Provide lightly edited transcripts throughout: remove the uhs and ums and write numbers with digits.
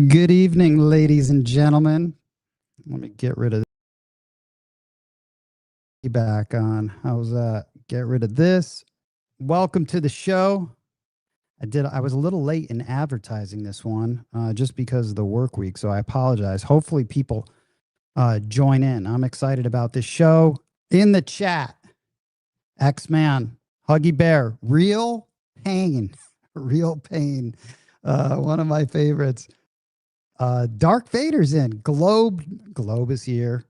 Good evening, ladies and gentlemen. Let me get rid of the back on. How's that? Get rid of this. Welcome to the show. I was a little late in advertising this one just because of the work week, so I apologize. Hopefully people join in. I'm excited about this show. In the chat, X-Man, Huggy Bear, Real Pain, Real Pain, one of my favorites. Dark Vader's in. Globe is here.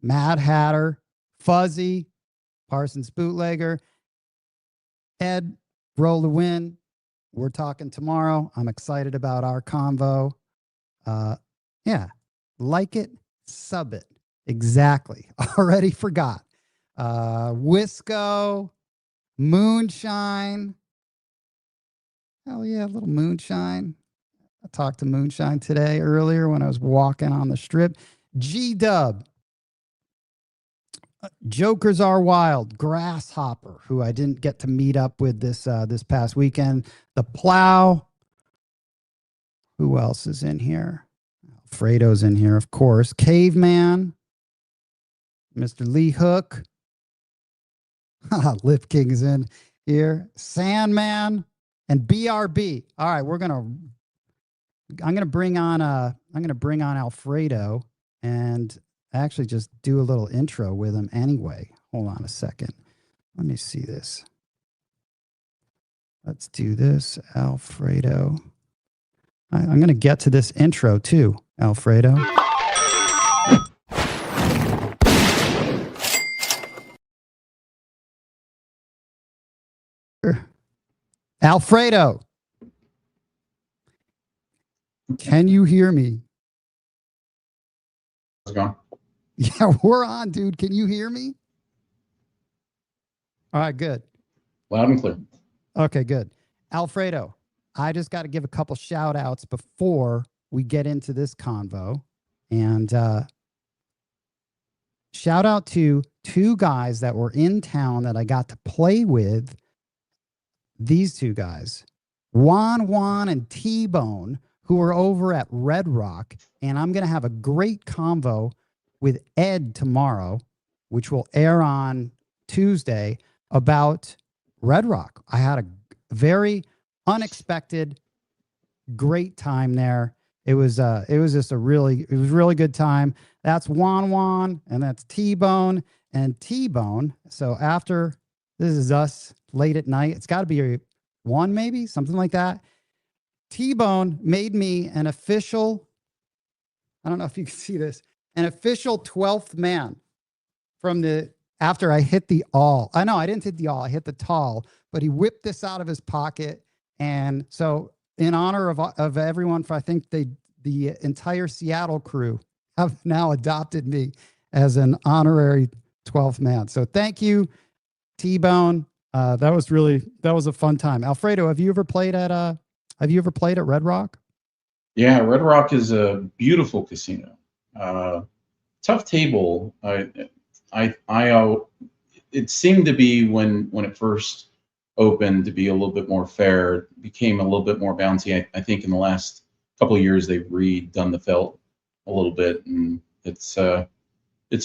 Mad Hatter, Fuzzy, Parsons Bootlegger, Ed, Roll the Win. We're talking tomorrow. I'm excited about our convo. Yeah, like it, sub it. Exactly. Already forgot. Wisco, Moonshine. Hell yeah, a little Moonshine. I talked to Moonshine today earlier when I was walking on the strip. G-Dub. Jokers Are Wild. Grasshopper, who I didn't get to meet up with this past weekend. The Plow. Who else is in here? Alfredo's in here, of course. Caveman. Mr. Lee Hook. Lip King's in here. Sandman and BRB. All right, I'm going to bring on gonna bring on Alfredo and actually just do a little intro with him anyway. Hold on a second. Let me see this. Let's do this, Alfredo. I'm going to get to this intro too, Alfredo. Alfredo, can you hear me? How's it going? Yeah, we're on, dude. Can you hear me? All right, good. Loud and clear. Okay, good. Alfredo, I just got to give a couple shout outs before we get into this convo. And shout out to two guys that were in town that I got to play with. These two guys, Juan and T-Bone, who are over at Red Rock. And I'm going to have a great convo with Ed tomorrow, which will air on Tuesday, about Red Rock. I had a very unexpected, great time there. It was just a really good time. That's Juan, and that's T-Bone and T-Bone. So after this is us late at night, it's got to be a 1, maybe something like that. T-Bone made me an official, I don't know if you can see this, an official 12th man from the, after I hit the all. I know I didn't hit the all, I hit the tall, but he whipped this out of his pocket. And so in honor of everyone, for I think the entire Seattle crew have now adopted me as an honorary 12th man. So thank you, T-Bone. That was a fun time. Alfredo, have you ever played at Red Rock? Yeah, Red Rock is a beautiful casino. Tough table. It seemed to be when it first opened to be a little bit more fair. It became a little bit more bouncy. I think in the last couple of years they've redone the felt a little bit, and it's a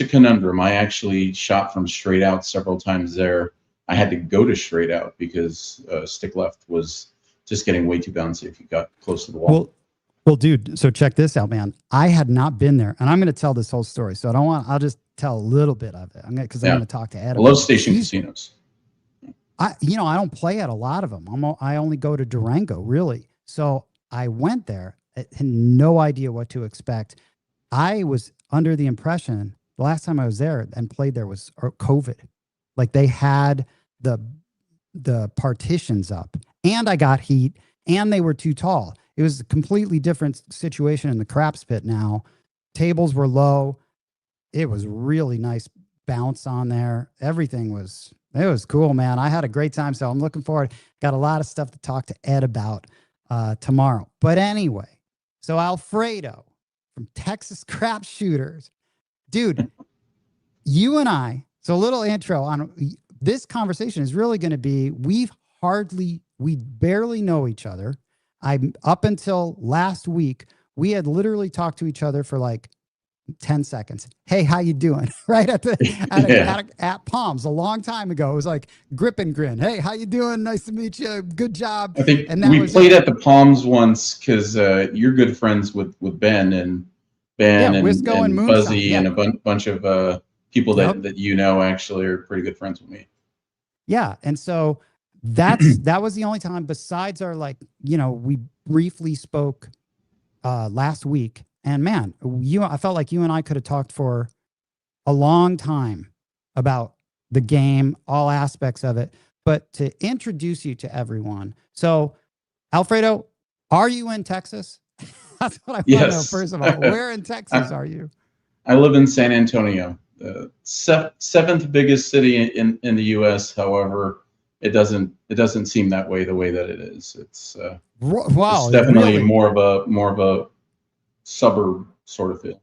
conundrum. I actually shot from straight out several times there. I had to go to straight out because stick left was just getting way too bouncy if you got close to the wall. Well, dude, so check this out, man. I had not been there, and I'm going to tell this whole story. So I'll just tell a little bit of it. I'm going to talk to Ed. I love station casinos. I don't play at a lot of them. I only go to Durango, really. So I went there, had no idea what to expect. I was under the impression the last time I was there and played there was COVID. Like they had the partitions up, and I got heat, and they were too tall. It was a completely different situation in the craps pit now. Tables were low. It was really nice bounce on there. It was cool, man. I had a great time. So I'm looking forward. Got a lot of stuff to talk to Ed about tomorrow. But anyway, so Alfredo from Texas Crap Shooters, dude, you and I, so a little intro on this conversation is really going to be, we barely know each other. Up until last week, we had literally talked to each other for like 10 seconds. Hey, how you doing? Right at Palms a long time ago. It was like grip and grin. Hey, how you doing? Nice to meet you. Good job. I think we played at the Palms once because you're good friends with Ben and Wisco and Fuzzy and a bunch of people that actually are pretty good friends with me. Yeah, and so that was the only time besides our we briefly spoke last week. And man, I felt like you and I could have talked for a long time about the game, all aspects of it. But to introduce you to everyone. So, Alfredo, are you in Texas? That's what I want to know, first of all. Where in Texas are you? I live in San Antonio, the seventh biggest city in the U.S. However, it doesn't seem that way the way that it is. It's it's definitely more of a suburb sort of feel.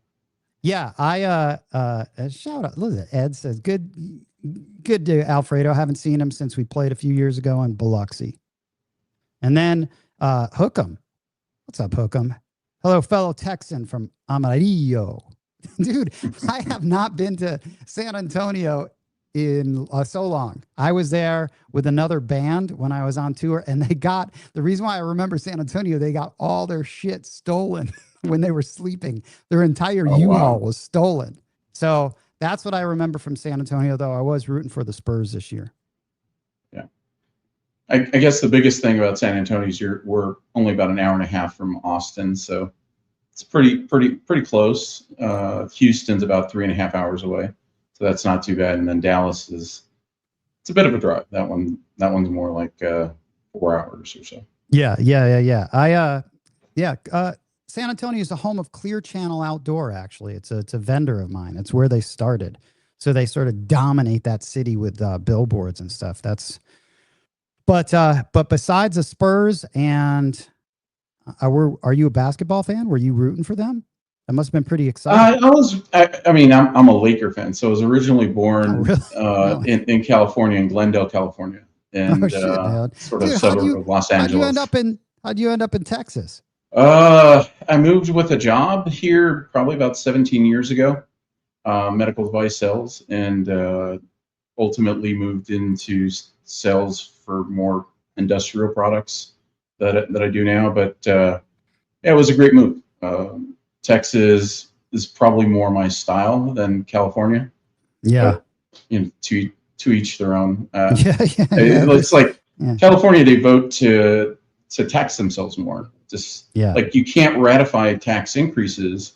Yeah, shout out. Look at Ed says good to Alfredo. Haven't seen him since we played a few years ago in Biloxi. And then Hookem. What's up, Hookem? Hello, fellow Texan from Amarillo. Dude, I have not been to San Antonio in so long. I was there with another band when I was on tour, and the reason why I remember San Antonio, they got all their shit stolen when they were sleeping. Their entire Oh, U-Haul wow. was stolen. So that's what I remember from San Antonio, though. I was rooting for the Spurs this year. Yeah. I guess the biggest thing about San Antonio is we're only about an hour and a half from Austin, so it's pretty close. Houston's about 3.5 hours away, so that's not too bad. And then Dallas it's a bit of a drive. That one's more like 4 hours or so. Yeah. San Antonio is the home of Clear Channel Outdoor. Actually, it's a vendor of mine. It's where they started. So they sort of dominate that city with billboards and stuff. But besides the Spurs and are you a basketball fan? Were you rooting for them? That must have been pretty exciting. I mean, I'm a Laker fan, so I was originally born Really? Really? in California, in Glendale, California, Oh and shit, man! sort of Dude, suburb of Los Angeles. how'd you end up in Texas? I moved with a job here probably about 17 years ago, medical device sales, and ultimately moved into sales for more industrial products that I do now. But yeah, it was a great move. Texas is probably more my style than California. Yeah. But, to each their own. Yeah. It's like Yeah. California, they vote to tax themselves more. Just Yeah. like you can't ratify tax increases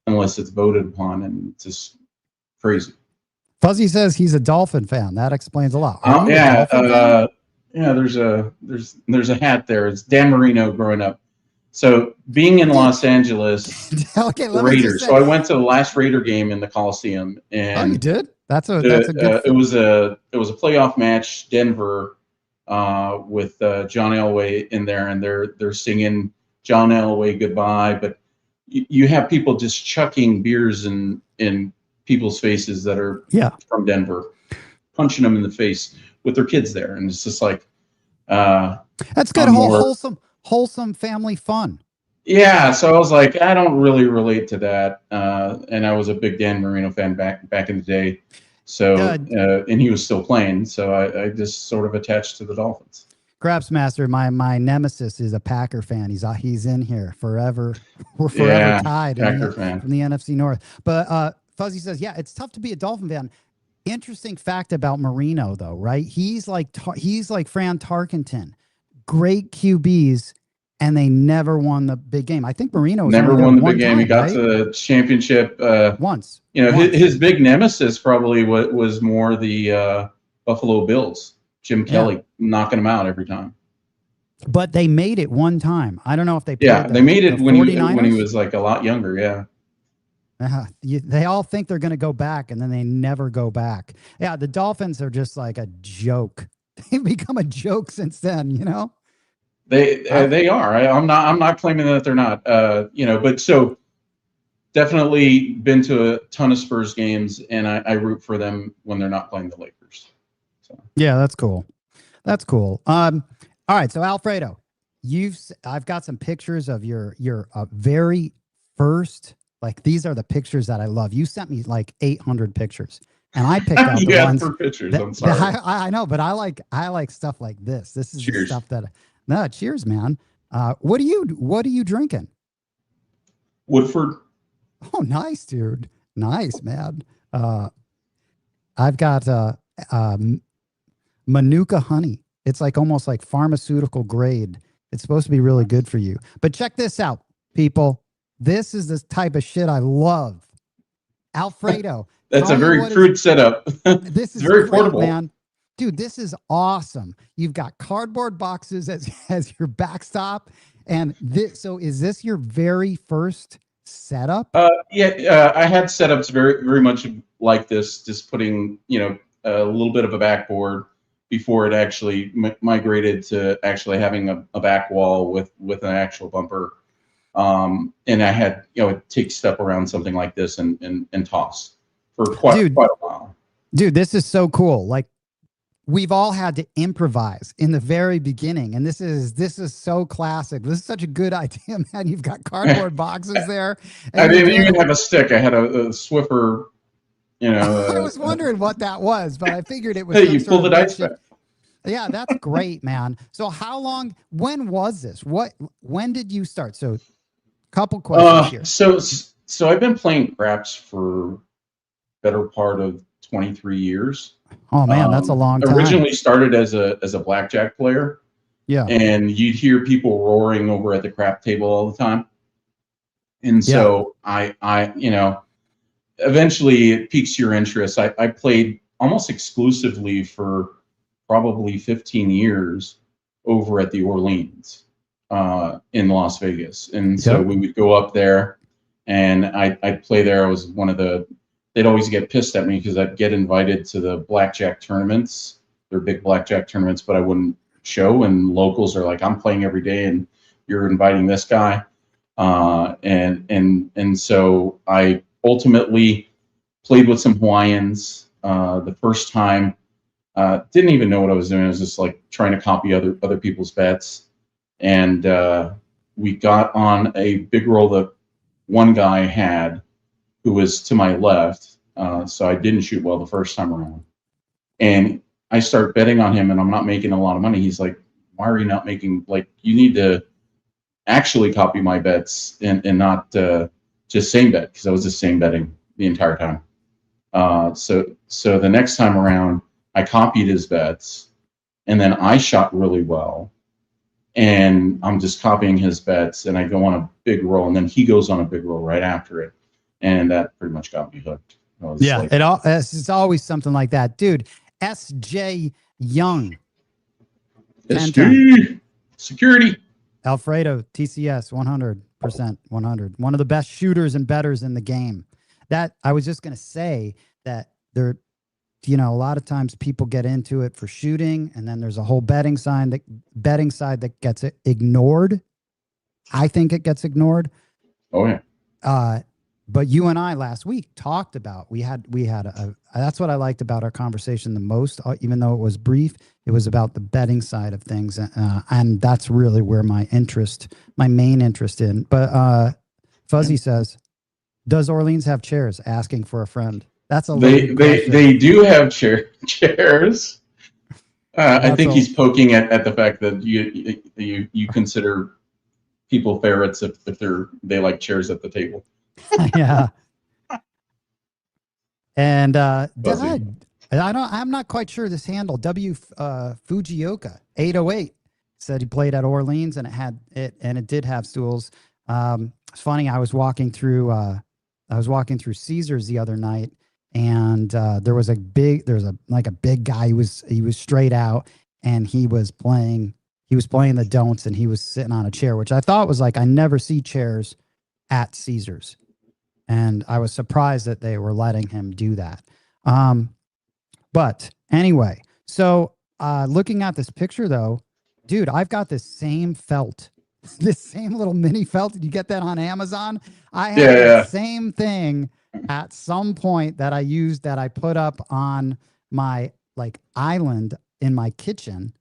unless it's voted upon, and it's just crazy. Fuzzy says he's a Dolphin fan. That explains a lot. Are you a Yeah, Dolphin fan? yeah. There's a hat there. It's Dan Marino growing up. So being in Los Angeles, Okay, the let me just Raiders. say. So I went to the last Raider game in the Coliseum, Oh, you and did? That's a good. it was a playoff match, Denver, with John Elway in there, and they're singing John Elway goodbye. But you have people just chucking beers in people's faces that are from Denver, punching them in the face with their kids there, and it's just like that's good. Wholesome family fun. Yeah, so I was like, I don't really relate to that, and I was a big Dan Marino fan back in the day. So and he was still playing, so I just sort of attached to the Dolphins. Craps Master, my nemesis is a Packer fan. He's in here forever. We're forever tied Packer fan from the NFC North. But Fuzzy says, yeah, it's tough to be a Dolphin fan. Interesting fact about Marino, though, right? He's like Fran Tarkenton, great QBs, and they never won the big game. I think Marino never won the big game. He got right? to the championship once. His big nemesis probably was more the Buffalo Bills. Jim Kelly knocking him out every time. But they made it one time. I don't know if they. They made it when he was like a lot younger. Yeah. They all think they're going to go back, and then they never go back. Yeah, the Dolphins are just like a joke. They've become a joke since then. They are. I'm not claiming that they're not. But so definitely been to a ton of Spurs games, and I root for them when they're not playing the Lakers. So. Yeah, that's cool. That's cool. All right, so Alfredo, I've got some pictures of your very first. Like, these are the pictures that I love. You sent me like 800 pictures, and I picked out the ones. For pictures. I'm sorry. I know, but I like stuff like this. This is cheers. The stuff that. No, cheers, man. What are you drinking? Woodford. Oh, nice, dude. Nice, man. I've got Manuka honey. It's like almost like pharmaceutical grade. It's supposed to be really good for you. But check this out, people. This is the type of shit I love. Alfredo. That's a very crude setup. This is very great, portable, man. Dude, this is awesome. You've got cardboard boxes as your backstop. And so is this your very first setup? I had setups very, very much like this, just putting, a little bit of a backboard before it actually migrated to actually having a back wall with an actual bumper. And I had, take step around something like this and toss for quite a while. Dude, this is so cool. Like, we've all had to improvise in the very beginning, and this is so classic. This is such a good idea, man. You've got cardboard boxes there. I didn't even have a stick. I had a Swiffer. I was wondering what that was, but I figured it was. Hey, you pulled the dice back. Yeah, that's great, man. So when was this? When did you start? So Couple questions here. So I've been playing craps for better part of 23 years. Oh man, that's a long time. Originally started as a blackjack player. Yeah. And you'd hear people roaring over at the crap table all the time. And so I eventually it piques your interest. I played almost exclusively for probably 15 years over at the Orleans in Las Vegas. And so we would go up there and I'd play there. I was one of they'd always get pissed at me because I'd get invited to the blackjack tournaments. They're big blackjack tournaments, but I wouldn't show. And locals are like, I'm playing every day and you're inviting this guy. And so I ultimately played with some Hawaiians the first time. Didn't even know what I was doing. I was just like trying to copy other people's bets. And we got on a big roll that one guy had who was to my left. So I didn't shoot well the first time around. And I start betting on him and I'm not making a lot of money. He's like, why are you not making, like, you need to actually copy my bets and not just same bet, because I was just same betting the entire time. So the next time around, I copied his bets and then I shot really well. And I'm just copying his bets and I go on a big roll and then he goes on a big roll right after it. And that pretty much got me hooked. Yeah, like, it's always something like that. Dude, S.J. Young. SJ Security. Alfredo, TCS, 100%, 100. One of the best shooters and bettors in the game. That I was just going to say that there, a lot of times people get into it for shooting, and then there's a whole betting side that gets ignored. I think it gets ignored. Oh yeah. But you and I last week talked about, we had that's what I liked about our conversation the most, even though it was brief. It was about the betting side of things. And that's really where my main interest in. But Fuzzy says, does Orleans have chairs? Asking for a friend. That's a they do have chairs. I think he's poking at the fact that you consider people ferrets if they like chairs at the table. Yeah. And I'm not quite sure this handle. Fujioka 808 said he played at Orleans and it did have stools. It's funny. I was walking through Caesars the other night, and there was a big guy. He was straight out, and he was playing the don'ts, and he was sitting on a chair, which I thought was like, I never see chairs at Caesars. And I was surprised that they were letting him do that. But anyway, so looking at this picture though, dude, I've got this same felt, this same little mini felt. Did you get that on Amazon? I had the same thing at some point that I used, that I put up on my island in my kitchen.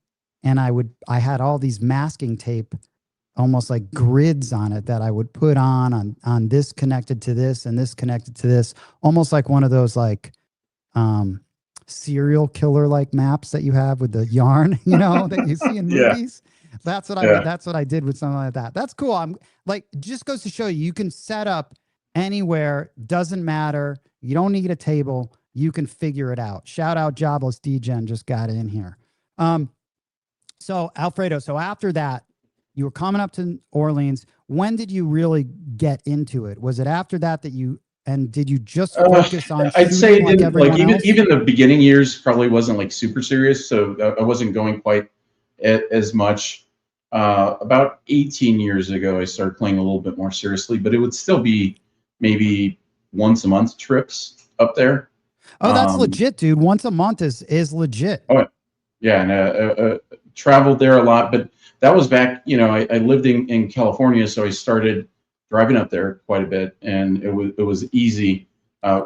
And I had all these masking tape, almost like grids on it, that I would put on this connected to this and this connected to this, almost like one of those serial killer maps that you have with the yarn, that you see in movies. That's what I did with something like that. That's cool. I'm just goes to show you can set up anywhere, doesn't matter. You don't need a table. You can figure it out. Shout out Jobless DGen, just got in here. So Alfredo, so after that, you were coming up to Orleans. When did you really get into it? Was it after that did you just focus on I'd say it didn't, else? even the beginning years probably wasn't super serious. So I wasn't going quite as much. About 18 years ago, I started playing a little bit more seriously, but it would still be maybe once a month trips up there. Oh, that's legit, dude. Once a month is legit. Oh, yeah. And traveled there a lot, but that was back, I lived in California, so I started driving up there quite a bit, and it was easy.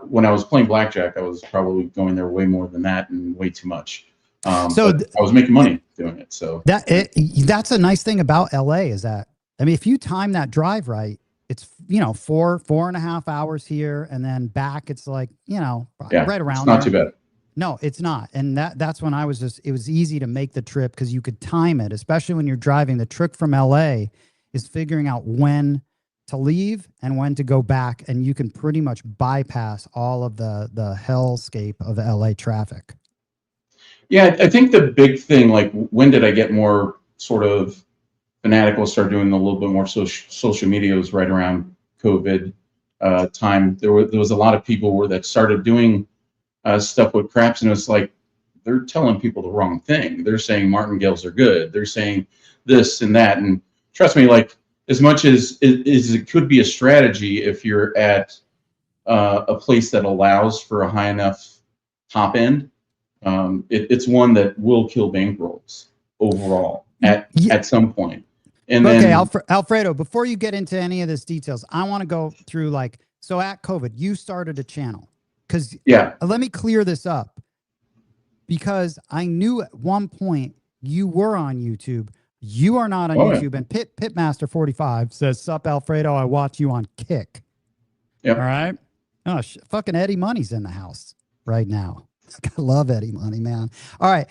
When I was playing blackjack, I was probably going there way more than that and way too much. So I was making money doing it. So that's a nice thing about LA is that, if you time that drive right, it's 4.5 hours here, and then back it's right around. It's not too bad. No, it's not. And that's when it was easy to make the trip because you could time it, especially when you're driving. The trick from LA is figuring out when to leave and when to go back, and you can pretty much bypass all of the hellscape of LA traffic. Yeah, I think the big thing, like, when did I get more sort of fanatical, start doing a little bit more social media, was right around COVID time. There was a lot of people that started doing stuff with craps, and it's like they're telling people the wrong thing. They're saying martingales are good. They're saying this and that. And trust me, like, as much as it could be a strategy if you're at a place that allows for a high enough top end, it's one that will kill bankrolls overall at some point. And okay, then, Alfredo, before you get into any of this details, I want to go through, like, so at COVID, you started a channel, because let me clear this up, because I knew at one point you were on YouTube. You are not on YouTube. And Pitmaster 45 says, "Sup, Alfredo? I watch you on Kick." Yep. All right. Oh, fucking Eddie Money's in the house right now. I love Eddie Money, man. All right.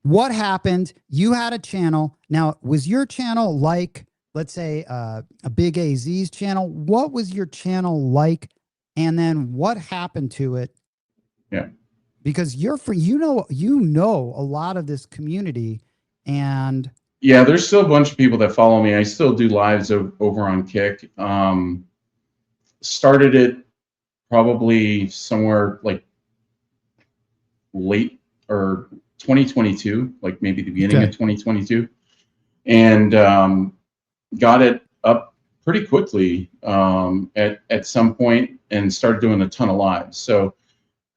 What happened? You had a channel. Now, was your channel like, let's say, a Big AZ's channel? What was your channel like? And then what happened to it? Yeah. Because you know a lot of this community, and yeah, there's still a bunch of people that follow me. I still do lives over on Kick. Started it probably somewhere like late or 2022, like maybe the beginning of 2022, and got it up pretty quickly at some point, and started doing a ton of lives. So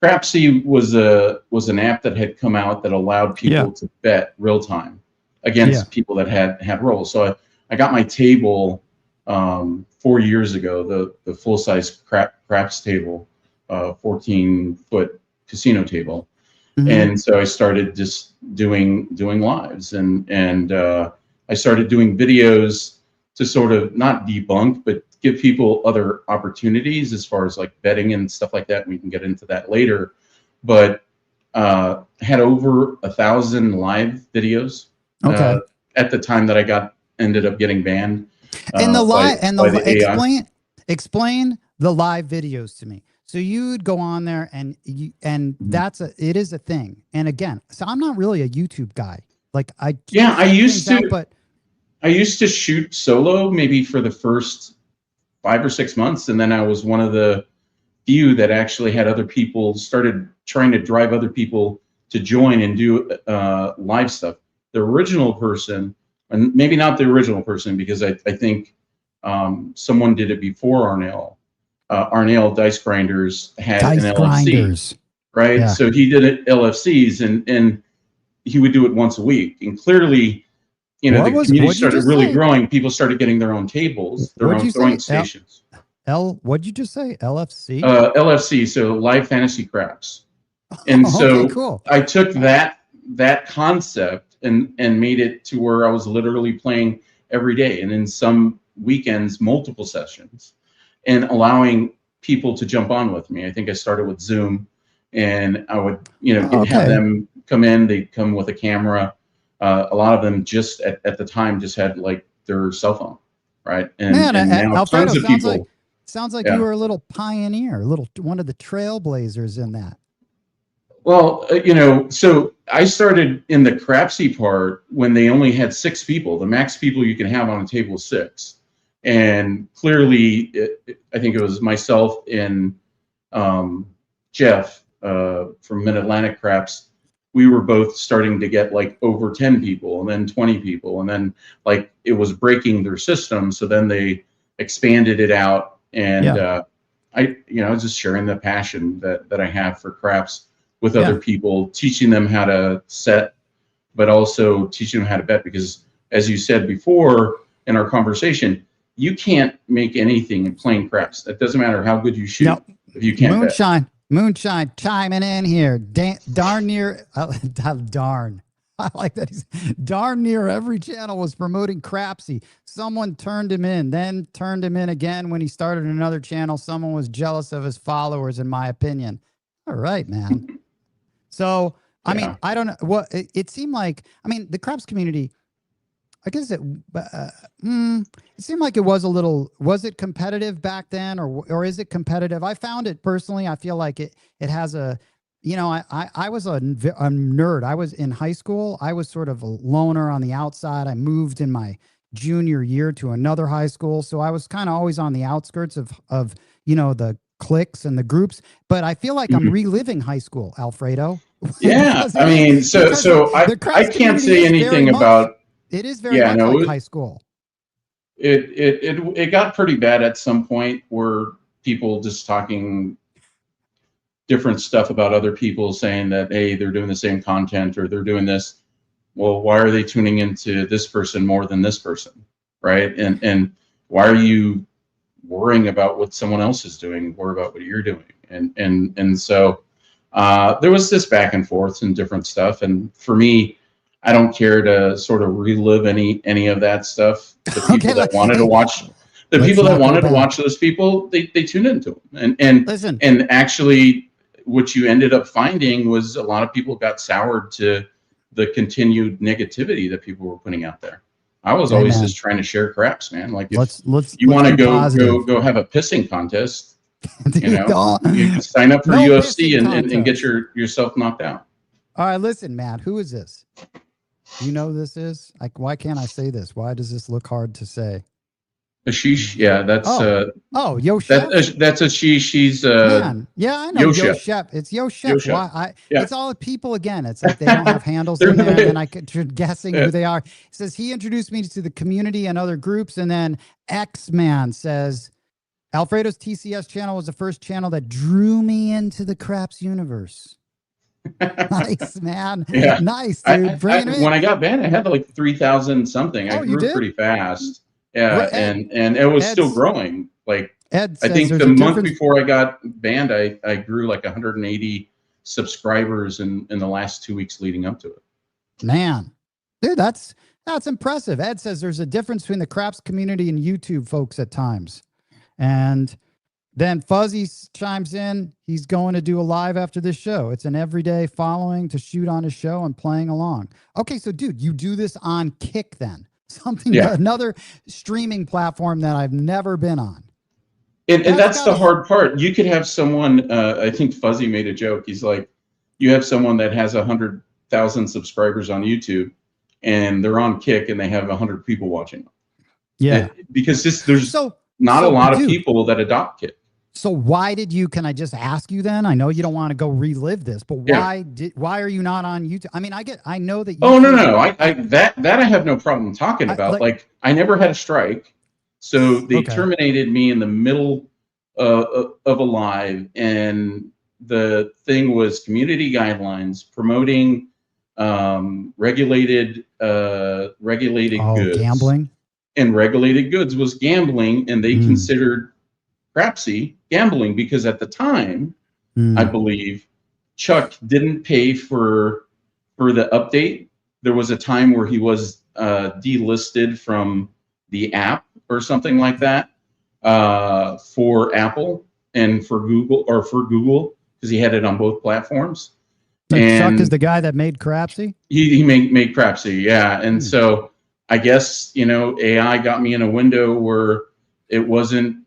Crapsy was an app that had come out that allowed people to bet real time against people that had rolls. So I got my table 4 years ago, the full size craps table, 14-foot casino table. Mm-hmm. And so I started just doing lives, and I started doing videos to sort of not debunk, but give people other opportunities as far as like betting and stuff like that. We can get into that later, but had over 1,000 live videos at the time that I ended up getting banned. And explain the live videos to me. So you'd go on there, and it is a thing. And again, so I'm not really a YouTube guy. Like I used to shoot solo maybe for the first 5 or 6 months, and then I was one of the few that actually had other people, started trying to drive other people to join and do live stuff. The original person, and maybe not the original person, because I think someone did it before Arnell. Arnell Dice Grinders had an LFC, right? Yeah. So he did it LFCs, and he would do it once a week. And clearly, the community started really growing. People started getting their own tables, their own throwing stations. What'd you just say? LFC? LFC, so Live Fantasy Craps. And so cool. I took that concept and made it to where I was literally playing every day, and in some weekends, multiple sessions, and allowing people to jump on with me. I think I started with Zoom, and I would, have them come in. They'd come with a camera. A lot of them just at the time just had like their cell phone, right? And now Alfredo, tons of people. Sounds like you were a little pioneer, one of the trailblazers in that. Well, so I started in the Crapsy part when they only had 6 people. The max people you can have on a table is 6. And clearly, I think it was myself and Jeff from Mid-Atlantic Craps. We were both starting to get like over 10 people, and then 20 people, and then like it was breaking their system. So then they expanded it out, and I was just sharing the passion that I have for craps with other people, teaching them how to set, but also teaching them how to bet. Because as you said before in our conversation, you can't make anything in playing craps. That doesn't matter how good you shoot if you can't bet. Moonshine chiming in here. Darn near, darn. I like that. Darn near every channel was promoting Crapsy. Someone turned him in, then turned him in again when he started another channel. Someone was jealous of his followers, in my opinion. All right, man. So, I mean, I don't know what it seemed like. I mean, the Craps community, I guess it seemed like it was a little, was it competitive back then, or is it competitive? I found it personally. I feel like it has a, I was a nerd. I was in high school. I was sort of a loner on the outside. I moved in my junior year to another high school. So I was kind of always on the outskirts of, the cliques and the groups, but I feel like I'm reliving high school, Alfredo. Yeah, I mean, The I craft can't community say is very anything much, about. it is very Yeah, much no, like high school. it got pretty bad at some point where people just talking different stuff about other people, saying that, hey, they're doing the same content or they're doing this. Well, why are they tuning into this person more than this person, right? And why are you worrying about what someone else is doing? Worry about what you're doing. And so there was this back and forth and different stuff. And for me, I don't care to sort of relive any of that stuff. The people that wanted to watch, the people that wanted to watch those people, they tuned into them. Listen, And actually, what you ended up finding was a lot of people got soured to the continued negativity that people were putting out there. I was always just trying to share craps, man. Like if you want to go have a pissing contest, you can sign up for UFC and get yourself knocked out. All right, listen, Matt, who is this? You know who this is? Like, why can't I say this? Why does this look hard to say? Ashish, yeah, that's Yo Chef. That's Ashish. She's man, yeah, I know Yo Chef. It's Yo Chef. Why? It's all people again. It's like they don't have handles in there, and then I could guessing who they are. It says he introduced me to the community and other groups, and then X-Man says Alfredo's TCS channel was the first channel that drew me into the craps universe. Nice, man. Yeah. Nice, dude. When I got banned, I had like 3,000 something. I grew pretty fast. Yeah, and it was still growing. Like I think the month before I got banned, I grew like 180 subscribers in the last 2 weeks leading up to it. Man, dude, that's impressive. Ed says there's a difference between the craps community and YouTube folks at times. And then Fuzzy chimes in. He's going to do a live after this show. It's an everyday following to shoot on his show and playing along. Okay, so dude, you do this on Kick then? Another streaming platform that I've never been on. And that's the hard part. You could have someone, I think Fuzzy made a joke. He's like, you have someone that has 100,000 subscribers on YouTube and they're on Kick and they have 100 people watching them. Yeah. Because there's not a lot of people that adopt Kick. So why did you, can I just ask you then? I know you don't want to go relive this, but why are you not on YouTube? I mean, I know that you. Oh, no. That I have no problem talking about. Like I never had a strike. So they terminated me in the middle of a live. And the thing was community guidelines promoting regulated goods. Gambling. And regulated goods was gambling. And they considered Crapsy gambling because at the time, I believe Chuck didn't pay for the update. There was a time where he was delisted from the app or something like that for Apple and for Google because he had it on both platforms. And Chuck is the guy that made Crapsy? He made Crapsy, yeah. And so I guess, AI got me in a window where it wasn't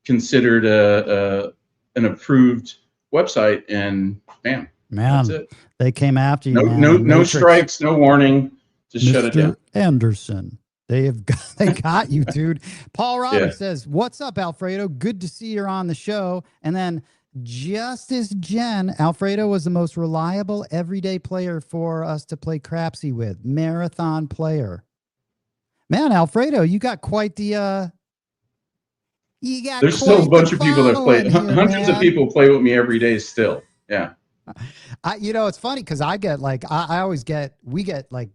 considered an approved website, and bam, man, that's it. They came after you. No strikes, no warning, just Mr. shut it down. Anderson, they got you, dude. Paul Roberts says, "What's up, Alfredo? Good to see you're on the show." And then Justice Jen, Alfredo was the most reliable everyday player for us to play Crapsy with. Marathon player. Man, Alfredo, you got quite the there's still a bunch of people that play. Hundreds of people play with me every day still. Yeah. It's funny because I get like, we get like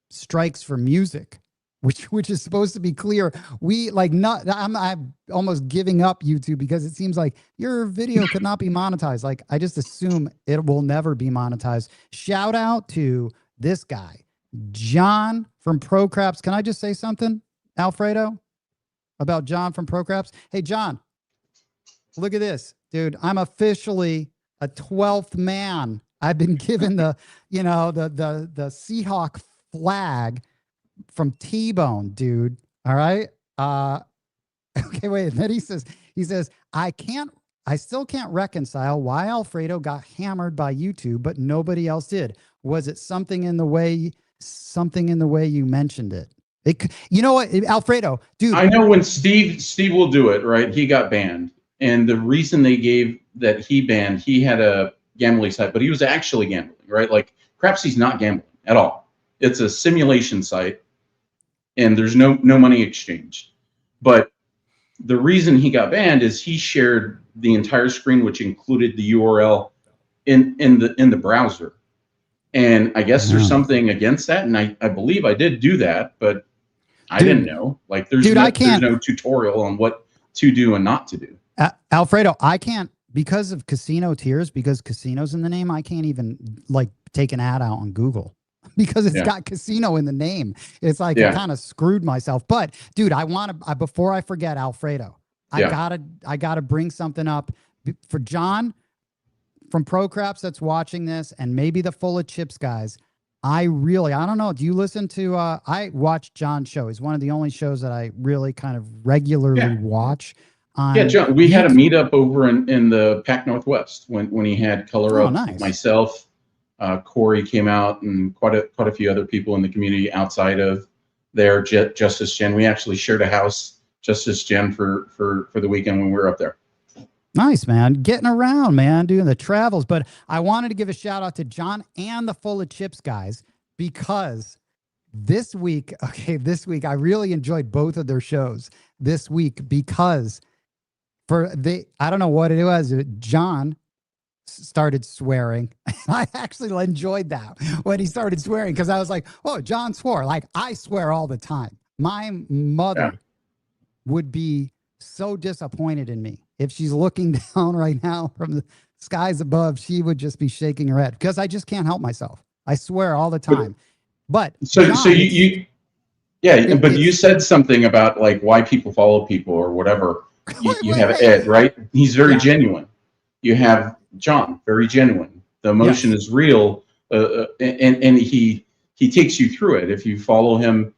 strikes for music, which is supposed to be clear. I'm almost giving up YouTube because it seems like your video could not be monetized. Like I just assume it will never be monetized. Shout out to this guy, John from Pro Craps. Can I just say something, Alfredo? About John from Pro Craps. Hey, John, look at this, dude. I'm officially a 12th man. I've been given the Seahawk flag from T-Bone, dude. All right. Okay, wait. And then he says, I still can't reconcile why Alfredo got hammered by YouTube, but nobody else did. Was it something in the way you mentioned it? You know what, Alfredo, dude. I know when Steve will do it, right? He got banned, and the reason they gave that he banned, he had a gambling site, but he was actually gambling, right? Like Crapsy's not gambling at all. It's a simulation site, and there's no money exchanged. But the reason he got banned is he shared the entire screen, which included the URL in the browser. And I guess there's something against that, and I believe I did do that, but I didn't know. Like there's no tutorial on what to do and not to do. Alfredo, I can't, because of casino tiers, because casino's in the name, I can't even like take an ad out on Google because it's got casino in the name. It's like I kind of screwed myself. But dude, I want to, before I forget, Alfredo, I gotta bring something up for John from Pro Craps that's watching this, and maybe the Full of Chips guys. I don't know. Do you listen to, I watch John's show. It's one of the only shows that I really kind of regularly watch. John, we had a meetup over in the Pac Northwest when he had Color Up. Nice. Myself, Corey came out, and quite a few other people in the community outside of there. Justice Gen. We actually shared a house, Justice Gen, for the weekend when we were up there. Nice, man. Getting around, man, doing the travels. But I wanted to give a shout out to John and the Full of Chips guys, because this week, I really enjoyed both of their shows this week, because I don't know what it was. John started swearing. I actually enjoyed that when he started swearing, because I was like, oh, John swore. Like, I swear all the time. My mother would be so disappointed in me. If she's looking down right now from the skies above, she would just be shaking her head, because I just can't help myself. I swear all the time. But John, you said something about like why people follow people or whatever. You have Ed, right? He's very genuine. You have John, very genuine. The emotion is real, and he takes you through it. If you follow him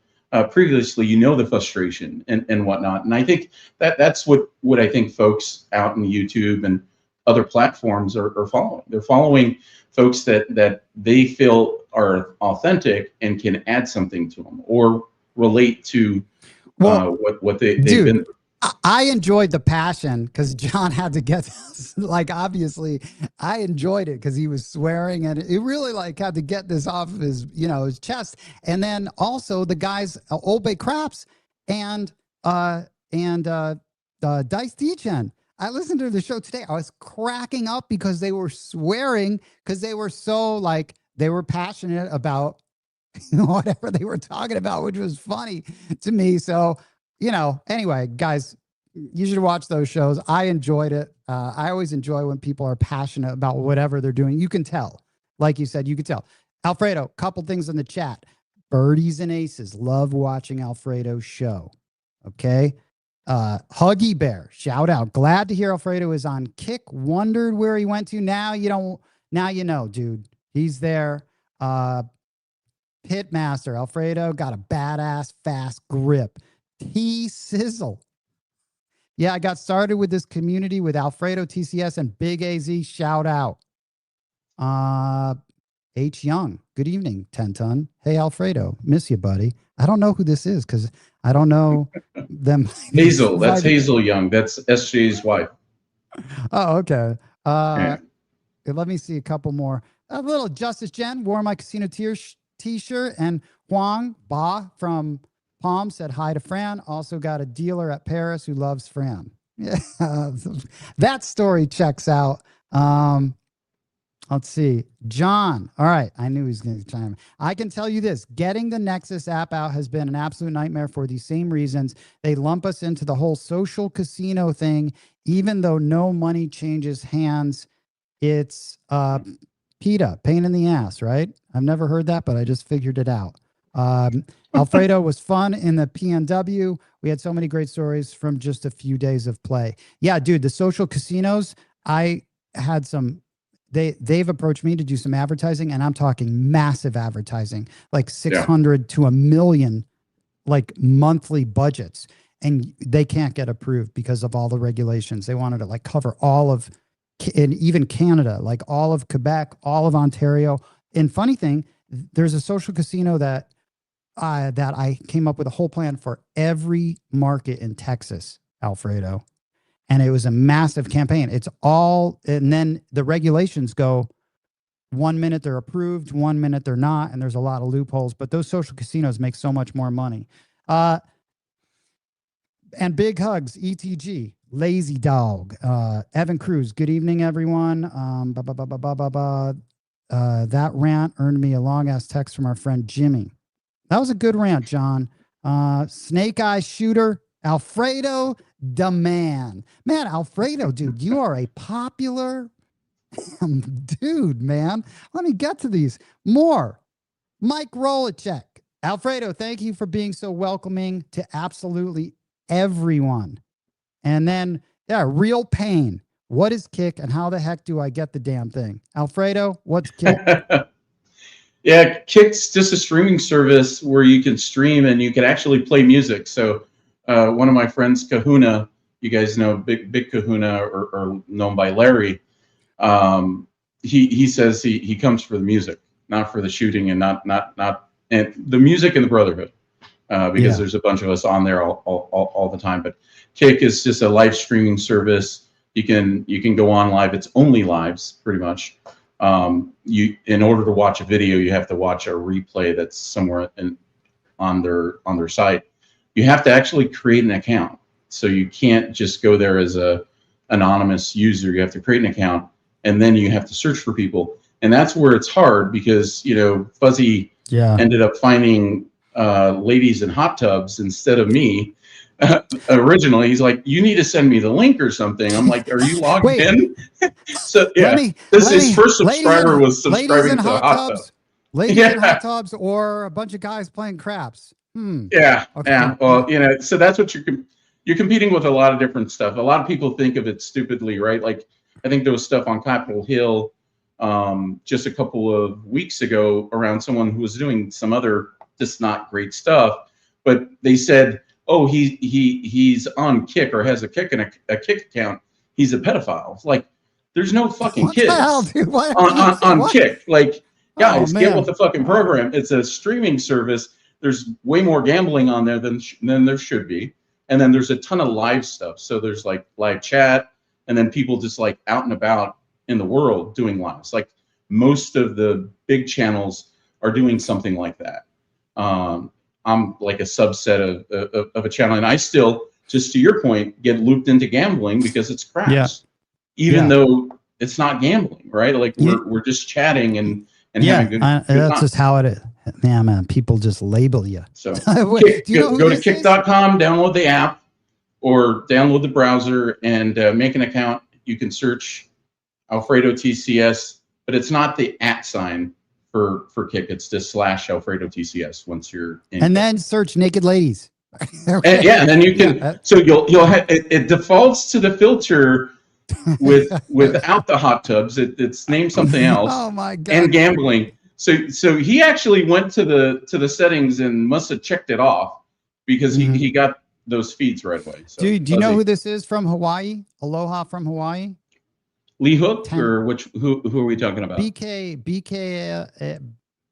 previously, you know the frustration and whatnot. And I think that's what I think folks out in YouTube and other platforms are following. They're following folks that they feel are authentic and can add something to them or relate to what they've been through. I enjoyed the passion, because John had to get this. Like, obviously I enjoyed it because he was swearing, and it really like had to get this off of his, his chest. And then also the guys, Old Bay Craps and Dice Degen. I listened to the show today. I was cracking up because they were swearing, because they were so like, they were passionate about whatever they were talking about, which was funny to me. So, anyway, guys, you should watch those shows. I enjoyed it. I always enjoy when people are passionate about whatever they're doing. You can tell. Like you said, you can tell. Alfredo, couple things in the chat. Birdies and Aces love watching Alfredo's show. Okay. Huggy Bear, shout out. Glad to hear Alfredo is on Kick. Wondered where he went to. Now you know, dude. He's there. Pitmaster, Alfredo got a badass fast grip. T-Sizzle. Yeah, I got started with this community with Alfredo, TCS, and Big AZ. Shout out. H. Young. Good evening, 10 Ton. Hey, Alfredo. Miss you, buddy. I don't know who this is because I don't know them. Hazel. That's Hazel Young. That's SJ's wife. Oh, okay. Let me see a couple more. A little Justice Gen wore my Casino t-shirt, and Huang Ba from Palm said hi to Fran. Also got a dealer at Paris who loves Fran. Yeah, that story checks out. Let's see. John. All right. I knew he was going to chime in. I can tell you this. Getting the Nexus app out has been an absolute nightmare for these same reasons. They lump us into the whole social casino thing, even though no money changes hands. It's PETA, pain in the ass, right? I've never heard that, but I just figured it out. Alfredo was fun in the PNW. We had so many great stories from just a few days of play. Yeah, dude, the social casinos, I had some, they've approached me to do some advertising, and I'm talking massive advertising, like 600 to $1 million like monthly budgets, and they can't get approved because of all the regulations. They wanted to like cover all of, and even Canada, like all of Quebec, all of Ontario. And funny thing, there's a social casino that I came up with a whole plan for every market in Texas, Alfredo. And it was a massive campaign. It's all, and then the regulations go 1 minute they're approved, 1 minute they're not. And there's a lot of loopholes, but those social casinos make so much more money. And big hugs, ETG, Lazy Dog, Evan Cruz. Good evening, everyone. That rant earned me a long ass text from our friend Jimmy. That was a good rant, John. Snake Eye Shooter, Alfredo the man. Man, Alfredo, dude, you are a popular dude, man. Let me get to these more. Mike Rolacek. Alfredo, thank you for being so welcoming to absolutely everyone. And then, yeah, Real Pain. What is Kick and how the heck do I get the damn thing? Alfredo, what's Kick? Yeah, Kick's just a streaming service where you can stream and you can actually play music. So one of my friends, Kahuna, you guys know Big Kahuna, or known by Larry, he says he comes for the music, not for the shooting, and not and the music and the brotherhood, because there's a bunch of us on there all the time. But Kick is just a live streaming service. You can go on live. It's only lives, pretty much. In order to watch a video, you have to watch a replay that's somewhere on their site. You have to actually create an account, so you can't just go there as a anonymous user. You have to create an account, and then you have to search for people, and that's where it's hard because Fuzzy ended up finding ladies in hot tubs instead of me. Originally, he's like, "You need to send me the link or something." I'm like, "Are you logged in?" So his first subscriber was subscribing to hot tubs. Ladies in hot tubs, or a bunch of guys playing craps. Yeah. Well, so that's what you're competing with. A lot of different stuff. A lot of people think of it stupidly, right? Like, I think there was stuff on Capitol Hill just a couple of weeks ago around someone who was doing some other just not great stuff, but they said, "Oh, he's on Kick or has a Kick and a Kick account. He's a pedophile." It's like, there's no fucking kids on Kick. Like, guys, get with the fucking program. It's a streaming service. There's way more gambling on there than there should be, and then there's a ton of live stuff. So there's like live chat, and then people just like out and about in the world doing lives. Like, most of the big channels are doing something like that. I'm like a subset of a channel, and I still, just to your point, get looped into gambling because it's craps, even though it's not gambling, right? Like we're just chatting and having good that's time. just how it is. Man, people just label you. So go to kick.com, download the app, or download the browser and make an account. You can search Alfredo TCS, but it's not the @ sign for Kick. It's just /Alfredo TCS once you're in. And then search naked ladies. And then you can. So you'll have it defaults to the filter without the hot tubs. It's named something else. Oh my God. And gambling. So he actually went to the settings and must have checked it off because he got those feeds right away. So, dude, do you know who this is from Hawaii? Aloha from Hawaii. Lee Hook, or who are we talking about?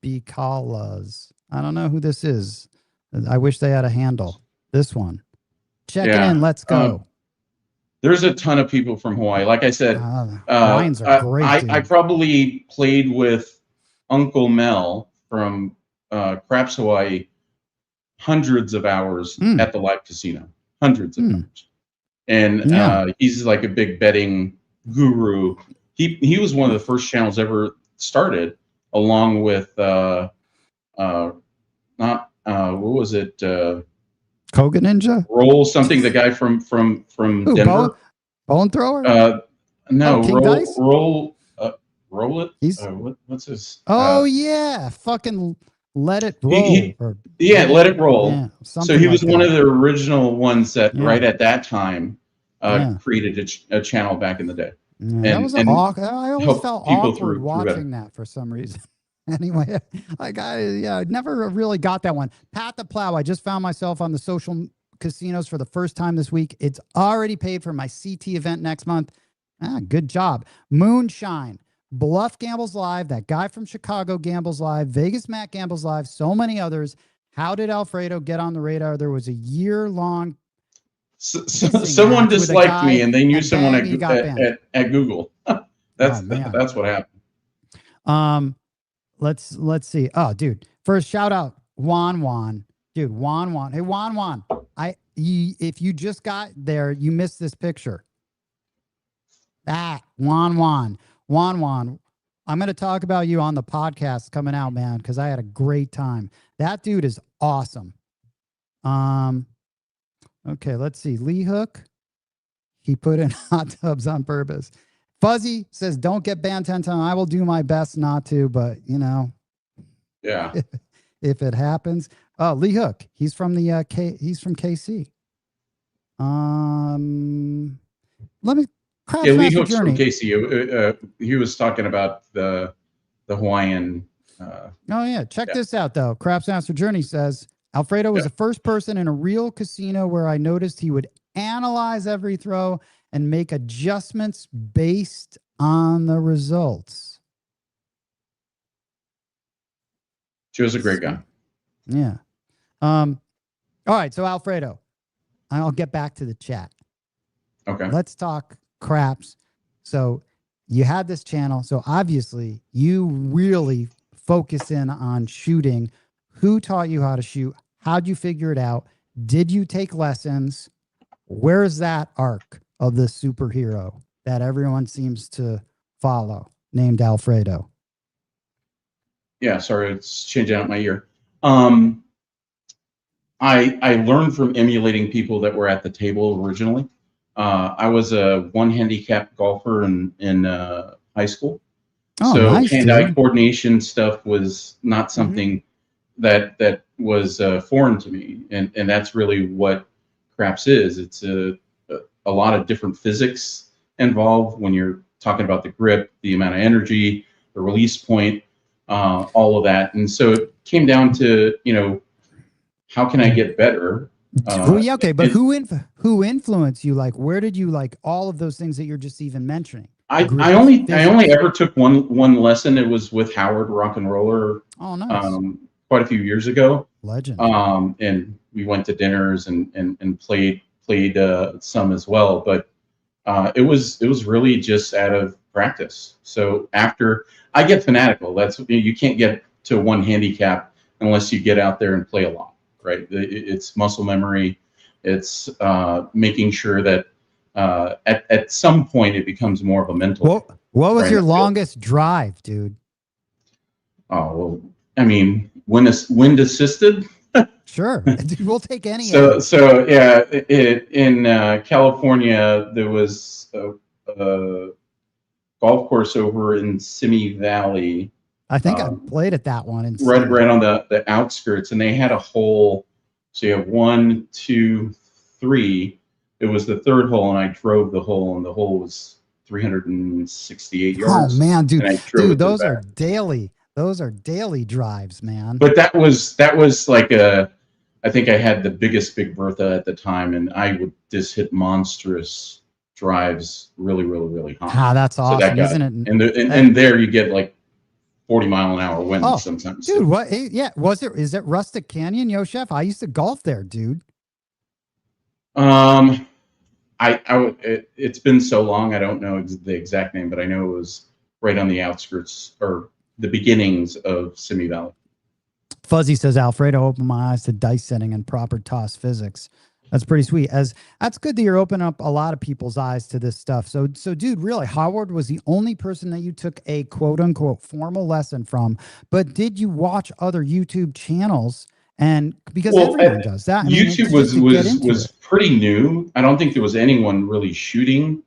Bikalas. I don't know who this is. I wish they had a handle. This one. Check it in. Let's go. There's a ton of people from Hawaii. Like I said, lines are great. I probably played with Uncle Mel from Craps Hawaii hundreds of hours at the live casino. Hundreds of hours. And he's like a big betting guru. He was one of the first channels ever started, along with what was it? Koga Ninja? Roll something, the guy from Denver. Bone thrower? No, King Dice? roll it. What's his? Fucking Let It Roll. Let It Roll. Yeah, so he was one of the original ones that right at that time created a channel back in the day. I always felt awkward watching that for some reason. Anyway, I never really got that one. Pat the Plow. I just found myself on the social casinos for the first time this week. It's already paid for my CT event next month. Good job. Moonshine. Bluff Gambles Live. That guy from Chicago gambles live. Vegas Matt gambles live. So many others. How did Alfredo get on the radar? There was a year-long. Someone disliked me, and they knew someone at Google. That's what happened. Let's see. Oh, dude. First shout out Juan. Dude, Juan. Hey, Juan. If you just got there, you missed this picture. Juan. I'm going to talk about you on the podcast coming out, man, because I had a great time. That dude is awesome. Okay, let's see. Lee Hook. He put in hot tubs on purpose. Fuzzy says, don't get banned 10 times. I will do my best not to, but yeah. If it happens. Oh, Lee Hook. He's from the he's from KC. Let me Lee Hook's from KC. He was talking about the Hawaiian. Oh yeah. Check this out though. Craps Master Journey says Alfredo was the first person in a real casino where I noticed he would analyze every throw and make adjustments based on the results. She was a great guy. Yeah. All right. So Alfredo, I'll get back to the chat. Okay. Let's talk craps. So you had this channel. So obviously you really focus in on shooting. Who taught you how to shoot? How'd you figure it out? Did you take lessons? Where's that arc of the superhero that everyone seems to follow named Alfredo? Yeah, sorry, it's changing out my ear. I learned from emulating people that were at the table originally. I was a one handicap golfer in high school. Oh, so nice, hand-eye coordination stuff was not something that was foreign to me. And that's really what craps is. It's a lot of different physics involved when you're talking about the grip, the amount of energy, the release point, all of that. And so it came down to, how can I get better? Okay, but who influenced you? Like, where did you like all of those things that you're just even mentioning? I only ever took one lesson. It was with Howard Rock and Roller. Oh, nice. Quite a few years ago. Legend. And we went to dinners and played some as well. But it was really just out of practice. So after I get fanatical, you can't get to one handicap unless you get out there and play a lot. Right? It's muscle memory. It's making sure that at some point it becomes more of a mental. What was your longest drive, dude? Oh, well, I mean, wind assisted. Sure, we'll take any. So yeah, in California there was a golf course over in Simi Valley. I think I played at that one. Right on the outskirts, and they had a hole. So you have 1, 2, 3. It was the third hole, and I drove the hole, and the hole was 368 yards. Oh man, dude, those are daily. Those are daily drives, man. But that was like I think I had the biggest Big Bertha at the time, and I would just hit monstrous drives really, really, really high. That's awesome, isn't it? And there you get like 40-mile-an-hour winds sometimes. Dude, what? Yeah, is it Rustic Canyon, Yo Chef? I used to golf there, dude. It's been so long, I don't know the exact name, but I know it was right on the outskirts or the beginnings of Simi Valley. Fuzzy says Alfredo opened my eyes to dice setting and proper toss physics. That's pretty sweet. That's good that you're opening up a lot of people's eyes to this stuff. So dude, really, Howard was the only person that you took a quote unquote formal lesson from. But did you watch other YouTube channels? And because everyone does that. YouTube was pretty new. I don't think there was anyone really shooting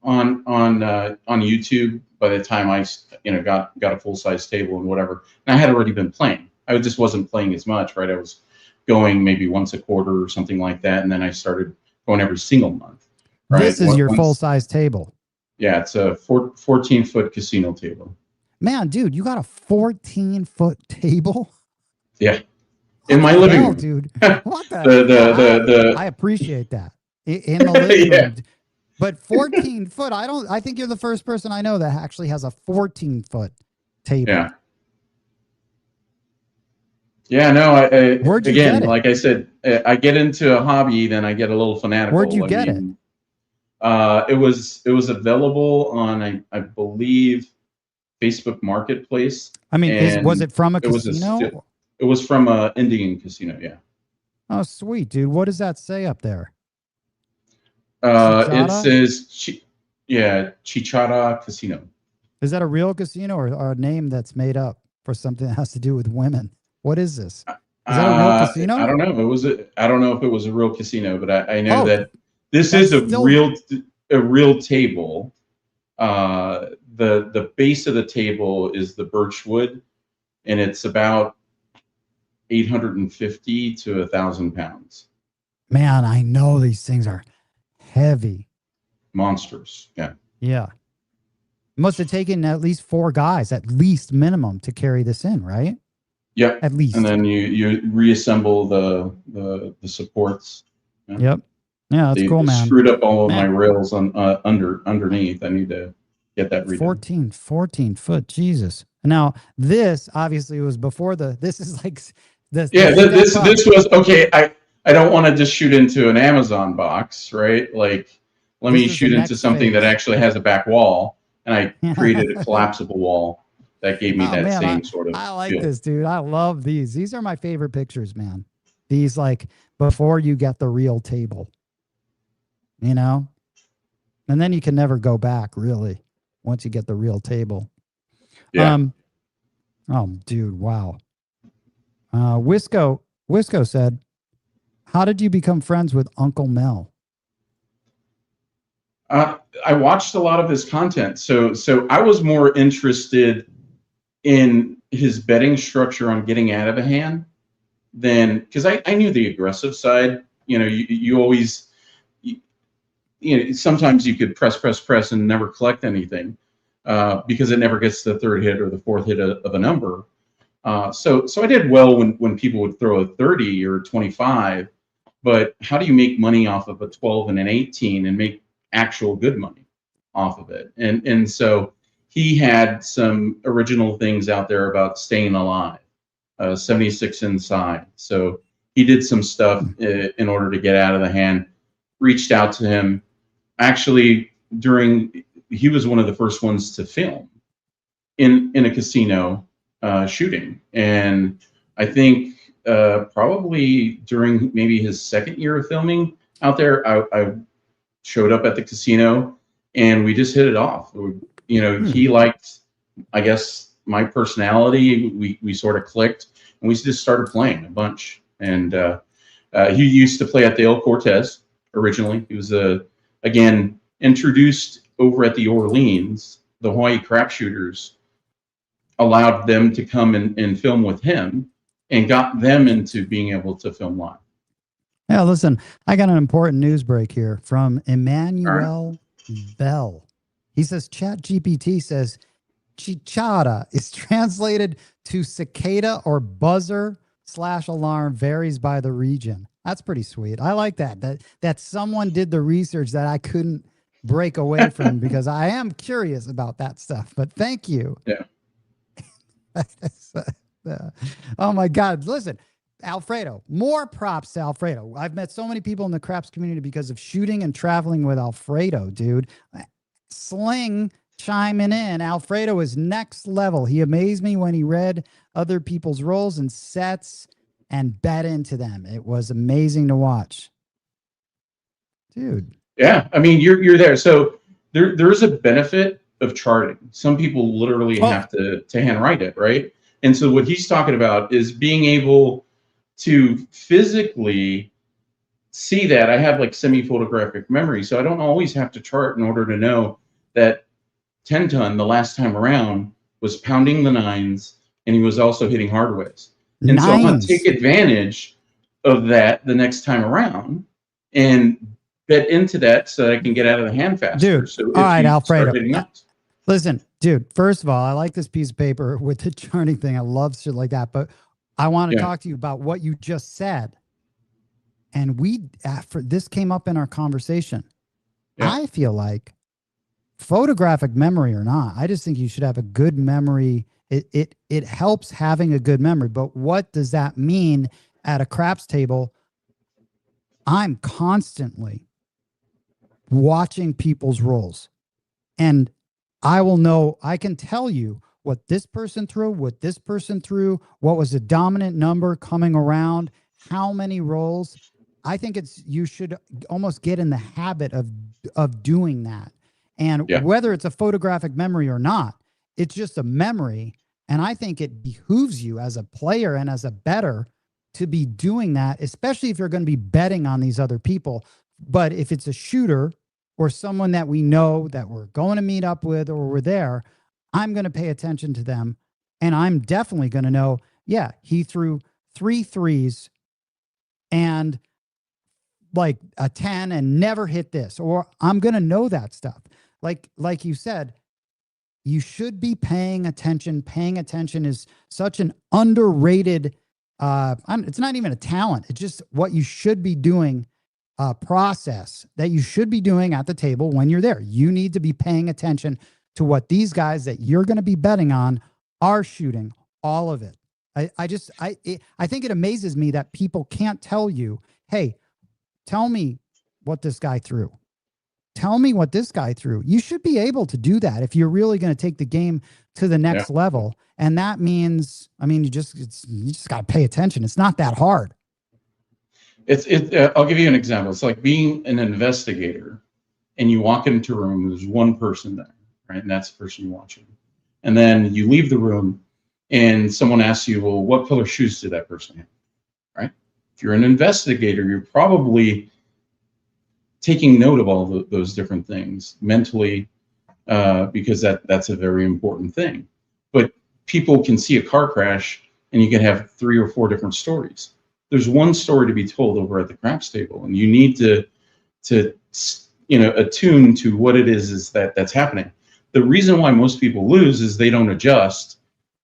on YouTube by the time I got a full-size table and whatever. And I had already been playing. I just wasn't playing as much, right? I was going maybe once a quarter or something like that, and then I started going every single month. Right? This is your full-size table. Yeah, it's a 14-foot casino table. Man, dude, you got a 14-foot table? Yeah, What in my the living hell, room. dude? What the I appreciate that. In the living yeah. room. But 14 foot, I think you're the first person I know that actually has a 14-foot table. Yeah. Yeah, no, Where'd you again, get it? like I said, I get into a hobby, then I get a little fanatical. Where'd you get it? It was available on, I believe, Facebook Marketplace. I mean, was And it from a it was casino? it was from a Indian casino, yeah. Oh, sweet, dude. What does that say up there? It Chichara? says Chichara Casino. Is that a real casino or a name that's made up for something that has to do with women? What is this? Is that a real casino? I don't know. I don't know if it was a real casino, but I know that this that's is a still- real table. The base of the table is the birch wood, and it's about 850 to 1,000 pounds. Man, I know these things are heavy. Monsters. Yeah. Yeah. Must have taken at least 4 guys, at least minimum, to carry this in, right? Yep. At least. And then you reassemble the supports. Yeah. Yep. Yeah, that's cool, man. Screwed up all of my rails on underneath. I need to get that redone. 14 foot, Jesus. Now this obviously was before this is like this. Yeah, this was okay. I don't want to just shoot into an Amazon box, right? Like, let me shoot into something that actually has a back wall, and I created a collapsible wall that gave me that same sort of. I like this, dude. I love these. These are my favorite pictures, man. These, like, before you get the real table, you know, and then you can never go back, really, once you get the real table. Yeah. Oh, dude, wow. Wisco said, "How did you become friends with Uncle Mel?" I watched a lot of his content, so I was more interested in his betting structure on getting out of a hand than, because I knew the aggressive side. You know, you always, you know, sometimes you could press and never collect anything because it never gets the third hit or the fourth hit of a number. So I did well when people would throw a 30 or 25, but how do you make money off of a 12 and an 18 and make actual good money off of it? And so he had some original things out there about staying alive, 76 inside. So he did some stuff in order to get out of the hand, reached out to him. Actually, he was one of the first ones to film in a casino shooting. And I think probably during maybe his second year of filming out there, I showed up at the casino and we just hit it off. You know, he liked, I guess, my personality. We sort of clicked and we just started playing a bunch. And he used to play at the El Cortez originally. He was, again, introduced over at the Orleans. The Hawaii crapshooters allowed them to come and film with him and got them into being able to film live. Yeah, listen, I got an important news break here from Emmanuel Bell. He says ChatGPT says chichara is translated to cicada or buzzer / alarm, varies by the region. That's pretty sweet. I like that someone did the research that I couldn't break away from because I am curious about that stuff. But thank you. Yeah. Oh my God. Listen, Alfredo, more props to Alfredo. I've met so many people in the craps community because of shooting and traveling with Alfredo, dude. Sling chiming in. Alfredo is next level. He amazed me when he read other people's roles and sets and bet into them. It was amazing to watch. Dude. Yeah, I mean, you're there. So there's a benefit of charting. Some people literally have to handwrite it, right? And so what he's talking about is being able to physically see that. I have like semi-photographic memory, so I don't always have to chart in order to know that 10 ton the last time around was pounding the nines and he was also hitting hardways. And so I'm going to take advantage of that the next time around and bet into that so that I can get out of the hand faster. Dude, so all right, Alfredo. Listen, dude, first of all, I like this piece of paper with the charting thing. I love shit like that. But I want to Yeah, talk to you about what you just said. And after this came up in our conversation, yeah, I feel like photographic memory or not, I just think you should have a good memory. It helps having a good memory. But what does that mean at a craps table? I'm constantly watching people's rolls. And I can tell you what this person threw, what was the dominant number coming around, how many rolls. I think you should almost get in the habit of doing that. And yeah. whether it's a photographic memory or not, it's just a memory. And I think it behooves you as a player and as a bettor to be doing that, especially if you're going to be betting on these other people. But if it's a shooter or someone that we know that we're going to meet up with or we're there, I'm going to pay attention to them. And I'm definitely going to know, yeah, he threw 3 threes and like a 10 and never hit this, or I'm going to know that stuff. Like you said, you should be paying attention. Paying attention is such an underrated, it's not even a talent. It's just what you should be doing, process that you should be doing at the table when you're there. You need to be paying attention to what these guys that you're going to be betting on are shooting, all of it. I think it amazes me that people can't tell you, hey, tell me what this guy threw. Tell me what this guy threw. You should be able to do that if you're really going to take the game to the next level. And that means, I mean, you just got to pay attention. It's not that hard. I'll give you an example. It's like being an investigator and you walk into a room, there's one person there, right? And that's the person you're watching. And then you leave the room and someone asks you, well, what color shoes did that person have, right? If you're an investigator, you're probably taking note of all those different things mentally, because that's a very important thing. But people can see a car crash and you can have 3 or 4 different stories. There's one story to be told over at the craps table, and you need to attune to what it is that's happening. The reason why most people lose is they don't adjust,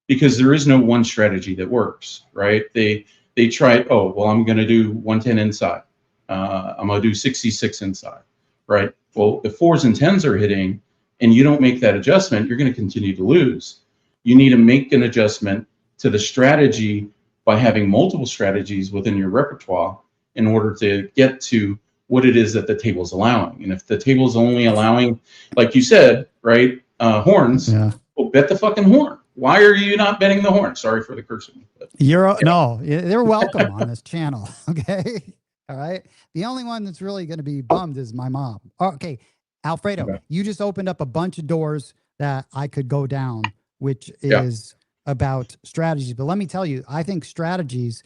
because there is no one strategy that works, right? They try, oh, well, I'm going to do 110 inside. I'm going to do 66 inside, right? Well, if 4s and 10s are hitting and you don't make that adjustment, you're going to continue to lose. You need to make an adjustment to the strategy by having multiple strategies within your repertoire in order to get to what it is that the table's allowing. And if the table's only allowing, like you said, right, horns, well, bet the fucking horn. Why are you not betting the horn? Sorry for the cursing. No, they're welcome on this channel. Okay. All right. The only one that's really going to be bummed is my mom. Okay. Alfredo, you just opened up a bunch of doors that I could go down, which is about strategies. But let me tell you, I think strategies,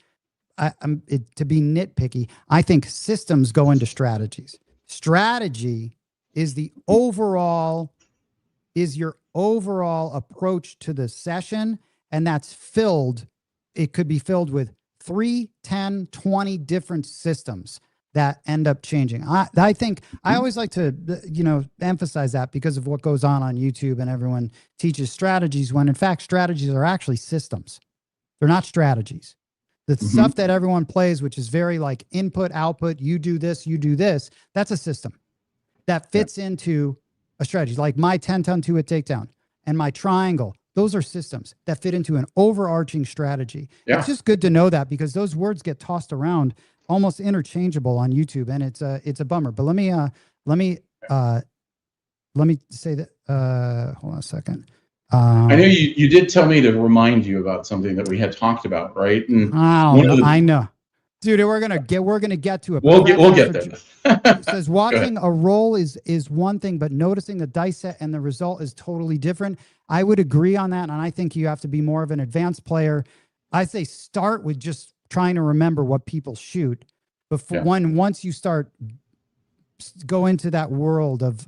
to be nitpicky, I think systems go into strategies. Strategy is your overall approach to the session. And that's it could be filled with 3, 10, 20 different systems that end up changing. I think I always like to, emphasize that because of what goes on YouTube, and everyone teaches strategies when in fact strategies are actually systems. They're not strategies. The stuff that everyone plays, which is very like input, output, you do this, that's a system that fits into a strategy. Like my 10-ton 2-hit takedown and my triangle. Those are systems that fit into an overarching strategy. Yeah. It's just good to know that, because those words get tossed around almost interchangeable on YouTube, and it's a bummer. But let me say that. Hold on a second. I know you did tell me to remind you about something that we had talked about, right? And I know. Dude, we're gonna get to it. We'll get there. It says watching a roll is one thing, but noticing the dice set and the result is totally different. I would agree on that, and I think you have to be more of an advanced player. I say start with just trying to remember what people shoot before once you start go into that world of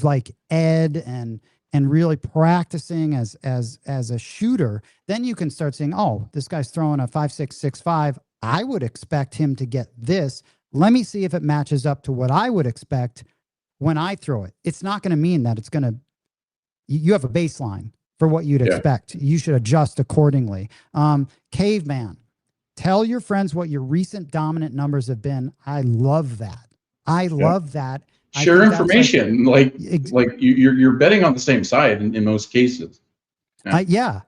like Ed and really practicing as a shooter, then you can start saying, oh, this guy's throwing a 5.665. I would expect him to get this. Let me see if it matches up to what I would expect when I throw it. It's not going to mean that it's going to, you have a baseline for what you'd expect. You should adjust accordingly. Caveman, tell your friends what your recent dominant numbers have been. I love that. I love that. Share information. Like you're betting on the same side in most cases. Yo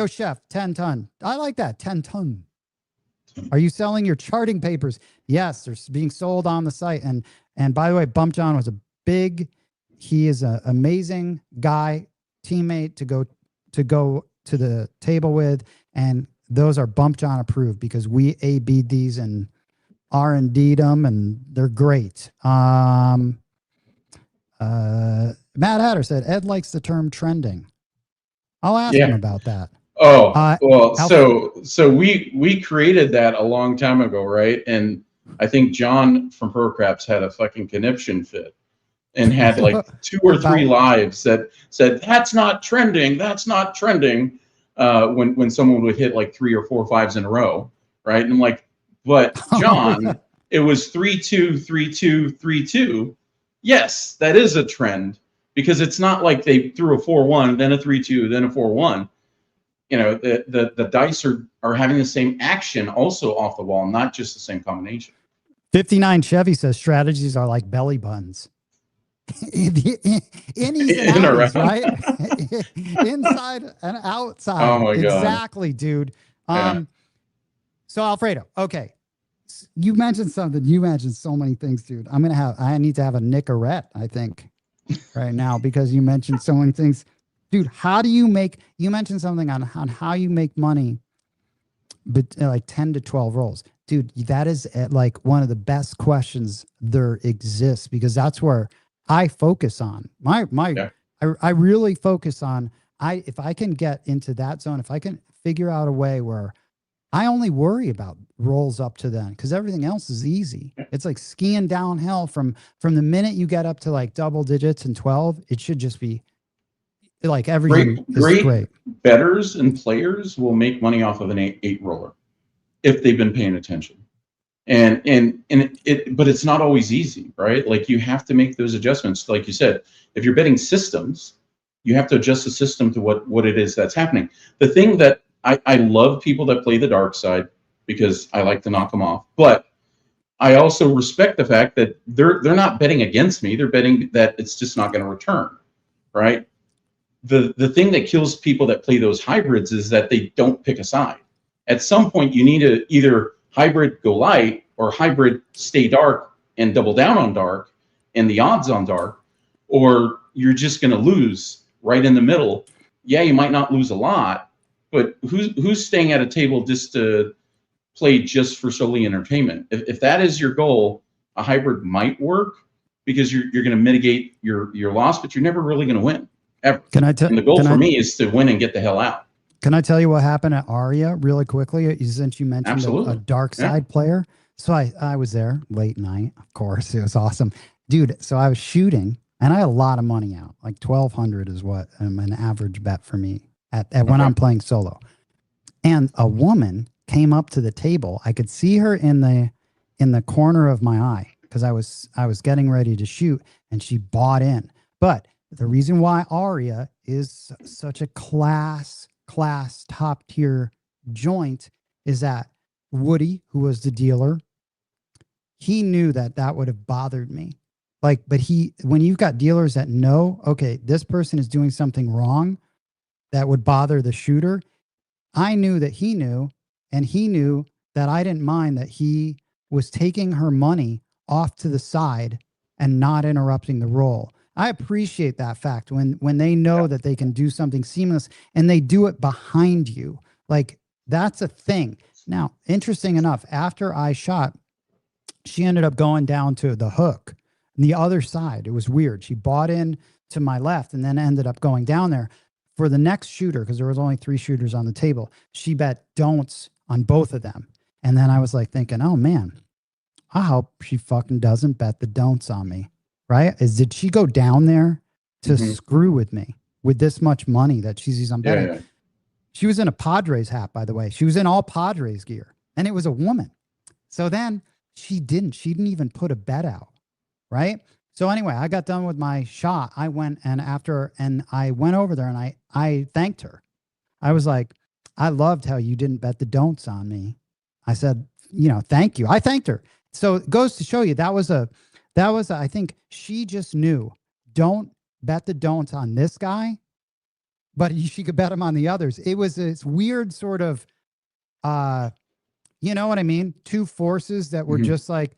chef, 10 ton. I like that. 10 ton. Are you selling your charting papers? Yes, they're being sold on the site. And by the way, Bump John was he is an amazing guy, teammate to go to the table with. And those are Bump John approved because we A-B'd these and R&D'd them, and they're great. Matt Hatter said, Ed likes the term trending. I'll ask him about that. Oh, well, so we created that a long time ago, right? And I think John from Procraps had a fucking conniption fit and had like 2 or 3 lives that said, that's not trending, when someone would hit like 3 or 4 5s in a row, right? And I'm like, but John, it was 3-2, 3-2, 3-2. Yes, that is a trend because it's not like they threw a 4-1, then a 3-2, then a 4-1. You know, the dice are having the same action also off the wall, not just the same combination. 59 Chevy says strategies are like belly buns. Innies and outies, right? Inside and outside. Oh my God. Exactly, dude. So Alfredo, okay. You mentioned something. You mentioned so many things, dude. I need to have a Nicorette, I think, right now, because you mentioned so many things. Dude, you mentioned something on how you make money, but like 10 to 12 rolls. Dude, that is like one of the best questions there exists, because that's where I focus on. I really focus on, if I can get into that zone, if I can figure out a way where I only worry about rolls up to then, because everything else is easy. It's like skiing downhill from the minute you get up to like double digits and 12, it should just be like everything is great. Bettors and players will make money off of an 8 roller if they've been paying attention. But it's not always easy, right? Like you have to make those adjustments. Like you said, if you're betting systems, you have to adjust the system to what it is that's happening. The thing that I love people that play the dark side because I like to knock them off, but I also respect the fact that they're not betting against me. They're betting that it's just not going to return, right? The thing that kills people that play those hybrids is that they don't pick a side. At some point, you need to either hybrid go light or hybrid stay dark and double down on dark and the odds on dark, or you're just going to lose right in the middle. Yeah, you might not lose a lot, but who's staying at a table just to play just for solely entertainment? If that is your goal, a hybrid might work because you're going to mitigate your loss, but you're never really going to win. Ever. And the goal for me is to win and get the hell out. Can I tell you what happened at Aria really quickly, since you mentioned a dark side player? So I was there late night, of course. It was awesome. Dude, so I was shooting, and I had a lot of money out. Like 1,200 is what an average bet for me when I'm playing solo. And a woman came up to the table. I could see her in the corner of my eye because I was getting ready to shoot, and she bought in. But the reason why Aria is such a class top tier joint is that Woody, who was the dealer, he knew that would have bothered me. Like, but when you've got dealers that know, okay, this person is doing something wrong that would bother the shooter, I knew that he knew, and he knew that I didn't mind that he was taking her money off to the side and not interrupting the roll. I appreciate that fact when they know that they can do something seamless and they do it behind you. Like, that's a thing. Now, interesting enough, after I shot, she ended up going down to the hook, the other side. It was weird. She bought in to my left and then ended up going down there for the next shooter, because there was only 3 shooters on the table. She bet don'ts on both of them. And then I was like thinking, oh man, I hope she fucking doesn't bet the don'ts on me. Right? Did she go down there to screw with me with this much money that she sees I'm betting? Yeah. She was in a Padres hat, by the way. She was in all Padres gear, and it was a woman. So then she didn't even put a bet out. Right? So anyway, I got done with my shot. I went and I went over there and I thanked her. I was like, I loved how you didn't bet the don'ts on me. I said, thank you. I thanked her. So it goes to show you I think she just knew, don't bet the don'ts on this guy, but she could bet him on the others. It was this weird sort of, you know what I mean? Two forces that were just like,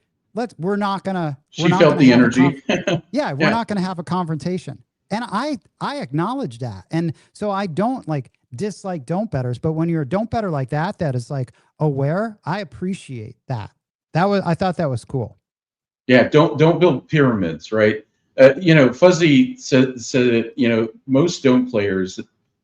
we're not gonna. She felt the energy. Yeah, we're not gonna have a confrontation. And I acknowledge that. And so I don't dislike don't betters, but when you're a don't better like that is like aware, I appreciate that. I thought that was cool. Yeah, don't build pyramids, right? Fuzzy said most don't players,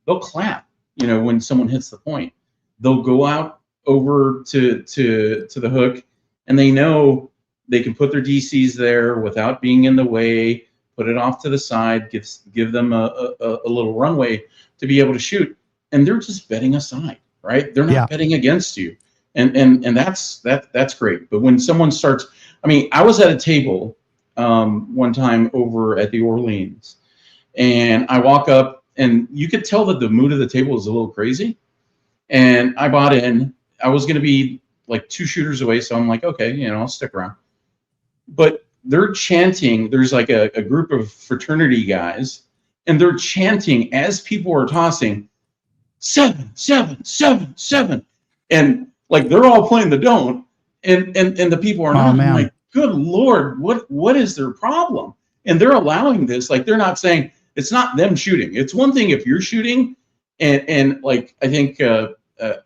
they'll clap, when someone hits the point. They'll go out over to the hook, and they know they can put their DCs there without being in the way, put it off to the side, give them a little runway to be able to shoot. And they're just betting aside, right? They're not betting against you. And that's great. But when someone starts, I was at a table one time over at the Orleans, and I walk up, and you could tell that the mood of the table is a little crazy. And I bought in. I was going to be like 2 shooters away, so I'm like, okay, I'll stick around. But they're chanting. There's like a group of fraternity guys, and they're chanting as people are tossing 7, 7, 7, 7, and like they're all playing the don't, and the people are not. I'm like, good Lord, what is their problem? And they're allowing this. Like, they're not saying, it's not them shooting. It's one thing if you're shooting, and like I think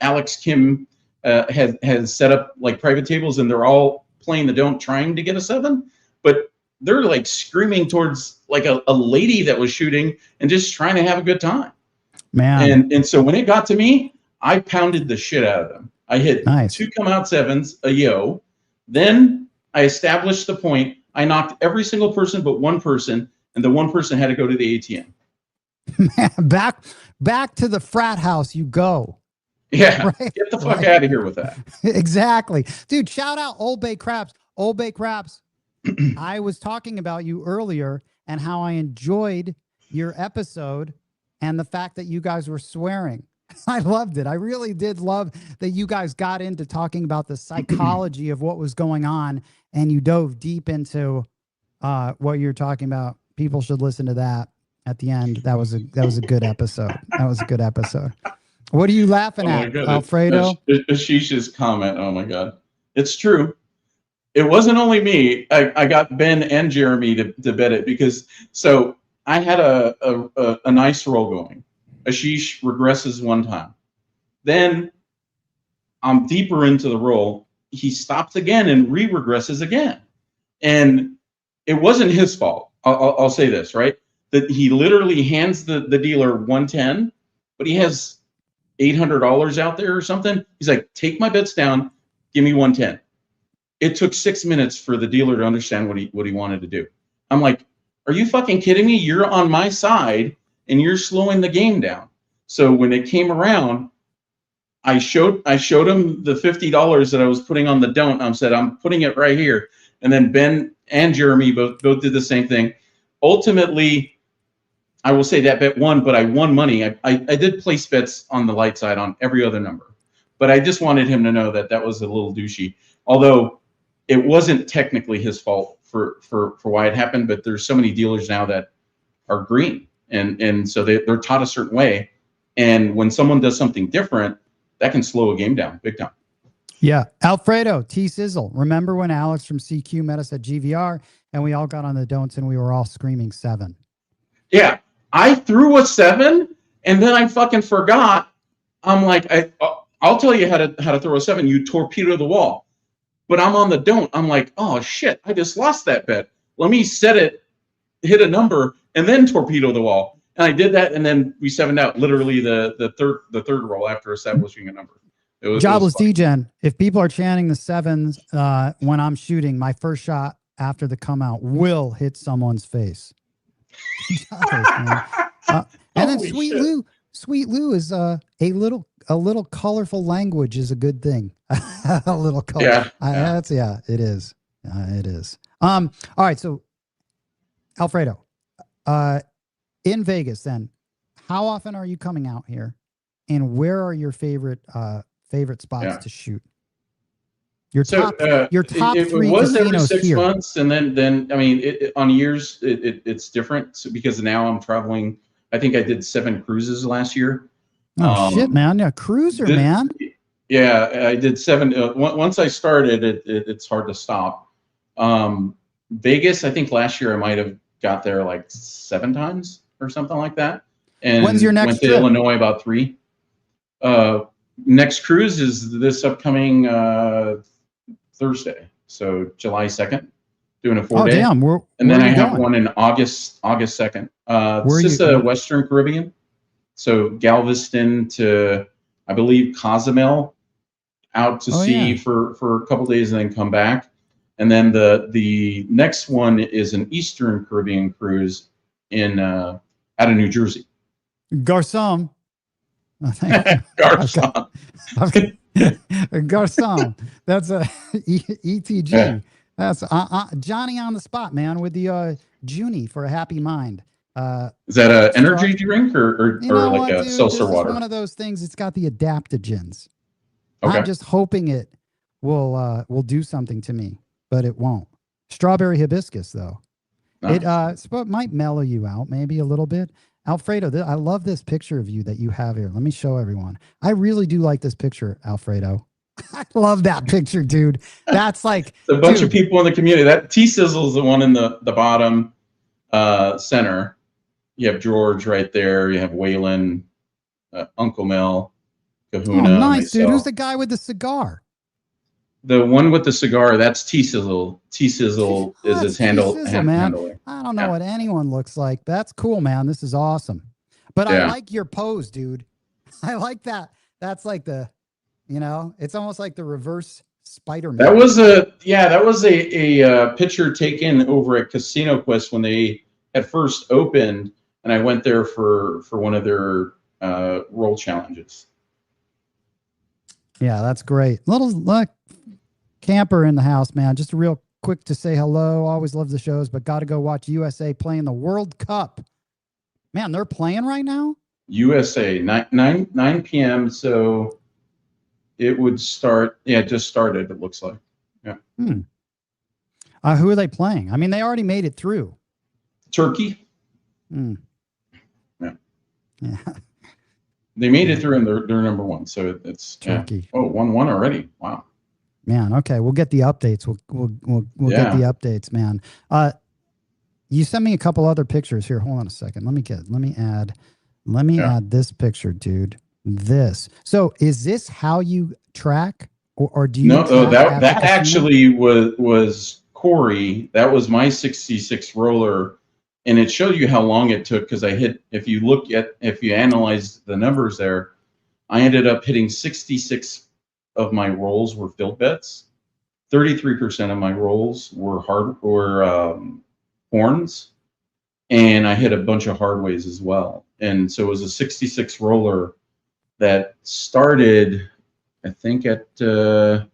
Alex Kim has set up like private tables, and they're all playing the don't, trying to get a 7, but they're like screaming towards like a lady that was shooting and just trying to have a good time. Man. And so when it got to me, I pounded the shit out of them. I hit 2 come out 7s, a yo. Then I established the point. I knocked every single person but one person, and the one person had to go to the ATM. Man, back to the frat house you go. Yeah, right? Get the fuck out of here with that. Exactly. Dude, shout out Old Bay Craps. Old Bay Craps, I was talking about you earlier and how I enjoyed your episode and the fact that you guys were swearing. I loved it. I really did love that you guys got into talking about the psychology of what was going on, and you dove deep into what you're talking about. People should listen to that at the end. That was a good episode. That was a good episode. What are you laughing at, God. Alfredo? Ashish's comment. Oh my God. It's true. It wasn't only me. I got Ben and Jeremy to bet it, because so I had a nice roll going. Ashish regresses one time. Then I'm deeper into the roll. He stops again and re-regresses again. And it wasn't his fault. I'll say this, right? That he literally hands the dealer 110, but he has $800 out there or something. He's like, take my bets down, give me 110. It took 6 minutes for the dealer to understand what he wanted to do. I'm like, are you fucking kidding me? You're on my side and you're slowing the game down. So when it came around, I showed him the $50 that I was putting on the don't. I said, I'm putting it right here. And then Ben and Jeremy both did the same thing. Ultimately, I will say that bet won, but I won money. I did place bets on the light side on every other number, but I just wanted him to know that was a little douchey. Although it wasn't technically his fault for why it happened, but there's so many dealers now that are green, and so they're taught a certain way, and when someone does something different, that can slow a game down big time. Yeah, Alfredo T Sizzle. Remember when Alex from CQ met us at GVR and we all got on the don'ts and we were all screaming 7? Yeah, I threw a 7 and then I fucking forgot. I'm like, I'll tell you how to throw a 7. You torpedo the wall. But I'm on the don't. I'm like, oh shit, I just lost that bet. Let me set it, hit a number, and then torpedo the wall. And I did that, and then we 7'd out literally the third roll after establishing a number. Jobless DGen. If people are chanting the 7s when I'm shooting, my first shot after the come out will hit someone's face. And then Sweet Lou is a little colorful language is a good thing. A little color. Yeah. It is. It is. All right. So Alfredo, in Vegas, then, how often are you coming out here, and where are your favorite spots Yeah. to shoot? Your So top your top it three was every casinos 6 here. months, and then I mean, on years it's different. So because now I'm traveling. I think I did 7 cruises last year. Oh shit, Um, man! Yeah, cruiser, the, man. yeah, I did 7. Once I started, it's hard to stop. Vegas, I think last year I might have got there like 7 times or something like that, When's your and next went to trip? Illinois about 3. Uh, Next cruise is this upcoming Thursday, so July 2nd, doing a 4-day, Damn, and where then are I you have going? one in August 2nd. Where are It's just you? a Western Caribbean, so Galveston to, I believe, Cozumel, out to Oh sea yeah, for a couple days and then come back. And then the next one is an Eastern Caribbean cruise in out of New Jersey. Garcon. Okay. Garcon. Okay. Garcon. That's a ETG. Yeah. That's Johnny on the spot, man, with the Junie for a happy mind. Is that an Straw, energy drink you or know like what, a dude? seltzer This is water? one of those things. It's got the adaptogens. I'm Okay. just hoping it will do something to me, but it won't. Strawberry hibiscus, though. Nice. It might mellow you out maybe a little bit. Alfredo, I love this picture of you that you have here. Let me show everyone. I really do like this picture, Alfredo. I love that picture, dude. That's like A bunch of dude, people in the community. That T Sizzle is the one in the bottom center. You have George right there. You have Waylon, Uncle Mel, oh, Kahuna, nice, dude. Who's myself. the guy with the cigar? The one with the cigar, that's T Sizzle. T Sizzle Oh, is that's his T Sizzle, man. handler. I don't know Yeah. what anyone looks like. That's cool, man. This is awesome. But I Yeah. like your pose, dude. I like that. That's like it's almost like the reverse Spider-Man. That was a picture taken over at Casino Quest when they had first opened, and I went there for one of their roll challenges. Yeah, that's great. Little camper in the house, man. Just real quick to say hello. Always love the shows, but got to go watch USA playing the World Cup. Man, they're playing right now? USA, 9 p.m. So it would start. Yeah, it just started, it looks like. Yeah. Who are they playing? I mean, they already made it through. Turkey. Yeah. They made it through, and they're number 1. So it's Turkey. Yeah. Oh, 1-1 already. Wow. Man, okay, we'll get the updates. We'll get the updates, man. You sent me a couple other pictures here. Hold on a second. Let me add this picture, dude. This. So is this how you track, or do you? No, that actually was Corey. That was my 66 roller, and it showed you how long it took because if you analyze the numbers there, I ended up hitting 66 of my rolls were field bets. 33% of my rolls were horns, and I hit a bunch of hardways as well. And so it was a 66 roller that started, I think, at 3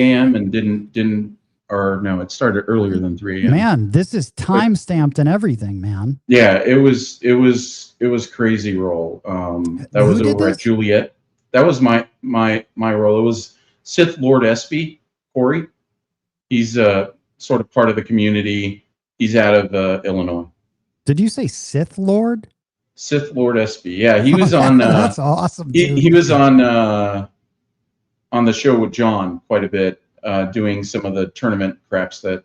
a.m. and it started earlier than 3 a.m. Man, this is time stamped and everything, man. Yeah, it was crazy roll. That was over at Juliet. That was my role. It was Sith Lord Espy, Corey. He's sort of part of the community. He's out of Illinois. Did you say Sith Lord? Sith Lord Espy. Yeah, he was on. That's awesome. Dude. He was on the show with John quite a bit, doing some of the tournament craps that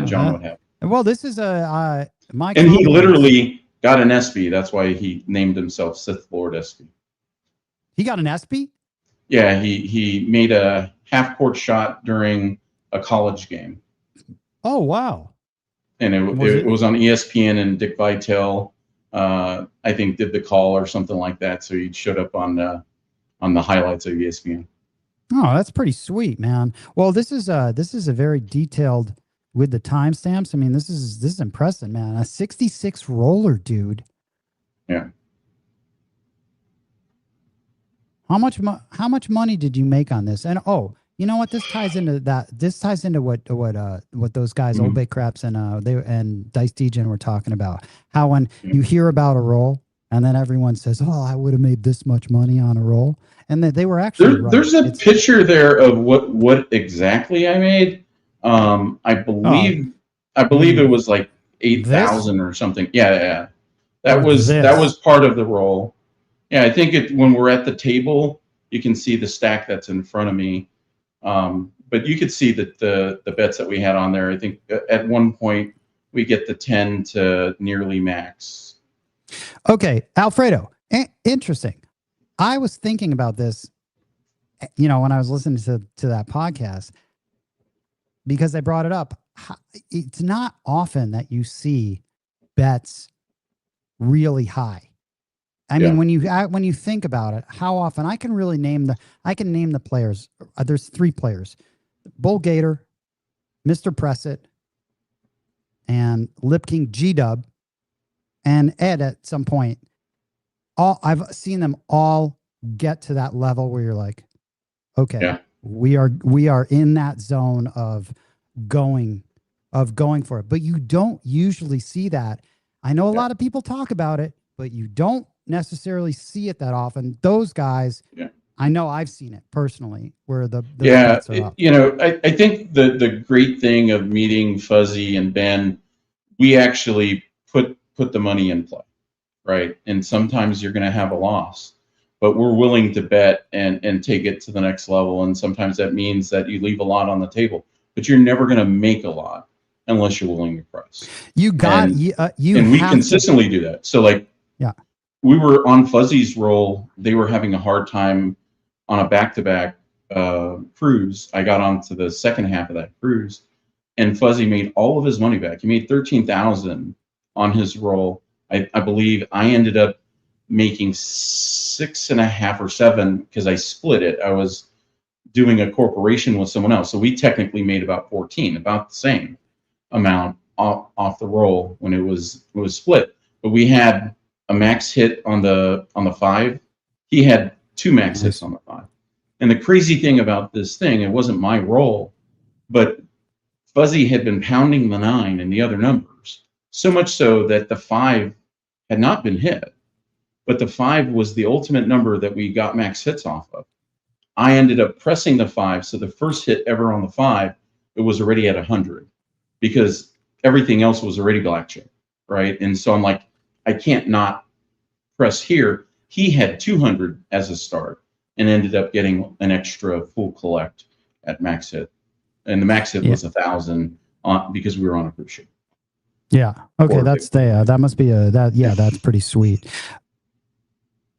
John would have. Well, this is my. And he literally got an Espy. That's why he named himself Sith Lord Espy. He got an Espy? Yeah, he made a half-court shot during a college game. Oh, wow. And it was on ESPN, and Dick Vitale, I think, did the call or something like that. So he showed up on the highlights of ESPN. Oh, that's pretty sweet, man. Well, this is a very detailed with the timestamps. I mean, this is impressive, man. A 66 roller, dude. Yeah. How much money did you make on this? And you know what? This ties into that. This ties into what those guys, Old Bay Craps and Dice DJ were talking about. How when you hear about a roll, and then everyone says, "Oh, I would have made this much money on a roll," and they were actually right. There's a picture there of what exactly I made. I believe it was like 8,000 or something. Yeah. That was part of the roll. Yeah, I think when we're at the table, you can see the stack that's in front of me. But you could see that the bets that we had on there. I think at one point we get the 10 to nearly max. Okay, Alfredo, interesting. I was thinking about this, when I was listening to that podcast, because I brought it up. It's not often that you see bets really high. I mean, when you think about it, how often I can name the players. There's 3 players: Bull Gator, Mr. Pressett, and Lip King G-Dub, and Ed at some point. I've seen them all get to that level where you're like, okay, we are in that zone of going for it. But you don't usually see that. I know a lot of people talk about it, but you don't necessarily see it that often. Those guys, I know I've seen it personally, where the bets are up. I think the great thing of meeting Fuzzy and Ben, we actually put the money in play, right? And sometimes you're going to have a loss, but we're willing to bet and take it to the next level. And sometimes that means that you leave a lot on the table, but you're never going to make a lot unless you're willing to press. We consistently do that. So we were on Fuzzy's roll. They were having a hard time on a back-to-back cruise. I got onto the second half of that cruise, and Fuzzy made all of his money back. He made $13,000 on his roll. I believe I ended up making 6.5 or 7 because I split it. I was doing a corporation with someone else, so we technically made about 14, about the same amount off the roll when it was split. But we had a max hit on the 5. He had 2 max hits on the 5. And the crazy thing about this thing, it wasn't my roll, but Fuzzy had been pounding the 9 and the other numbers, so much so that the 5 had not been hit. But the 5 was the ultimate number that we got max hits off of. I ended up pressing the 5, so the first hit ever on the 5, it was already at 100 because everything else was already blackjack, right? And so I'm like, I can't not press here. He had 200 as a start and ended up getting an extra full collect at max hit, and the max hit was 1,000 because we were on a cruise ship. Yeah. Okay. That must be that's pretty sweet.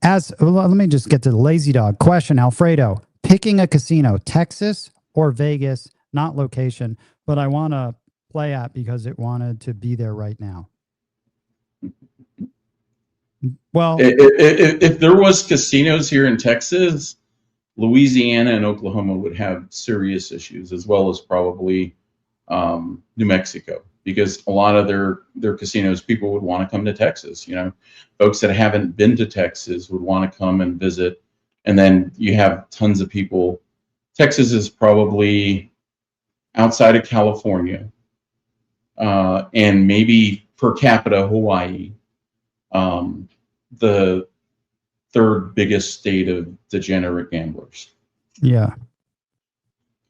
Let me just get to the Lazy Dog question. Alfredo, picking a casino, Texas or Vegas, not location, but I want to play at because it wanted to be there right now. Well, if there was casinos here in Texas, Louisiana and Oklahoma would have serious issues, as well as probably New Mexico, because a lot of their casinos, people would want to come to Texas. Folks that haven't been to Texas would want to come and visit. And then you have tons of people. Texas is probably, outside of California, and maybe per capita Hawaii, the 3rd biggest state of degenerate gamblers. Yeah.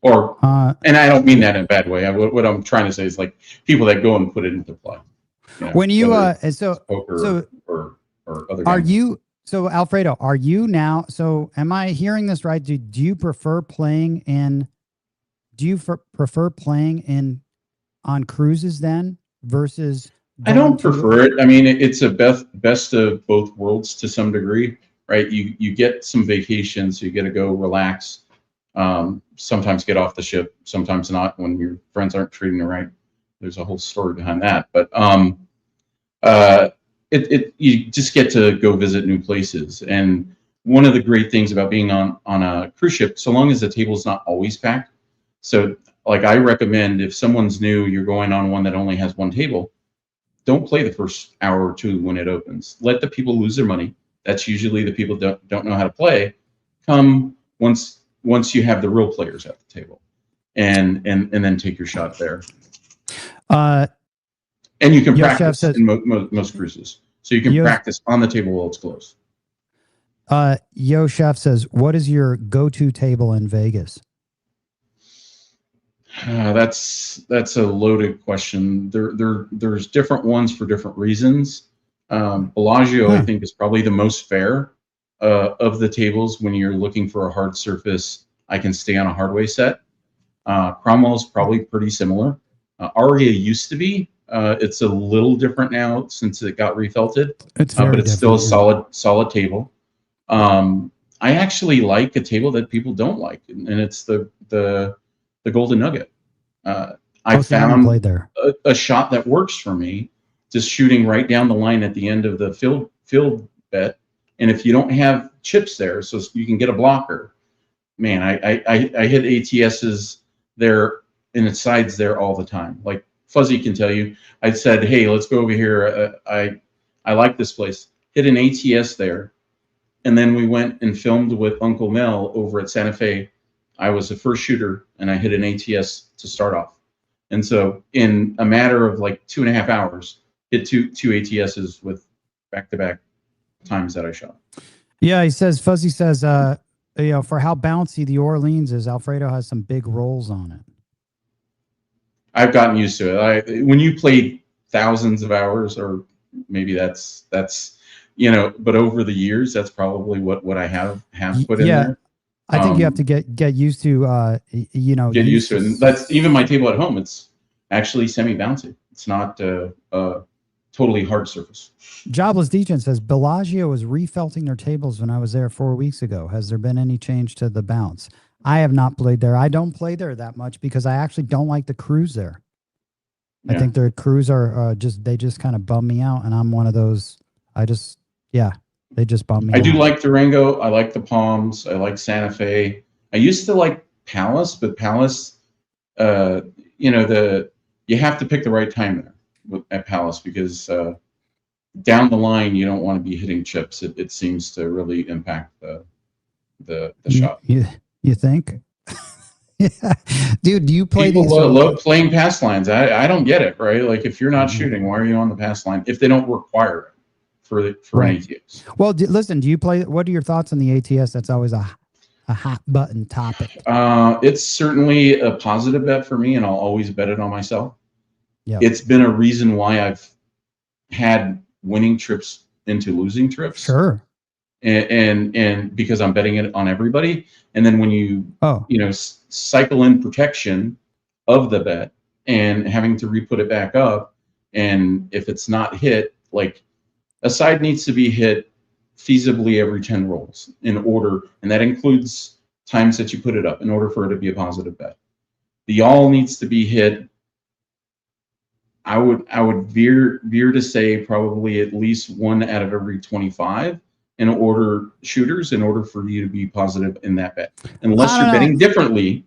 And I don't mean that in a bad way. What I'm trying to say is like people that go and put it into play. When you poker or other games. So Alfredo, are you now? So am I hearing this right? Do you prefer playing in? Do you prefer playing in on cruises then versus? I don't prefer it. I mean, it's a best of both worlds to some degree, right? You get some vacation, so you get to go relax. Sometimes get off the ship, sometimes not when your friends aren't treating you right. There's a whole story behind that, but you just get to go visit new places. And one of the great things about being on a cruise ship, so long as the table's not always packed. So like I recommend, if someone's new, you're going on one that only has 1 table, don't play the first hour or 2 when it opens. Let the people lose their money. That's usually the people that don't know how to play. Come once once you have the real players at the table, and then take your shot there. And you can practice in most cruises, so you can practice on the table while it's closed. Yo Chef says, what is your go-to table in Vegas? That's a loaded question. There's different ones for different reasons. Bellagio, I think, is probably the most fair of the tables when you're looking for a hard surface. I can stay on a hardway set. Cromwell's probably pretty similar. Aria used to be. It's a little different now since it got refelted. But it's still a solid table. I actually like a table that people don't like, and it's the Golden Nugget. I found a shot that works for me, just shooting right down the line at the end of the field bet. And if you don't have chips there, so you can get a blocker, man, I hit ATSs there and its sides there all the time. Like Fuzzy can tell you, I said, hey, let's go over here. I like this place. Hit an ATS there. And then we went and filmed with Uncle Mel over at Santa Fe. I was the first shooter, and I hit an ATS to start off. And so in a matter of like 2.5 hours, hit two ATSs with back-to-back times that I shot. Yeah, Fuzzy says, for how bouncy the Orleans is, Alfredo has some big rolls on it. I've gotten used to it. When you play thousands of hours, or maybe that's but over the years, that's probably what I have put in there. I think you have to get used to, get used to it. And that's even my table at home. It's actually semi-bouncy. It's not a totally hard surface. Jobless Deacon says, Bellagio was refelting their tables when I was there 4 weeks ago. Has there been any change to the bounce? I have not played there. I don't play there that much because I actually don't like the crews there. Yeah. I think their crews are they just kind of bum me out, and I'm one of those. They just bum me out. I do like Durango. I like the Palms. I like Santa Fe. I used to like Palace, but Palace, you have to pick the right time there at Palace because down the line you don't want to be hitting chips. It seems to really impact the shot. You think? Yeah, dude. Do you play? People love playing pass lines. I don't get it. Right? Like if you're not shooting, why are you on the pass line? If they don't require it. For an ATS. Well, listen, do you play? What are your thoughts on the ATS? That's always a hot button topic. It's certainly a positive bet for me, and I'll always bet it on myself. Yeah, it's been a reason why I've had winning trips into losing trips. Sure. And because I'm betting it on everybody, and then when you cycle in protection of the bet and having to re-put it back up, and if it's not hit, like. A side needs to be hit feasibly every 10 rolls in order, and that includes times that you put it up in order for it to be a positive bet. The all needs to be hit. I would veer to say probably at least 1 out of every 25 in order for you to be positive in that bet. Unless you're betting differently,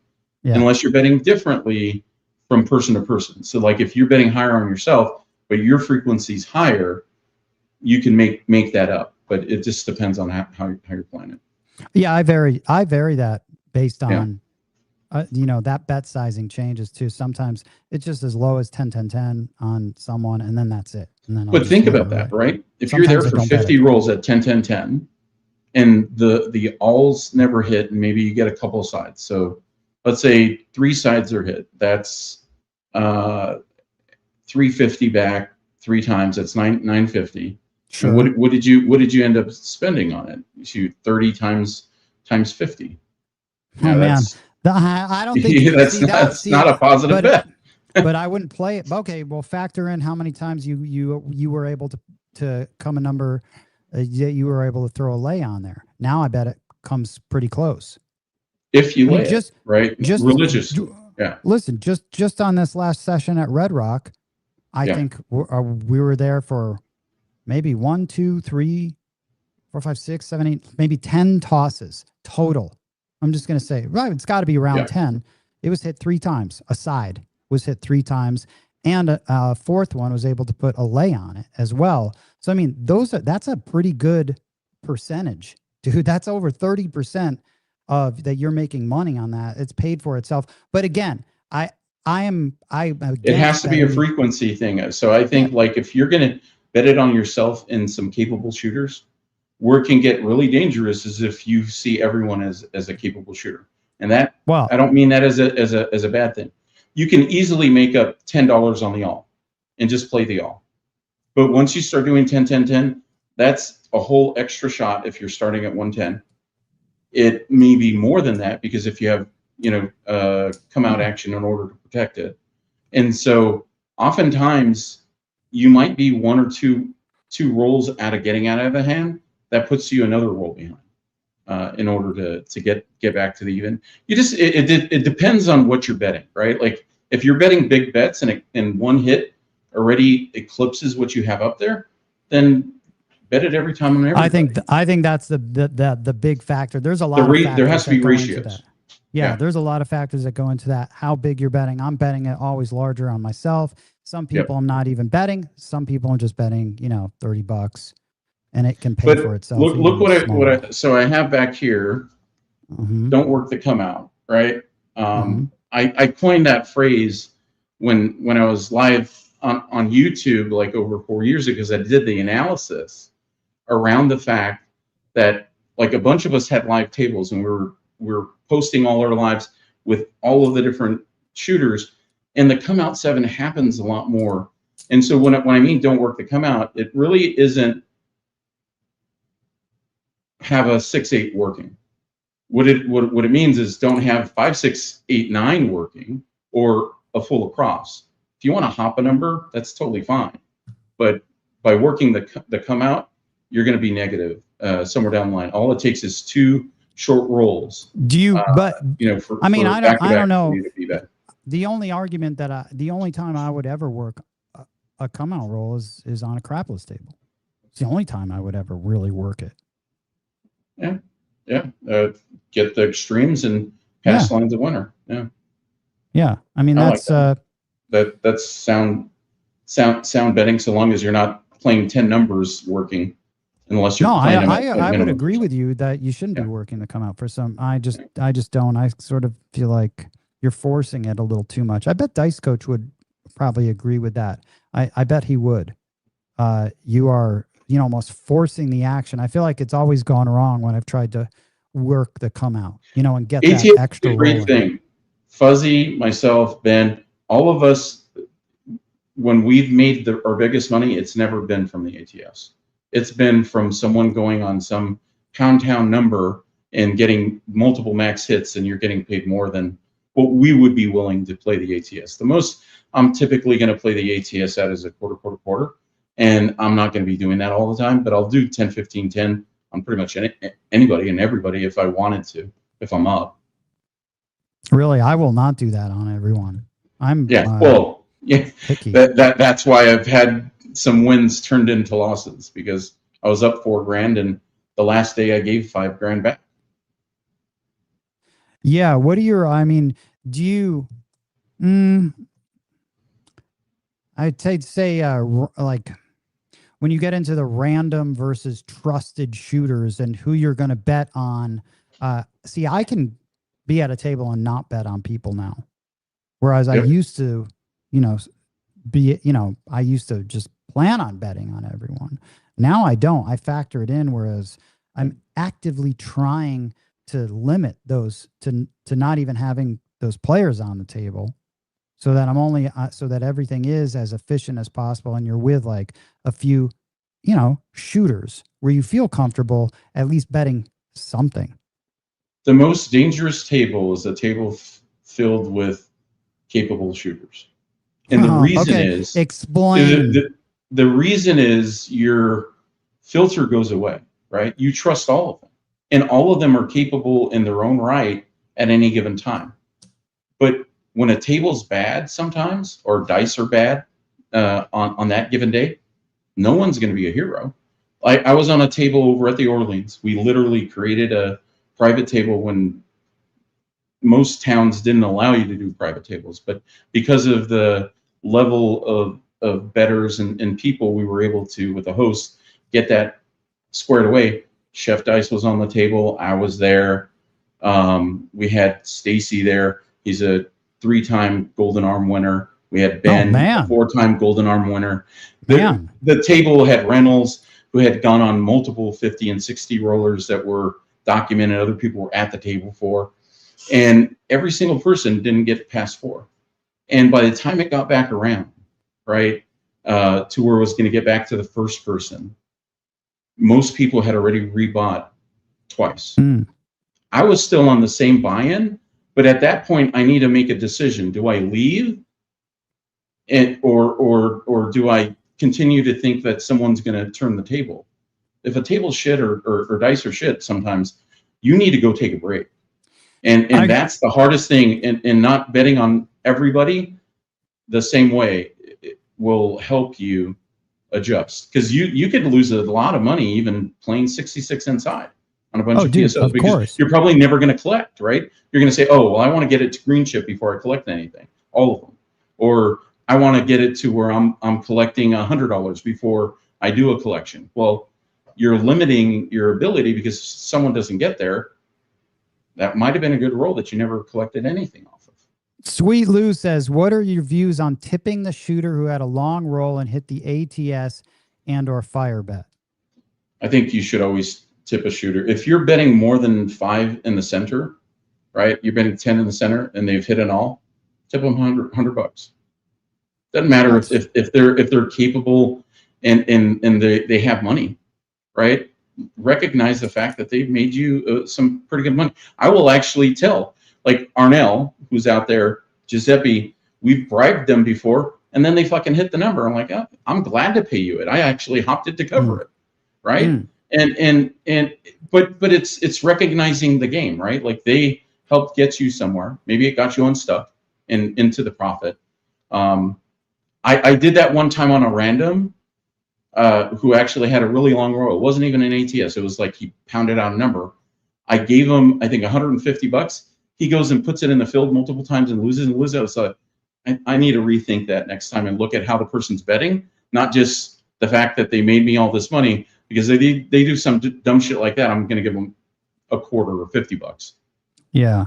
from person to person. So like if you're betting higher on yourself, but your frequency's higher, you can make that up, but it just depends on how you're playing it. Yeah, I vary that based on, that bet sizing changes too. Sometimes it's just as low as 10-10-10 on someone, and then that's it. And then but think about that, right? If sometimes you're there for 50 rolls at 10-10-10, and the alls never hit, and maybe you get a couple of sides. So let's say 3 sides are hit. That's 350 back 3 times. That's 950. Sure. What did you end up spending on it? You shoot 30 times 50. Oh man, I don't think that's not a positive bet. But I wouldn't play it. Okay, well, factor in how many times you were able to come a number that you were able to throw a lay on there. Now I bet it comes pretty close. If you lay it, right? Just religious. Yeah. Listen, just on this last session at Red Rock, I think we were there for. Maybe 1, 2, 3, 4, 5, 6, 7, 8, maybe 10 tosses total. I'm just going to say, right, it's got to be around 10. It was hit 3 times. A side was hit 3 times. And a fourth one was able to put a lay on it as well. So, I mean, that's a pretty good percentage. Dude, that's over 30%. of that you're making money on that. It's paid for itself. But again, I'm It has against to be a betting. frequency thing. So I Yeah. think like if you're going to bet it on yourself in some capable shooters, where it can get really dangerous is if you see everyone as a capable shooter. And that, Well, I don't mean that as a bad thing. You can easily make up $10 on the all and just play the all. But once you start doing 10, 10, 10, that's a whole extra shot if you're starting at 110. It may be more than that because if you have, come out action in order to protect it. And so oftentimes you might be one or two rolls out of getting out of the hand. That puts you another roll behind in order to get back to the even. You just it depends on what you're betting, right? Like if you're betting big bets and one hit already eclipses what you have up there, then bet it every time on everybody. I think that's the big factor. There's a lot of factors there has to be that go into ratios. that. Yeah, there's a lot of factors that go into that. How big you're betting. I'm betting it always larger on myself. Some people I'm not even betting. Some people are just betting, $30, and it can pay for itself. Look what I so I have back here. Don't work the come out, right? I coined that phrase when I was live on YouTube like over 4 years ago because I did the analysis around the fact that like a bunch of us had live tables and we're posting all our lives with all of the different shooters, and the come out 7 happens a lot more. And so when I mean don't work the come out, it really isn't have a 6-8 working. What it means is don't have 5, 6, 8, 9 working or a full across. If you want to hop a number, that's totally fine. But by working the come out, you're going to be negative somewhere down the line. All it takes is 2 short rolls. Do you? But for I mean, I don't know. The only argument that the only time I would ever work a come out roll is on a crapless table. It's the only time I would ever really work it. Yeah. Get the extremes and pass lines of winner. Yeah. I mean, that's that's sound betting so long as you're not playing 10 numbers working. Unless you're I would agree with you that you shouldn't be working to come out for some. I just don't. I sort of feel like you're forcing it a little too much. I bet Dice Coach would probably agree with that. I bet he would. You are, almost forcing the action. I feel like it's always gone wrong when I've tried to work the come out, and get ATS that extra is a great thing. Fuzzy, myself, Ben, all of us, when we've made our biggest money, it's never been from the ATS. It's been from someone going on some pound town number and getting multiple max hits, and you're getting paid more than what we would be willing to play the ATS. The most I'm typically going to play the ATS at is a quarter. And I'm not going to be doing that all the time, but I'll do 10, 15, 10 on pretty much anybody and everybody if I wanted to, if I'm up. Really, I will not do that on everyone. I'm picky. That's why I've had some wins turned into losses because I was up $4,000 and the last day I gave $5,000 back. Yeah. What are your? I mean, do you? I'd say like when you get into the random versus trusted shooters and who you're going to bet on. See, I can be at a table and not bet on people now, whereas I used to, I used to just plan on betting on everyone. Now I don't. I factor it in, whereas I'm actively trying to limit those to not even having those players on the table, so that I'm only so that everything is as efficient as possible, and you're with like a few, shooters where you feel comfortable at least betting something. The most dangerous table is a table filled with capable shooters. And the reason is explain. The reason is your filter goes away, right? You trust all of them, and all of them are capable in their own right at any given time. But when a table's bad sometimes, or dice are bad on that given day, no one's going to be a hero. I was on a table over at the Orleans. We literally created a private table when most towns didn't allow you to do private tables, but because of the level of bettors and people, we were able to, with a host, get that squared away. Chef Dice was on the table. I was there. We had Stacy there. He's a 3-time Golden Arm winner. We had Ben, man. a 4-time Golden Arm winner. Man. The table had Reynolds, who had gone on multiple 50 and 60 rollers that were documented. Other people were at the table for. And every single person didn't get past 4. And by the time it got back around, right, to where it was going to get back to the first person, most people had already rebought twice. I was still on the same buy-in, but at that point, I need to make a decision. Do I leave, or do I continue to think that someone's going to turn the table? If a table's shit or dice are shit, sometimes you need to go take a break. And that's the hardest thing. And not betting on everybody the same way will help you adjust, because you could lose a lot of money even playing 66 inside on a bunch of PSOs, because you're probably never going to collect, right? You're going to say, oh, well, I want to get it to green chip before I collect anything, all of them. Or I want to get it to where I'm collecting $100 before I do a collection. Well, you're limiting your ability because someone doesn't get there. That might have been a good roll that you never collected anything off of. Sweet Lou says, what are your views on tipping the shooter who had a long roll and hit the ATS and or fire bet? I think you should always tip a shooter. If you're betting more than 5 in the center, right? You're betting 10 in the center and they've hit an all, tip them $100. Doesn't matter if they're capable and they have money, right? Recognize the fact that they've made you some pretty good money. I will actually tell, like Arnell, who's out there, Giuseppe, we've bribed them before, and then they fucking hit the number. I'm like, oh, I'm glad to pay you it. I actually hopped it to cover it, right? But it's recognizing the game, right? Like they helped get you somewhere. Maybe it got you unstuck and into the profit. I did that one time on a random who actually had a really long roll. It wasn't even an ATS. It was like he pounded out a number. I gave him, I think, $150. He goes and puts it in the field multiple times and loses. So I need to rethink that next time and look at how the person's betting, not just the fact that they made me all this money, because they do some dumb shit like that. I'm going to give them a quarter or $50. Yeah.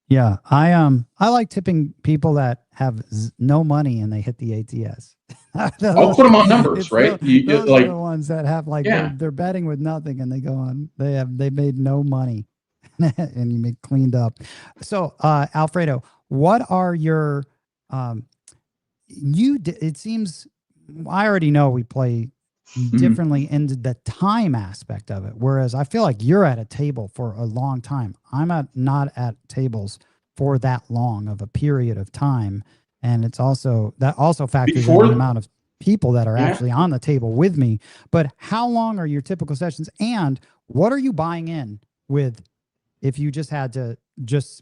Yeah. I like tipping people that have no money and they hit the ATS. I'll put them on numbers, right? Those are the ones that have like, they're betting with nothing and they go on, they made no money and you make cleaned up. So, Alfredo, what are your, it seems, I already know we play differently in the time aspect of it. Whereas I feel like you're at a table for a long time. I'm not at tables for that long of a period of time. And it's also, that also factors in the amount of people that are actually on the table with me. But how long are your typical sessions? And what are you buying in with, if you just had to,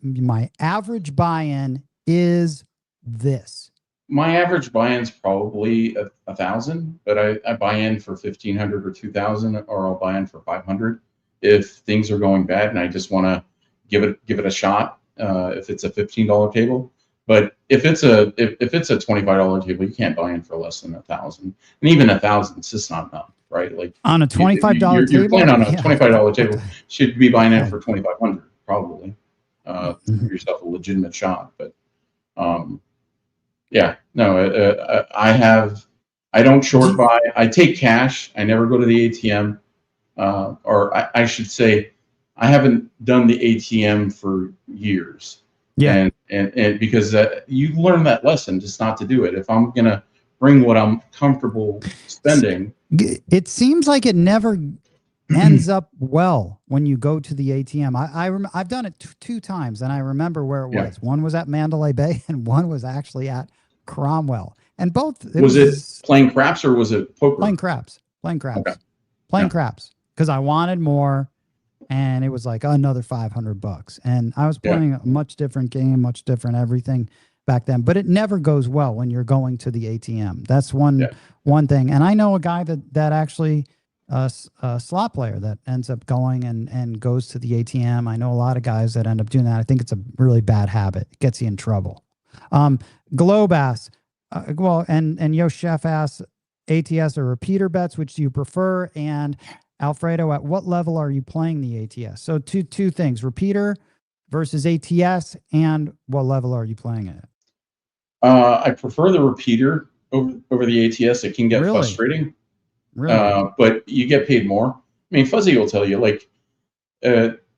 my average buy-in is this? My average buy-in's probably 1,000, but I buy in for 1,500 or 2,000, or I'll buy in for 500 if things are going bad and I just want to give it a shot. If it's a $15 table, but if it's a $25 table, you can't buy in for less than 1,000, and even 1,000 is just not enough, right? Like on a $25 table, you're playing on a $25 table, should be buying in for 2,500 probably to give yourself a legitimate shot, but. Yeah, no, I don't short buy. I take cash. I never go to the ATM, or I should say, I haven't done the ATM for years. Yeah, and because you learn that lesson, just not to do it. If I'm gonna bring what I'm comfortable spending, it seems like it never ends up well when you go to the ATM. I've done it two times, and I remember where it was. One was at Mandalay Bay, and one was actually at Cromwell. And both was it playing craps or was it poker? Playing craps. Playing craps, because I wanted more, and it was like another $500. And I was playing a much different game, much different everything back then. But it never goes well when you're going to the ATM. That's one thing. And I know a guy that actually. A slot player that ends up going and goes to the ATM. I know a lot of guys that end up doing that. I think it's a really bad habit. It gets you in trouble. Globe asks, and Yo Chef asks, ATS or repeater bets, which do you prefer? And Alfredo, at what level are you playing the ATS? So two things: repeater versus ATS, and what level are you playing it? I prefer the repeater over the ATS. It can get Really? frustrating, Really? but you get paid more. I mean, Fuzzy will tell you, like,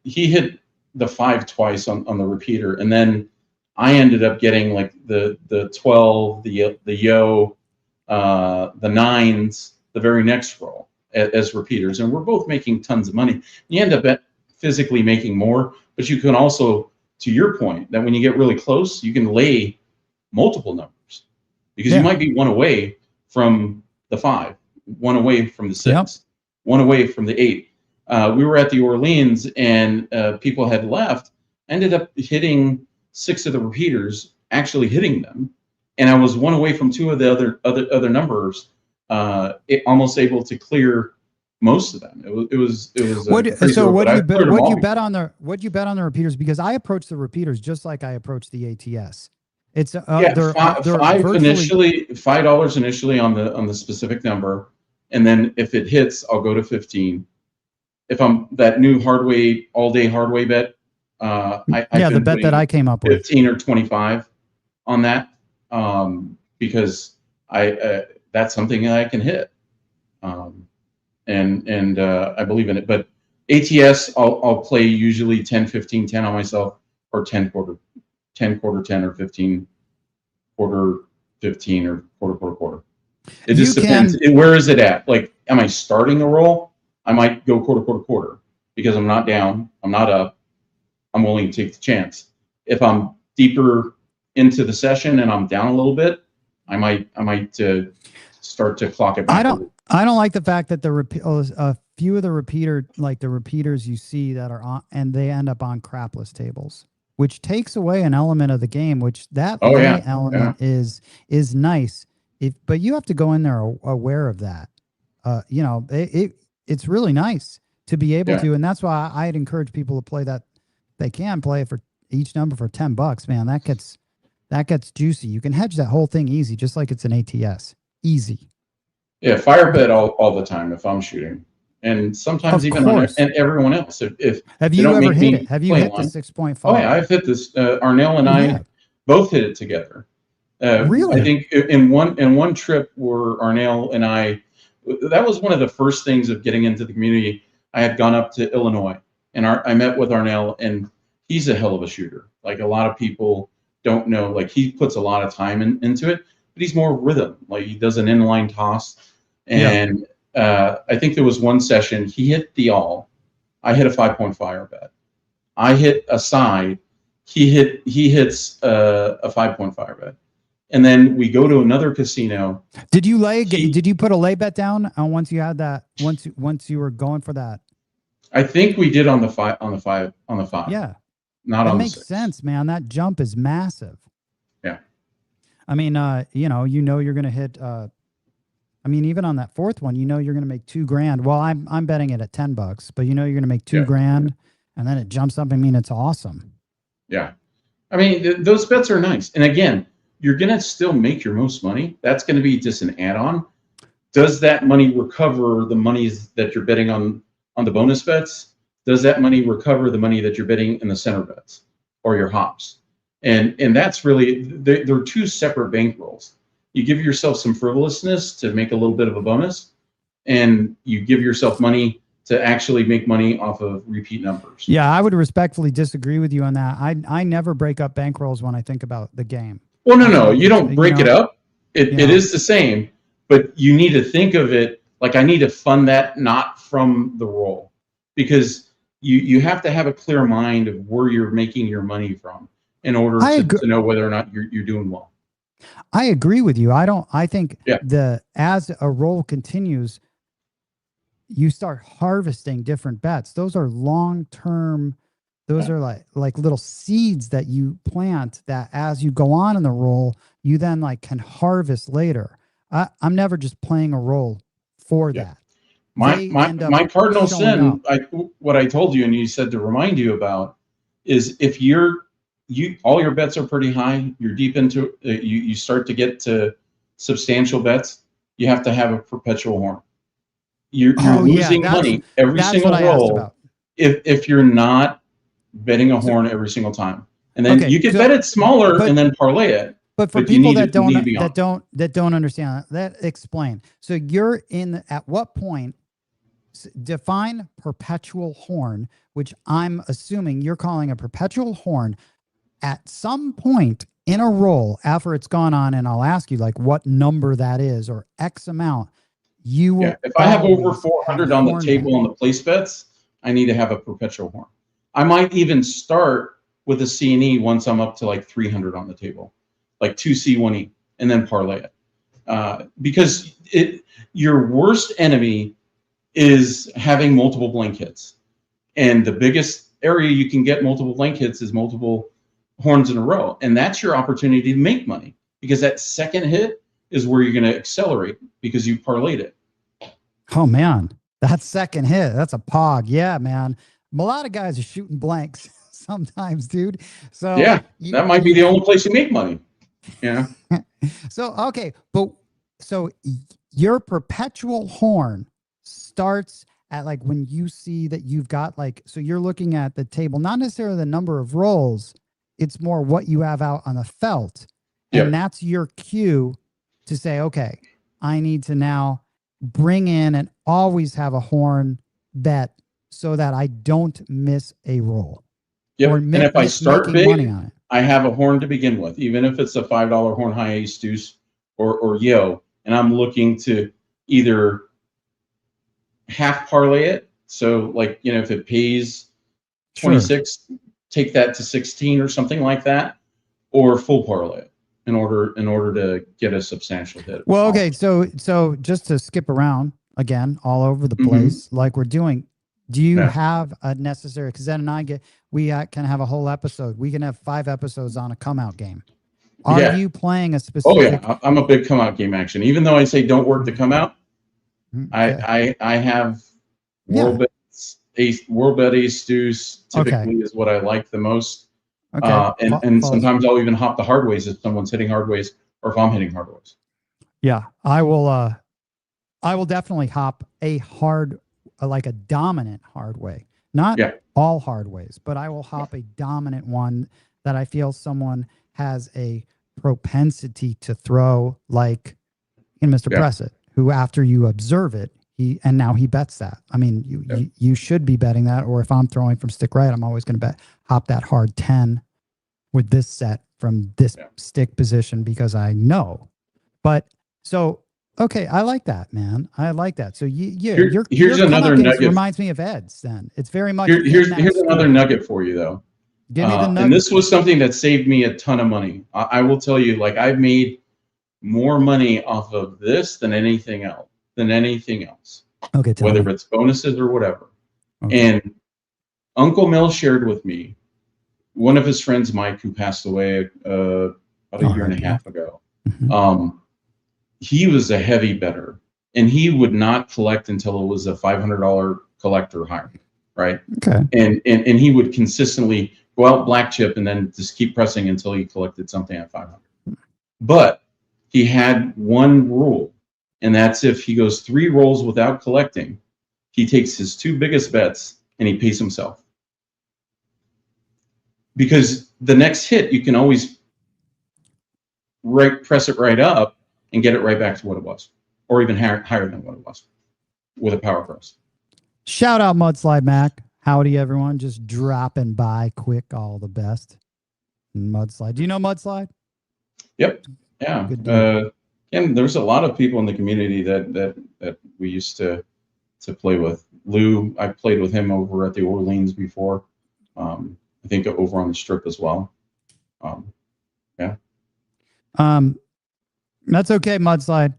he hit the 5 twice on the repeater, and then I ended up getting like the 12, the yo, the 9s, the very next roll as repeaters, and we're both making tons of money. You end up physically making more, but you can also, to your point, that when you get really close, you can lay multiple numbers, because you might be one away from the 5, one away from the 6, one away from the 8. We were at the Orleans, and people had left. Ended up hitting 6 of the repeaters, actually hitting them, and I was one away from 2 of the other numbers. Almost able to clear most of them. It was. What do you bet on the repeaters? Because I approach the repeaters just like I approach the ATS. It's they're $5 initially, $5 initially on the specific number, and then if it hits, I'll go to 15. If I'm that new hardway all day hardway bet, the bet that I came up with 15 or 25 on that, because that's something that I can hit, and I believe in it. But ATS, I'll play usually 10, 15, 10 on myself, or 10 quarter 10 or 15 quarter 15 or quarter. It just depends. Where is it at? Like, am I starting a roll? I might go quarter, because I'm not down, I'm not up, I'm willing to take the chance. If I'm deeper into the session and I'm down a little bit, I might start to clock it back. I don't like the fact that a few of the repeaters you see that are on, and they end up on crapless tables, which takes away an element of the game, which that element is nice. But you have to go in there aware of that. It's really nice to be able to, and that's why I'd encourage people to play that. They can play for each number for $10, man. That gets juicy. You can hedge that whole thing easy, just like it's an ATS. Easy. Yeah, fire bet all the time if I'm shooting, and sometimes even on everyone else. If have you ever hit it? Have you hit the 6.5? Oh yeah, I've hit this. Arnell and I both hit it together. Really? I think in one trip where Arnell and I, that was one of the first things of getting into the community. I had gone up to Illinois, and I met with Arnell, and he's a hell of a shooter. Like, a lot of people don't know, like, he puts a lot of time into it, but he's more rhythm. Like, he does an inline toss, and I think there was one session he hit the all. I hit a 5-point fire bet. I hit a side. He hits a 5-point fire bet. And then we go to another casino. Did you put a lay bet down once you had that? Once you were going for that? I think we did on the 5. Yeah, not that on makes the 6. sense, man. That jump is massive. Yeah. I mean, you're gonna hit. I mean, even on that 4th one, you're gonna make $2,000. Well, I'm betting it at $10, but you're gonna make $2,000, and then it jumps up. I mean, it's awesome. Yeah, I mean, those bets are nice, and again, you're going to still make your most money. That's going to be just an add-on. Does that money recover the monies that you're betting on the bonus bets? Does that money recover the money that you're betting in the center bets or your hops? And that's really, they're 2 separate bankrolls. You give yourself some frivolousness to make a little bit of a bonus, and you give yourself money to actually make money off of repeat numbers. Yeah, I would respectfully disagree with you on that. I never break up bankrolls when I think about the game. Well, no, you don't break it up. It is the same, but you need to think of it like, I need to fund that not from the roll, because you have to have a clear mind of where you're making your money from in order to know whether or not you're doing well. I agree with you. I think as a roll continues, you start harvesting different bets. Those are long-term. Those are like little seeds that you plant that as you go on in the roll, you then can harvest later. I'm never just playing a roll for that. My cardinal sin, what I told you and you said to remind you about, is if all your bets are pretty high, you're deep into you start to get to substantial bets, you have to have a perpetual horn. you're Oh yeah, losing money every that's what single I asked roll about. if you're not betting a So, horn every single time. And then okay, you could bet so it smaller but and then parlay it, but for but you people that need to don't be on. understand that, explain. So you're in at what point define perpetual horn, which I'm assuming you're calling a perpetual horn at some point in a roll after it's gone on, and I'll ask you like what number that is or X amount. You Yeah, will if I have over always have a 400 on the horn bet. table on the place bets, I need to have a perpetual horn. I might even start with a C and E once I'm up to like 300 on the table, like 2C, 1E, and then parlay it. Because your worst enemy is having multiple blank hits. And the biggest area you can get multiple blank hits is multiple horns in a row. And that's your opportunity to make money, because that second hit is where you're going to accelerate because you parlayed it. Oh man, that second hit, that's a pog. Yeah, man. A lot of guys are shooting blanks sometimes, dude. So yeah, that might be the only place you make money. Yeah. So okay, but so your perpetual horn starts at like when you see that you've got like, so you're looking at the table, not necessarily the number of rolls, it's more what you have out on the felt. And Yep. that's your cue to say, okay, I need to now bring in and always have a horn bet so that I don't miss a roll. Yep. Or and if I start big, money on it. I have a horn to begin with, even if it's a $5 horn high ace deuce or yo, and I'm looking to either half parlay it. So like, if it pays 26, sure, take that to 16 or something like that, or full parlay it in order to get a substantial hit. Well, okay, so just to skip around again all over the place, like we're doing, do you have a necessary, because then we can have a whole episode. We can have 5 episodes on a come out game. Are you playing a specific? Oh yeah, I'm a big come out game action. Even though I say don't work the come out, I have world bet ace deuce typically is what I like the most. Okay. And sometimes I'll even hop the hard ways if someone's hitting hard ways or if I'm hitting hard ways. Yeah, I will definitely hop a hard, like a dominant hard way. Not all hard ways, but I will hop a dominant one that I feel someone has a propensity to throw, like in Mr. Pressett, who after you observe it, now he bets that. I mean, you should be betting that, or if I'm throwing from stick right, I'm always going to hop that hard 10 with this set from this stick position because I know. But so, okay, I like that, man. I like that. So here's another nugget. Reminds me of Ed's. Then it's very much. Here's another nugget for you though. Give me the nugget. And this was something that saved me a ton of money. I will tell you, like I've made more money off of this than anything else. Okay, whether it's bonuses or whatever. Okay. And Uncle Mel shared with me, one of his friends, Mike, who passed away about a year and a half ago. He was a heavy bettor, and he would not collect until it was a $500 collector higher, right? Okay. And he would consistently go out black chip and then just keep pressing until he collected something at 500. But he had one rule, and that's if he goes 3 rolls without collecting, he takes his 2 biggest bets and he pays himself. Because the next hit, you can always press it right up and get it right back to what it was, or even higher than what it was with a power press. Shout out Mudslide Mac. Howdy, everyone. Just dropping by quick. All the best. Mudslide. Do you know Mudslide? Yep. Yeah. And there's a lot of people in the community that we used to play with. Lou, I played with him over at the Orleans before. I think over on the Strip as well. That's okay, Mudslide.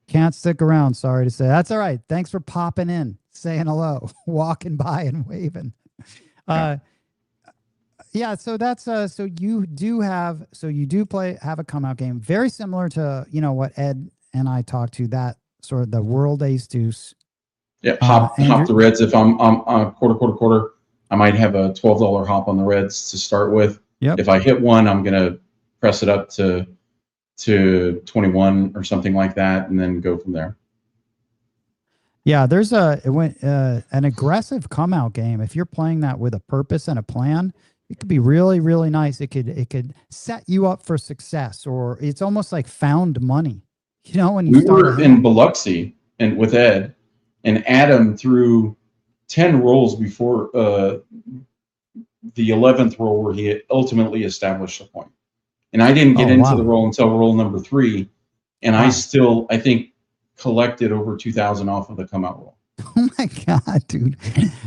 Can't stick around, sorry to say. That's all right. Thanks for popping in, saying hello, walking by and waving. So that's so you do have a come out game very similar to what Ed and I talked to, that sort of the world ace deuce. Yeah, hop the reds. If I'm quarter, I might have a $12 hop on the reds to start with. Yep. If I hit one, I'm gonna press it up to 21 or something like that, and then go from there. Yeah, there's an aggressive come out game. If you're playing that with a purpose and a plan, it could be really, really nice. It could set you up for success, or it's almost like found money. You know, when you We start a were in hand. Biloxi and with Ed, and Adam threw 10 rolls before the 11th roll where he ultimately established a point. And I didn't get Oh into the wow. roll until roll number 3, and Wow. I think, collected over 2,000 off of the come out roll. Oh my God, dude.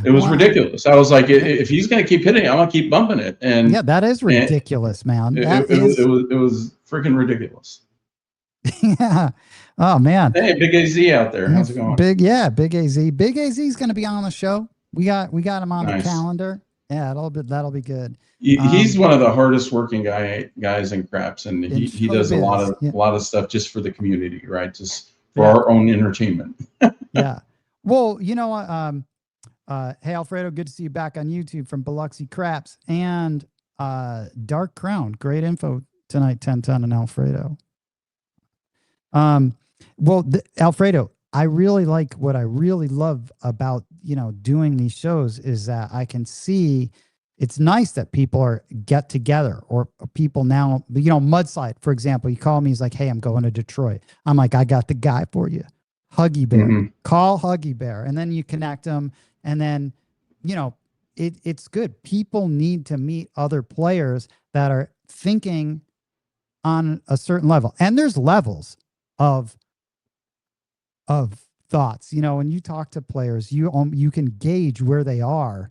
It was Wow. ridiculous. I was like, if he's going to keep hitting it, I'm going to keep bumping it. Yeah, And, that is and ridiculous, man. it, That it, is, it was freaking ridiculous. yeah. Oh man. Hey, Big AZ out there. How's it going? Big AZ. Big AZ is going to be on the show. We got him on the Nice. calendar. Yeah, that'll be good. He's one of the hardest working guys in craps, and In he does a lot showbiz. of Yeah. stuff just for the community, right? Just for Yeah. our own entertainment. Yeah. Well, you know what? Hey Alfredo, good to see you back on YouTube from Biloxi Craps and Dark Crown. Great info tonight, 1010 and Alfredo. Well, Alfredo, I really like what I really love about, doing these shows is that I can see it's nice that people are get together or people now, Mudslide, for example, he called me. He's like, hey, I'm going to Detroit. I'm like, I got the guy for you. Huggy Bear, call Huggy Bear. And then you connect them. And then, it's good. People need to meet other players that are thinking on a certain level. And there's levels of thoughts. When you talk to players, you can gauge where they are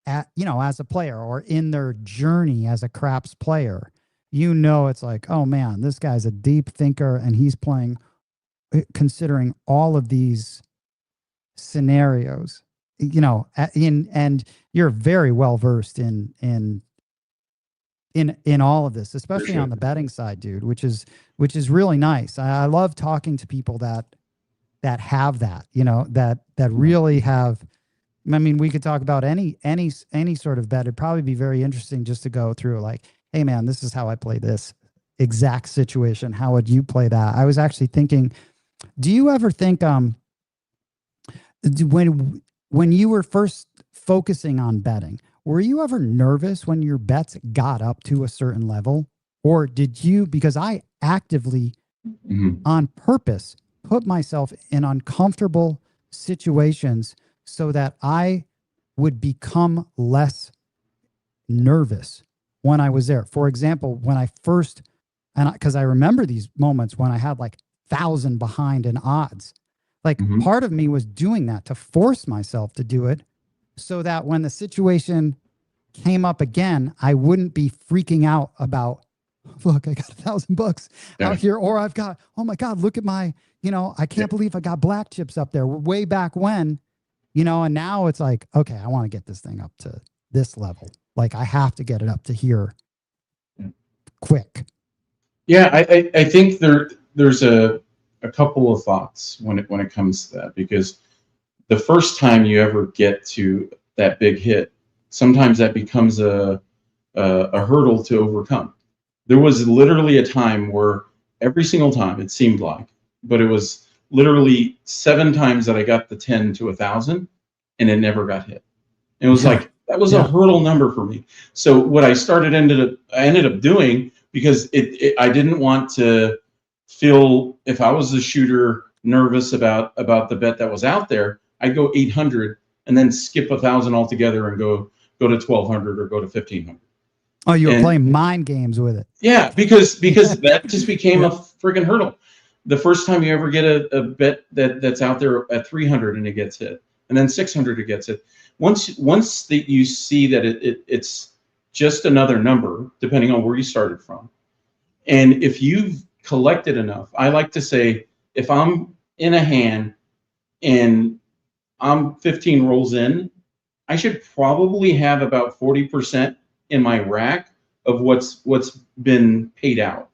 as a player or in their journey as a craps player. It's like, oh man, this guy's a deep thinker and he's playing, considering all of these scenarios, and you're very well versed in all of this, especially on the betting side, dude, which is really nice. I love talking to people that have that, that really have. I mean, we could talk about any sort of bet. It'd probably be very interesting just to go through like, hey man, this is how I play this exact situation. How would you play that? I was actually thinking, do you ever think when you were first focusing on betting, were you ever nervous when your bets got up to a certain level? Or did you, because I actively on purpose put myself in uncomfortable situations so that I would become less nervous when I was there. For example, when I first, because I remember these moments when I had like 1,000 behind in odds, like part of me was doing that to force myself to do it so that when the situation came up again, I wouldn't be freaking out about, look, I got $1,000 out here, or I've got, oh my God, look at my, I can't believe I got black chips up there way back when, and now it's like, okay, I want to get this thing up to this level. Like I have to get it up to here quick. Yeah, I think there's a couple of thoughts when it comes to that, because the first time you ever get to that big hit, sometimes that becomes a hurdle to overcome. There was literally a time where every single time it seemed like, but it was literally 7 times that I got the 10 to 1,000 and it never got hit. And it was like, that was a hurdle number for me. So what I ended up doing, because I didn't want to feel, if I was a shooter, nervous about the bet that was out there, I'd go 800 and then skip 1,000 altogether and go to 1,200 or go to 1,500. Oh, you were playing mind games with it. Yeah, because that just became a friggin' hurdle. The first time you ever get a bet that's out there at 300 and it gets hit, and then 600 it gets hit. Once that you see that it's just another number, depending on where you started from, and if you've collected enough, I like to say, if I'm in a hand and I'm 15 rolls in, I should probably have about 40% in my rack of what's been paid out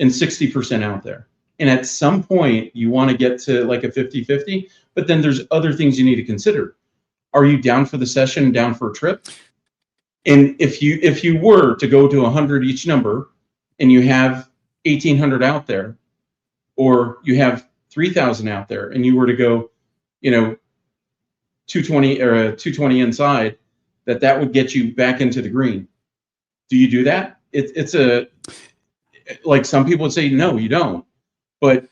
and 60% out there. And at some point you want to get to like a 50-50, but then there's other things you need to consider. Are you down for the session, down for a trip? And if you were to go to 100 each number and you have 1,800 out there, or you have 3,000 out there and you were to go you know, 220 or a 220 inside, that would get you back into the green. Do you do that? It's a, like some people would say, no, you don't. But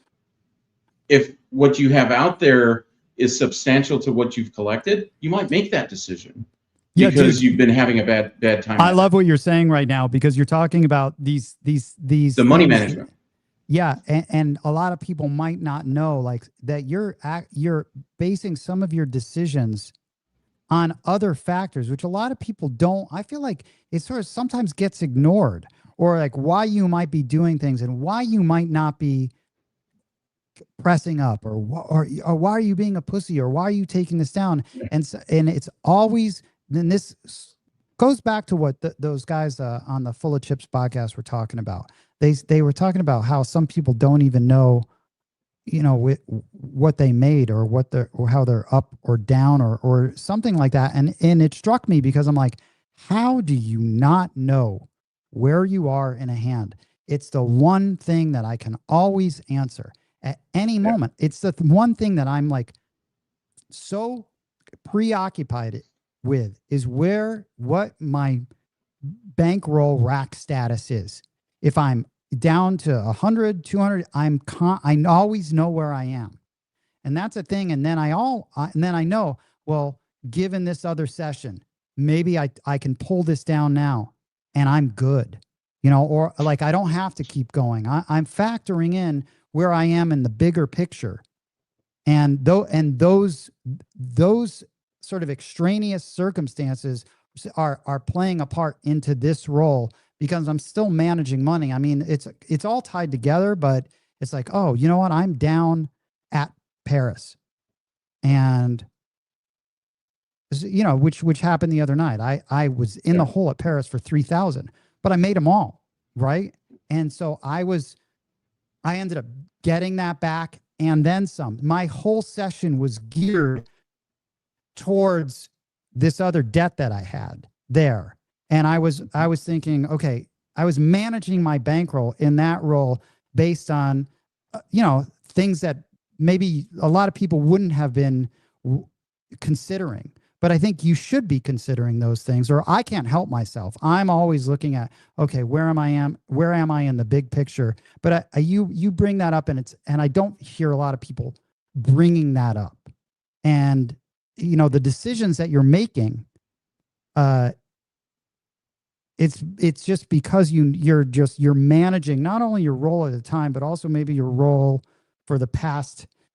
if what you have out there is substantial to what you've collected, you might make that decision because you've been having a bad time. I love what you're saying right now, because you're talking about these the money management. Yeah, and a lot of people might not know, like, that you're basing some of your decisions on other factors, which a lot of people don't. I feel like it sort of sometimes gets ignored, or like why you might be doing things and why you might not be pressing up, or why are you being a pussy, or why are you taking this down? And it's always, then this goes back to what those guys on the Full of Chips podcast were talking about. They were talking about how some people don't even know, you know, what they made, or or how they're up or down, or something like that. And it struck me, because I'm like, how do you not know where you are in a hand? It's the one thing that I can always answer at any moment. It's the one thing that I'm like so preoccupied with, is what my bankroll rack status is. If I'm down to 100, 200, I always know where I am. And that's a thing. And then I know, well, given this other session, maybe I can pull this down now and I'm good, you know, or like, I don't have to keep going. I'm factoring in where I am in the bigger picture. And those sort of extraneous circumstances are playing a part into this role, because I'm still managing money. I mean, it's all tied together, but it's like, oh, you know what? I'm down at Paris, and you know, which happened the other night. I was in the hole at Paris for 3,000, but I made them all, right? And so I ended up getting that back and then some. My whole session was geared towards this other debt that I had there. And I was thinking, okay, I was managing my bankroll in that role based on, you know, things that maybe a lot of people wouldn't have been considering. But I think you should be considering those things, or I can't help myself. I'm always looking at, okay, where am I in the big picture? But you bring that up, and I don't hear a lot of people bringing that up. And, you know, the decisions that you're making, it's just because you're managing not only your role at the time, but also maybe your role for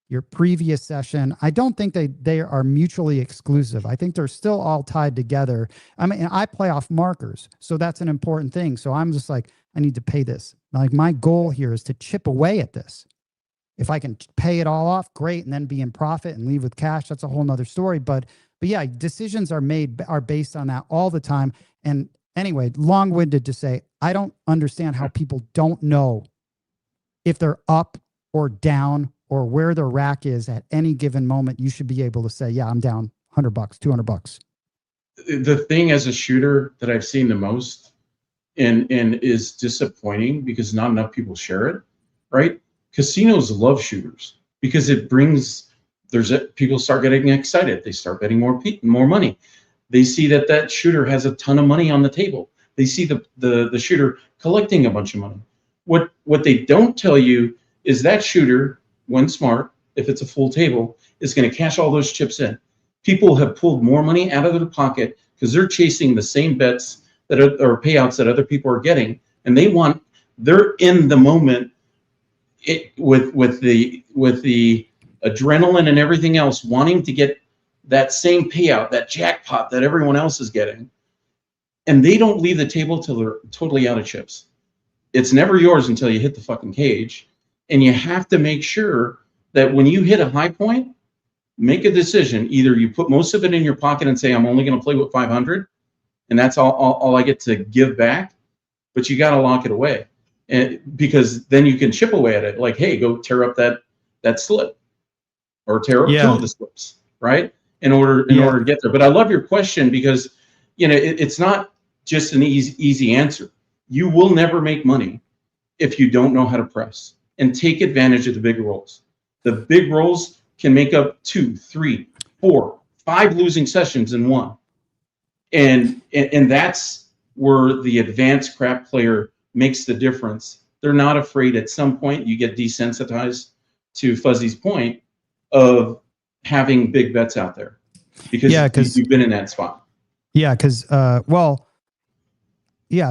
your previous session. I don't think they are mutually exclusive. I think they're still all tied together. I mean, I play off markers, so that's an important thing. So I'm just like, I need to pay this. Like, my goal here is to chip away at this. If I can pay it all off, great, and then be in profit and leave with cash, that's a whole nother story. But yeah, decisions are based on that all the time. And anyway, long-winded to say, I don't understand how people don't know if they're up or down, or where their rack is at any given moment. You should be able to say, yeah, I'm down $100, $200. The thing as a shooter that I've seen the most and is disappointing, because not enough people share it, right? Casinos love shooters because it brings, people start getting excited. They start betting more money. They see that shooter has a ton of money on the table. They see the shooter collecting a bunch of money. What they don't tell you is that shooter, when smart, if it's a full table, is going to cash all those chips in. People have pulled more money out of their pocket because they're chasing the same bets or payouts that other people are getting, and they're in the moment with the adrenaline and everything else, wanting to get that same payout, that jackpot that everyone else is getting, and they don't leave the table till they're totally out of chips. It's never yours until you hit the fucking cage. And you have to make sure that when you hit a high point, make a decision. Either you put most of it in your pocket and say, I'm only going to play with 500, and that's all I get to give back. But you got to lock it away, and because then you can chip away at it. Like, hey, go tear up that slip, or tear up two of the slips, right? In order to get there. But I love your question, because, you know, it's not just an easy answer. You will never make money if you don't know how to press and take advantage of the big rolls. The big rolls can make up 2, 3, 4, 5 losing sessions in one. And that's where the advanced crap player makes the difference. They're not afraid. At some point you get desensitized to Fuzzy's point of having big bets out there, because you've been in that spot. Yeah, because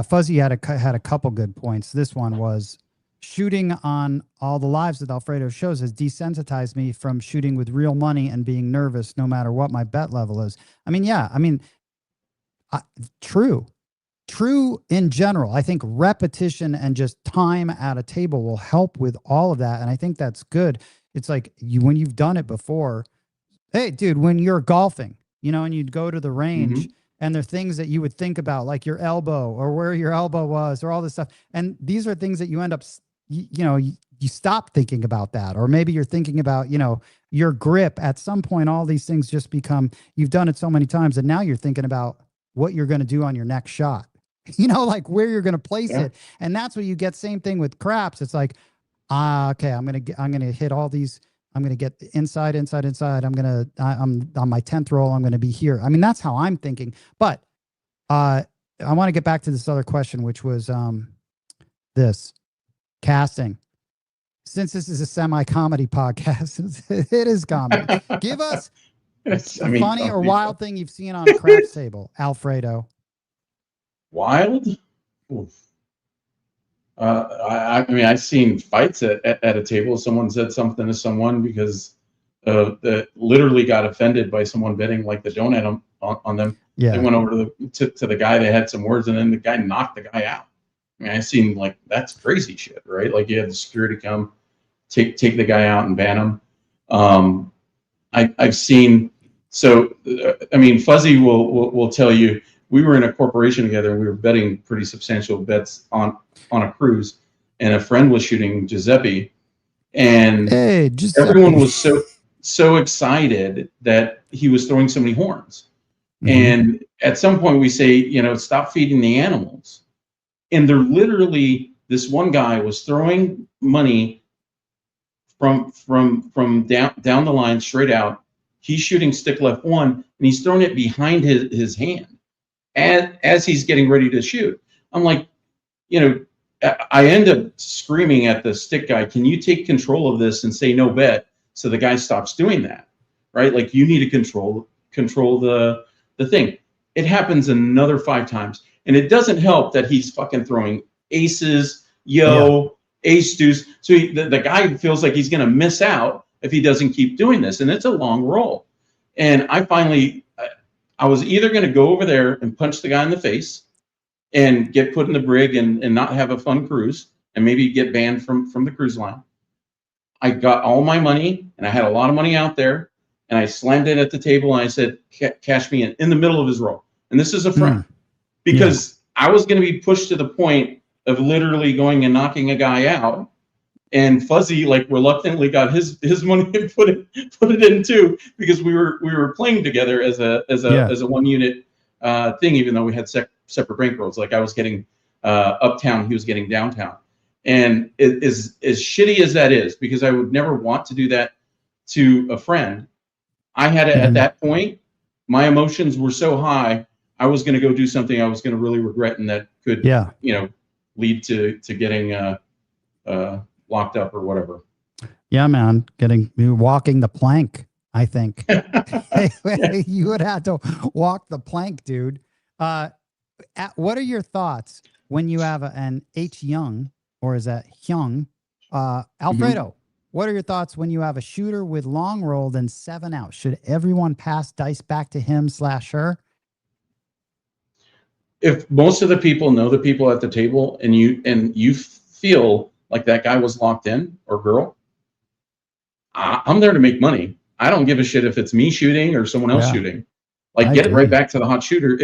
Fuzzy had a couple good points. This one was shooting on all the lives that Alfredo shows has desensitized me from shooting with real money and being nervous no matter what my bet level is. I mean, yeah, I mean, true in general. I think repetition and just time at a table will help with all of that. And I think that's good. It's like when you've done it before, hey, dude, when you're golfing, and you'd go to the range and there are things that you would think about, like your elbow or where your elbow was or all this stuff. And these are things that you end up, you stop thinking about that. Or maybe you're thinking about, your grip. At some point, all these things just become, you've done it so many times and now you're thinking about what you're going to do on your next shot, like where you're going to place it. And that's what you get. Same thing with craps. It's like, okay, I'm going to hit all these. I'm going to get inside. I'm on my 10th roll. I'm going to be here. I mean, that's how I'm thinking. But I want to get back to this other question, which was this casting. Since this is a semi-comedy podcast, it is comedy. Give us a funny or wild thing you've seen on a craps table, Alfredo. Wild? Oof. I mean, I've seen fights at a table. Someone said something to someone because that literally got offended by someone betting like the donut on them. Yeah. They went over to the guy. They had some words, and then the guy knocked the guy out. I mean, I've seen like that's crazy shit, right? Like you have the security come take the guy out and ban him. I've seen. So I mean, Fuzzy will tell you. We were in a corporation together and we were betting pretty substantial bets on a cruise, and a friend was shooting Giuseppe, and everyone was so excited that he was throwing so many horns. And at some point we say, stop feeding the animals. And they're literally, this one guy was throwing money from down the line straight out. He's shooting stick left one, and he's throwing it behind his hand as he's getting ready to shoot. I'm like, I end up screaming at the stick guy, can you take control of this and say no bet so the guy stops doing that, right? Like you need to control the thing. It happens another 5 times. And it doesn't help that he's fucking throwing aces, ace deuce. So the guy feels like he's going to miss out if he doesn't keep doing this. And it's a long roll. And I was either going to go over there and punch the guy in the face and get put in the brig and not have a fun cruise and maybe get banned from the cruise line. I got all my money and I had a lot of money out there and I slammed it at the table and I said, cash me in the middle of his roll. And this is a friend because I was going to be pushed to the point of literally going and knocking a guy out. And Fuzzy like reluctantly got his money and put it in too, because we were playing together as a one unit thing, even though we had separate bankrolls. Like I was getting uptown, he was getting downtown. And it is as shitty as that is, because I would never want to do that to a friend. I had to, at that point, my emotions were so high, I was going to go do something I was going to really regret, and that could lead to getting locked up or whatever. Yeah, man, walking the plank. I think you would have to walk the plank, dude. What are your thoughts when you have an H Young, or is that Hyung? Alfredo, what are your thoughts when you have a shooter with long rolled and 7 out? Should everyone pass dice back to him/her? If most of the people know the people at the table, and you feel like that guy was locked in or girl, I'm there to make money. I don't give a shit if it's me shooting or someone else shooting. Like, get it right back to the hot shooter.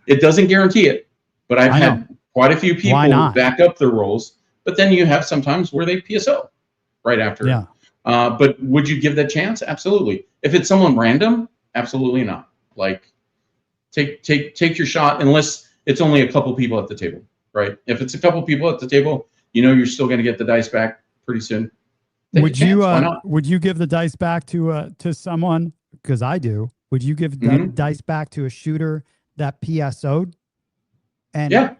It doesn't guarantee it, but I've had quite a few people back up their rolls. But then you have sometimes where they PSO right after. Yeah. But would you give that chance? Absolutely. If it's someone random, absolutely not. Like, take your shot, unless it's only a couple people at the table, right? If it's a couple people at the table, you're still going to get the dice back pretty soon. Take a Would you chance. Why not? would you give the dice back to someone? Because I do. Would you give the Hmm. dice back to a shooter that PSO'd? And Yeah.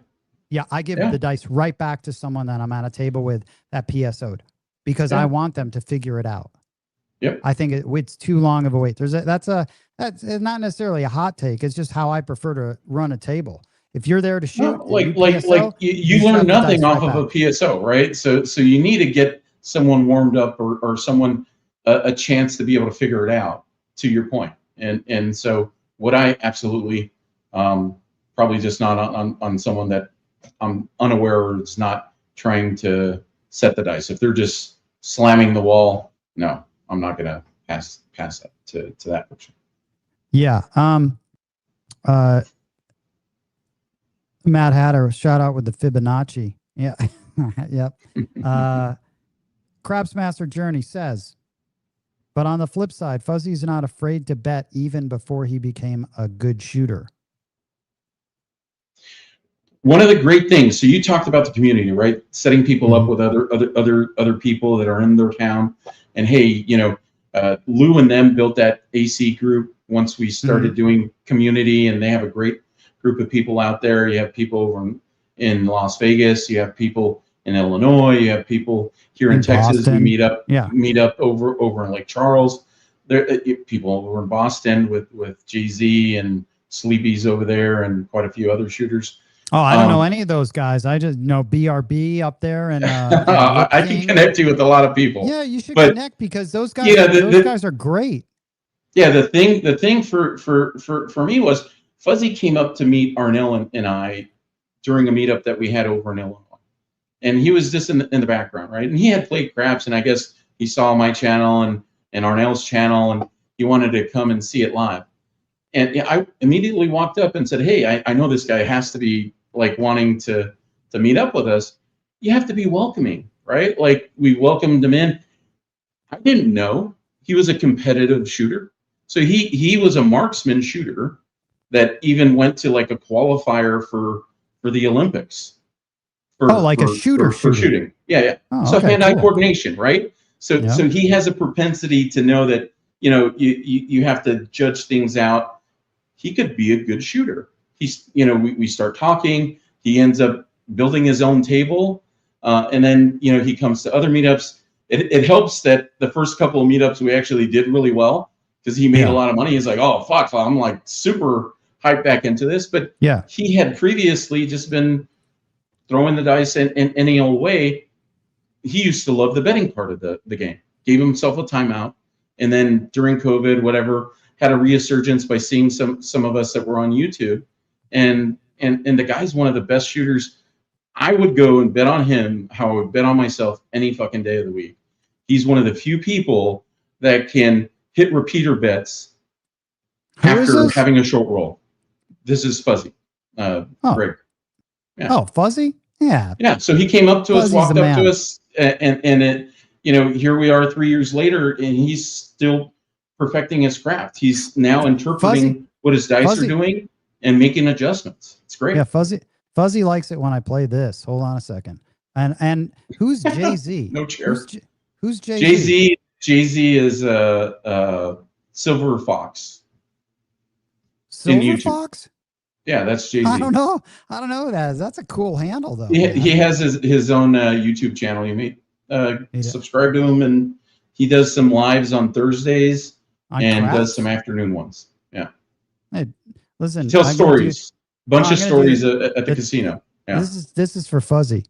yeah, I give Yeah. the dice right back to someone that I'm at a table with that PSO'd because I Yeah. want them to figure it out. Yep. I think it's too long of a wait. That's not necessarily a hot take. It's just how I prefer to run a table. If you're there to shoot No, and you like PSO, you you learn shove the nothing dice off right of a back. PSO, right? So you need to get someone warmed up or someone a chance to be able to figure it out. To your point, and so would I absolutely probably just not on someone that I'm unaware or is not trying to set the dice. If they're just slamming the wall, no, I'm not gonna pass that to that person. Yeah. Matt Hatter, shout out with the Fibonacci. Yeah. Yep. Crabsmaster Journey says, but on the flip side, Fuzzy's not afraid to bet even before he became a good shooter. One of the great things, so you talked about the community, right? Setting people up with other people that are in their town. And hey, Lou and them built that AC group once we started doing community, and they have a great group of people out there. You have people over in Las Vegas, you have people in Illinois, you have people here in Texas. Boston. We meet up over in Lake Charles. There people over in Boston with Jay-Z and Sleepy's over there and quite a few other shooters. Oh, I don't know any of those guys. I just know BRB up there, and I can connect you with a lot of people. Yeah, you should connect because those guys. Yeah, those guys are great. Yeah, the thing for me was Fuzzy came up to meet Arnell and I during a meetup that we had over in Illinois, and he was just in the background, right? And he had played craps, and I guess he saw my channel and Arnell's channel, and he wanted to come and see it live. And I immediately walked up and said, "Hey, I know this guy has to be like wanting to meet up with us. You have to be welcoming, right? Like we welcomed him in. I didn't know he was a competitive shooter. So he was a marksman shooter that even went to like a qualifier for the Olympics. A shooter for shooting. Yeah. Oh, so okay, hand-eye coordination, right? So he has a propensity to know that you have to judge things out. He could be a good shooter. He's we start talking. He ends up building his own table, and then he comes to other meetups. It helps that the first couple of meetups we actually did really well because he made a lot of money. He's like, oh fuck, I'm like super hyped back into this. But he had previously just been throwing the dice in any old way. He used to love the betting part of the game. Gave himself a timeout, and then during COVID, whatever, had a resurgence by seeing some of us that were on YouTube, and the guy's one of the best shooters. I would go and bet on him how I would bet on myself any fucking day of the week. He's one of the few people that can hit repeater bets after having a short roll. This is Fuzzy. Greg. Yeah. Oh, Fuzzy? Yeah. Yeah. So he came up to us, walked up to us, and it, here we are 3 years later, and he's still perfecting his craft. He's now interpreting what his dice are doing and making adjustments. It's great. Yeah, Fuzzy likes it when I play this. Hold on a second. And who's Jay-Z? No chair. Who's Jay-Z? Jay-Z is Silver Fox. Silver Fox? Yeah, that's Jay-Z. I don't know who that is. That's a cool handle though. He has his own YouTube channel. You may subscribe to him, and he does some lives on Thursdays and does some afternoon ones. Yeah. Hey, listen. He tells stories. Bunch of stories at the casino. Yeah. This is for Fuzzy.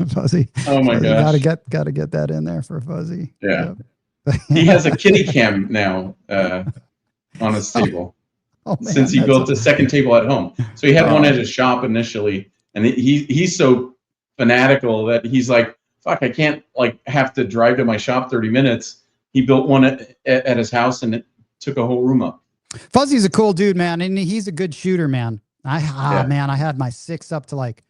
Fuzzy. Oh my gosh. Gotta get that in there for Fuzzy. Yeah. Yep. He has a kitty cam now on his table. Since he built a second table at home. So he had one at his shop initially, and he's so fanatical that he's like, fuck, I can't like have to drive to my shop 30 minutes. He built one at his house, and it took a whole room up. Fuzzy's a cool dude, man, and he's a good shooter, man. Man, I had my 6 up to like,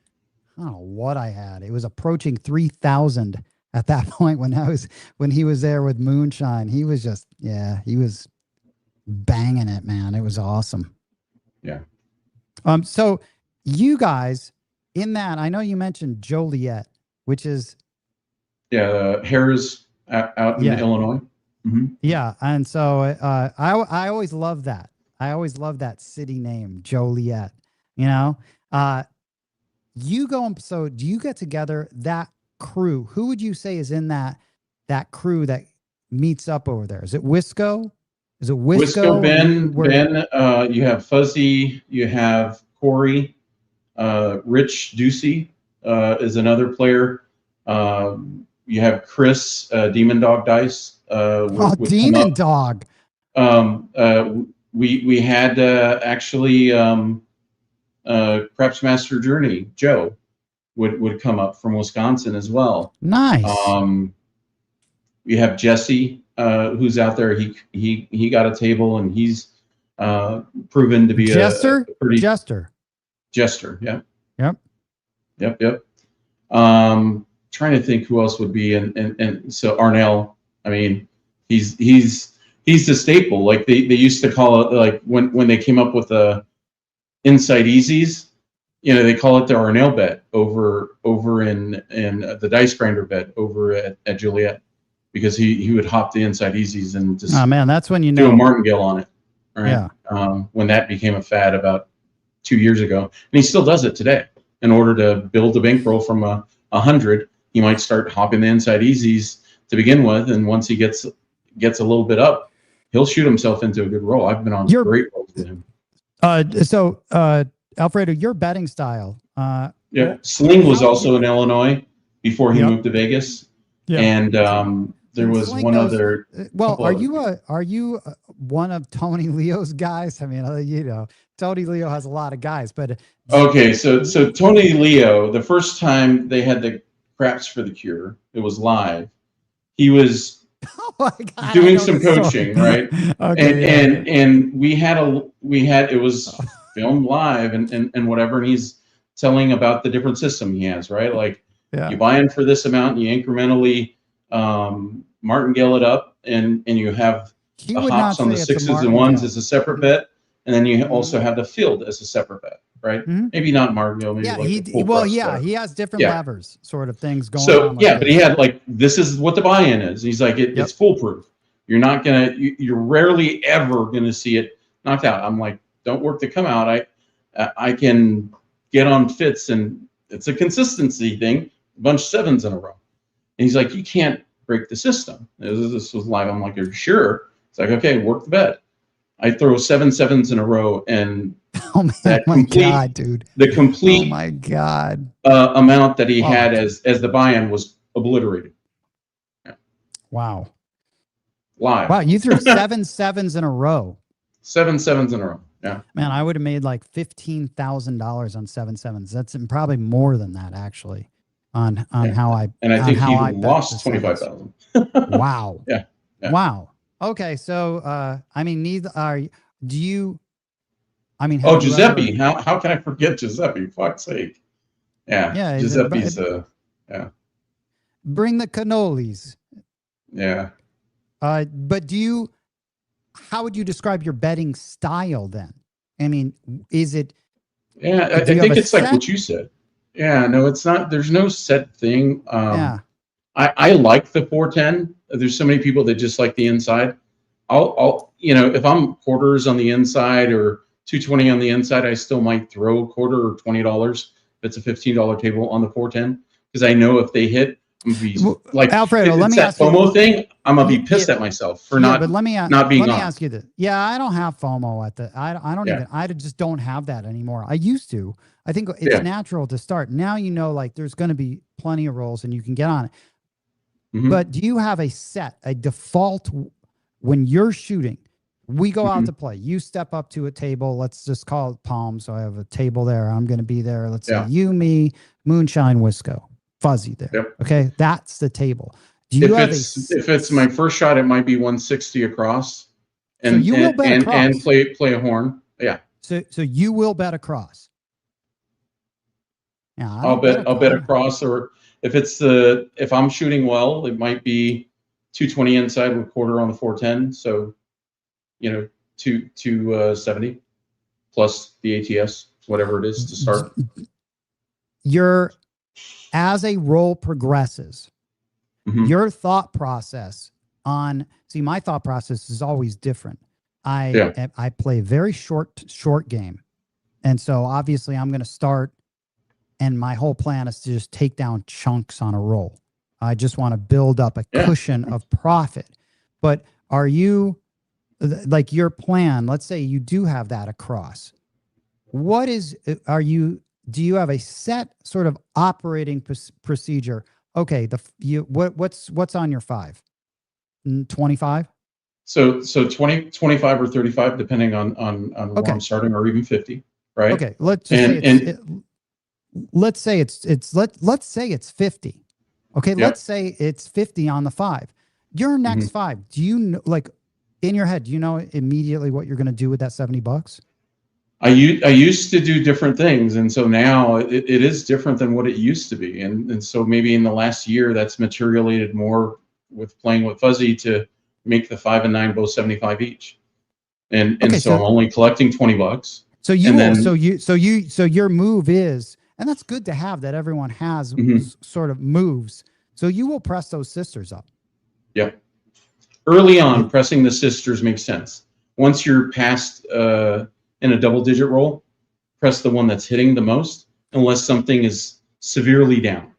I don't know what I had. It was approaching 3,000 at that point when he was there with Moonshine. He was just, he was banging it, man. It was awesome. Yeah. So you guys in that, I know you mentioned Joliet, which is Harris out in yeah, Illinois. Mm-hmm. yeah, and so I always love that. I always love that city name, Joliet. You know, you go and so do you get together that crew? Who would you say is in that crew that meets up over there? Is it Wisco? Is it Wisco, Wisco? And you were you have Fuzzy, you have Corey, Rich Ducey is another player. You have Chris, Demon Dog Dice. Would come Demon up. Dog. We had actually Craps Master Journey, Joe, would come up from Wisconsin as well. Nice. We have Jesse, who's out there. He got a table, and he's proven to be Jester. a pretty Jester. Yeah. Yep. Trying to think who else would be, and so Arnell. I mean, he's the staple. Like they used to call it, like when they came up with the Inside Easies, you know, they call it the Arnell bet over in the Dice Grinder bet over at Joliet, because he would hop the Inside Easies and just, oh man, that's when you do know a martingale on it, right? Yeah. When that became a fad about 2 years ago, and he still does it today. In order to build a bankroll from 100, he might start hopping the Inside Easies to begin with, and once he gets a little bit up, he'll shoot himself into a good roll. I've been on great rolls with him. So Alfredo, your betting style. Yeah, Sling was also in Illinois before he moved to Vegas, and there was one other. Well, are you one of Tony Leo's guys? I mean, you know, Tony Leo has a lot of guys, but okay, so Tony Leo, the first time they had the Craps for the Cure, it was live. He was doing some coaching, right? Okay, and we had it was filmed live and whatever, and he's telling about the different system he has, right? Like you buy in for this amount, and you incrementally martingale it up, and you have the hops on the sixes and ones as a separate bet, and then you also have the field as a separate bet, right? Maybe not martingale, maybe he has different levers, sort of things going on. Like but he had like, this is what the buy-in is. He's like, it's foolproof. You're not gonna, you're rarely ever gonna see it knocked out. I'm like, don't work to come out. I can get on fits, and it's a consistency thing. A bunch of sevens in a row, and he's like, you can't break the system. This was live. I'm like, are you sure? It's like, okay, work the bet. I throw 7 sevens in a row, and God, dude, the complete amount that he had as the buy-in was obliterated. Wow. Live. Wow, you threw 7 sevens in a row. 7 sevens in a row. Yeah. Man, I would have made like $15,000 on 7 sevens. That's probably more than that, actually. On how I think he lost 25,000. Wow. Yeah. Wow. Okay, so I mean, neither are. Do you? I mean, Giuseppe. How can I forget Giuseppe? Fuck's sake. Yeah. Giuseppe's Bring the cannolis. Yeah. But how would you describe your betting style then? I mean, is it? Yeah, I think it's like what you said. Yeah, no, it's not. There's no set thing. I like the 410. There's so many people that just like the inside. I'll if I'm quarters on the inside or 220 on the inside, I still might throw a quarter or $20 if it's a $15 table on the 410, because I know if they hit, I'm gonna be like, Alfredo, let me ask FOMO thing. I'm gonna be pissed at myself for not being on. Let me ask you this. Yeah, I don't have FOMO at the. I don't even. I just don't have that anymore. I used to. I think it's natural to start. Now like there's going to be plenty of rolls and you can get on it. But do you have a default when you're shooting? We go out to play. You step up to a table. Let's just call it Palm. So I have a table there. I'm going to be there. Let's say you, me, Moonshine, Wisco, Fuzzy there. Yep. Okay, that's the table. Do you if it's my first shot, it might be 160 across, and so you will bet across. And play a horn. Yeah. So you will bet across. Yeah, I'll bet across, or if I'm shooting well, it might be 220 inside with quarter on the 410. So, 270 plus the ATS, whatever it is to start. As a roll progresses, your thought process on, see, my thought process is always different. I play very short game. And so obviously I'm going to start, and my whole plan is to just take down chunks on a roll. I just want to build up a cushion of profit. But are you, like your plan, let's say you do have that across. What is, do you have a set sort of operating procedure? Okay, what's on your 5? 25? So 20, 25 or 35, depending on where I'm starting, or even 50, right? Okay, let's just let's say it's 50. Okay, let's say it's 50 on the 5. Your next 5, do you know, like in your head, do you know immediately what you're going to do with that $70? I used to do different things, and so now it is different than what it used to be, and so maybe in the last year that's materialized more with playing with Fuzzy to make the 5 and 9 both 75 each, and so I'm only collecting $20. So your move is, and that's good to have, that everyone has sort of moves. So you will press those sisters up. Yep. Early on, pressing the sisters makes sense. Once you're past in a double-digit roll, press the one that's hitting the most, unless something is severely down.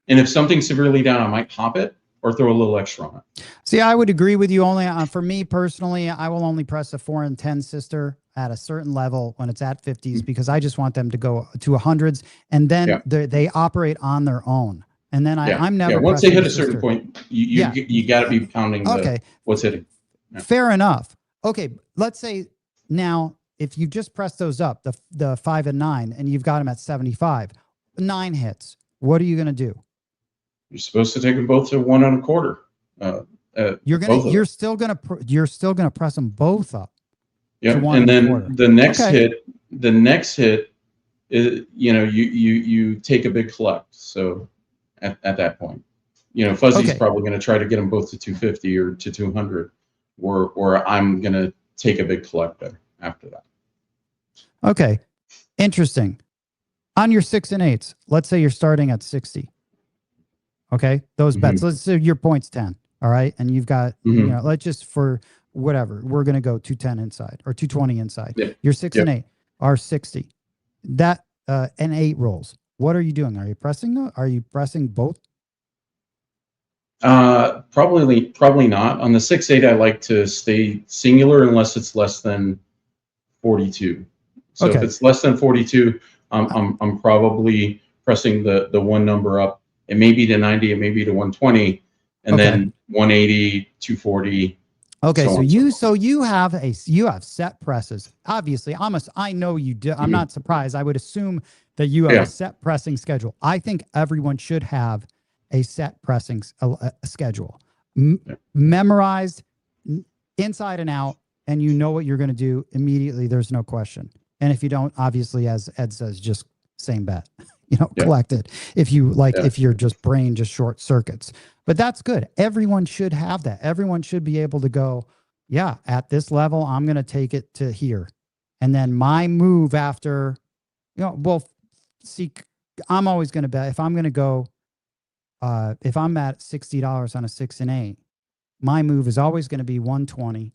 And if something's severely down, I might pop it or throw a little extra on it. See, I would agree with you. Only for me personally, I will only press a 4 and 10 sister at a certain level when it's at 50s, because I just want them to go to 100s, and then they operate on their own. And then I'm never. Once they hit a certain point, you got to be pounding what's hitting. Yeah. Fair enough. Okay, let's say now, if you just press those up, the 5 and 9, and you've got them at 75, 9 hits, what are you going to do? You're supposed to take them both to 1 1/4. You're still gonna press them both up. Yeah, and then the next hit is, you take a big collect. So at that point, Fuzzy's probably going to try to get them both to 250 or to 200, or I'm going to take a big collect there after that. Okay, interesting. On your 6 and 8s, let's say you're starting at 60. Okay, those bets. Let's say your point's 10. All right, and you've got let's just, for whatever, we're going to go 210 inside or 220 inside. Yeah. Your 6 and 8 are 60. That and 8 rolls. What are you doing? Are you pressing them? Are you pressing both? Probably not. On the 6-8, I like to stay singular unless it's less than 42. So if it's less than 42, I'm probably pressing the one number up. It may be to 90, it may be to 120, and then 180, 240. Okay, so you have set presses. Obviously, I know you do. I'm not surprised. I would assume that you have a set pressing schedule. I think everyone should have a set pressing schedule, memorized inside and out, and you know what you're going to do immediately. There's no question. And if you don't, obviously, as Ed says, just same bet. Collect it. If you if you're just brain just short circuits. But that's good. Everyone should have that. Everyone should be able to go, at this level, I'm going to take it to here. And then my move after, see, I'm always going to bet if I'm going to go, if I'm at $60 on a 6 and 8, my move is always going to be 120.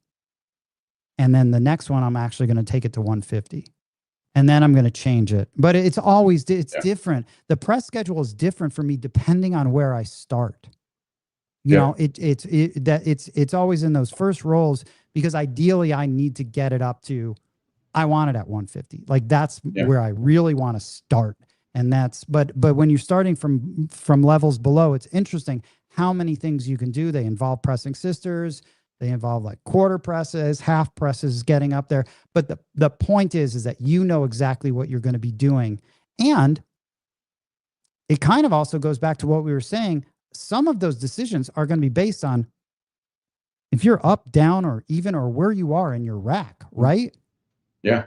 And then the next one, I'm actually going to take it to 150. And then I'm going to change it. But it's always, different. The press schedule is different for me depending on where I start. It's always in those first rolls, because ideally I need to get it up to, I want it at 150. Like that's where I really want to start. And that's, but when you're starting from levels below, it's interesting how many things you can do. They involve pressing sisters. They involve like quarter presses, half presses, getting up there. But the point is that you know exactly what you're going to be doing. And it kind of also goes back to what we were saying. Some of those decisions are going to be based on if you're up, down, or even, or where you are in your rack, right? Yeah.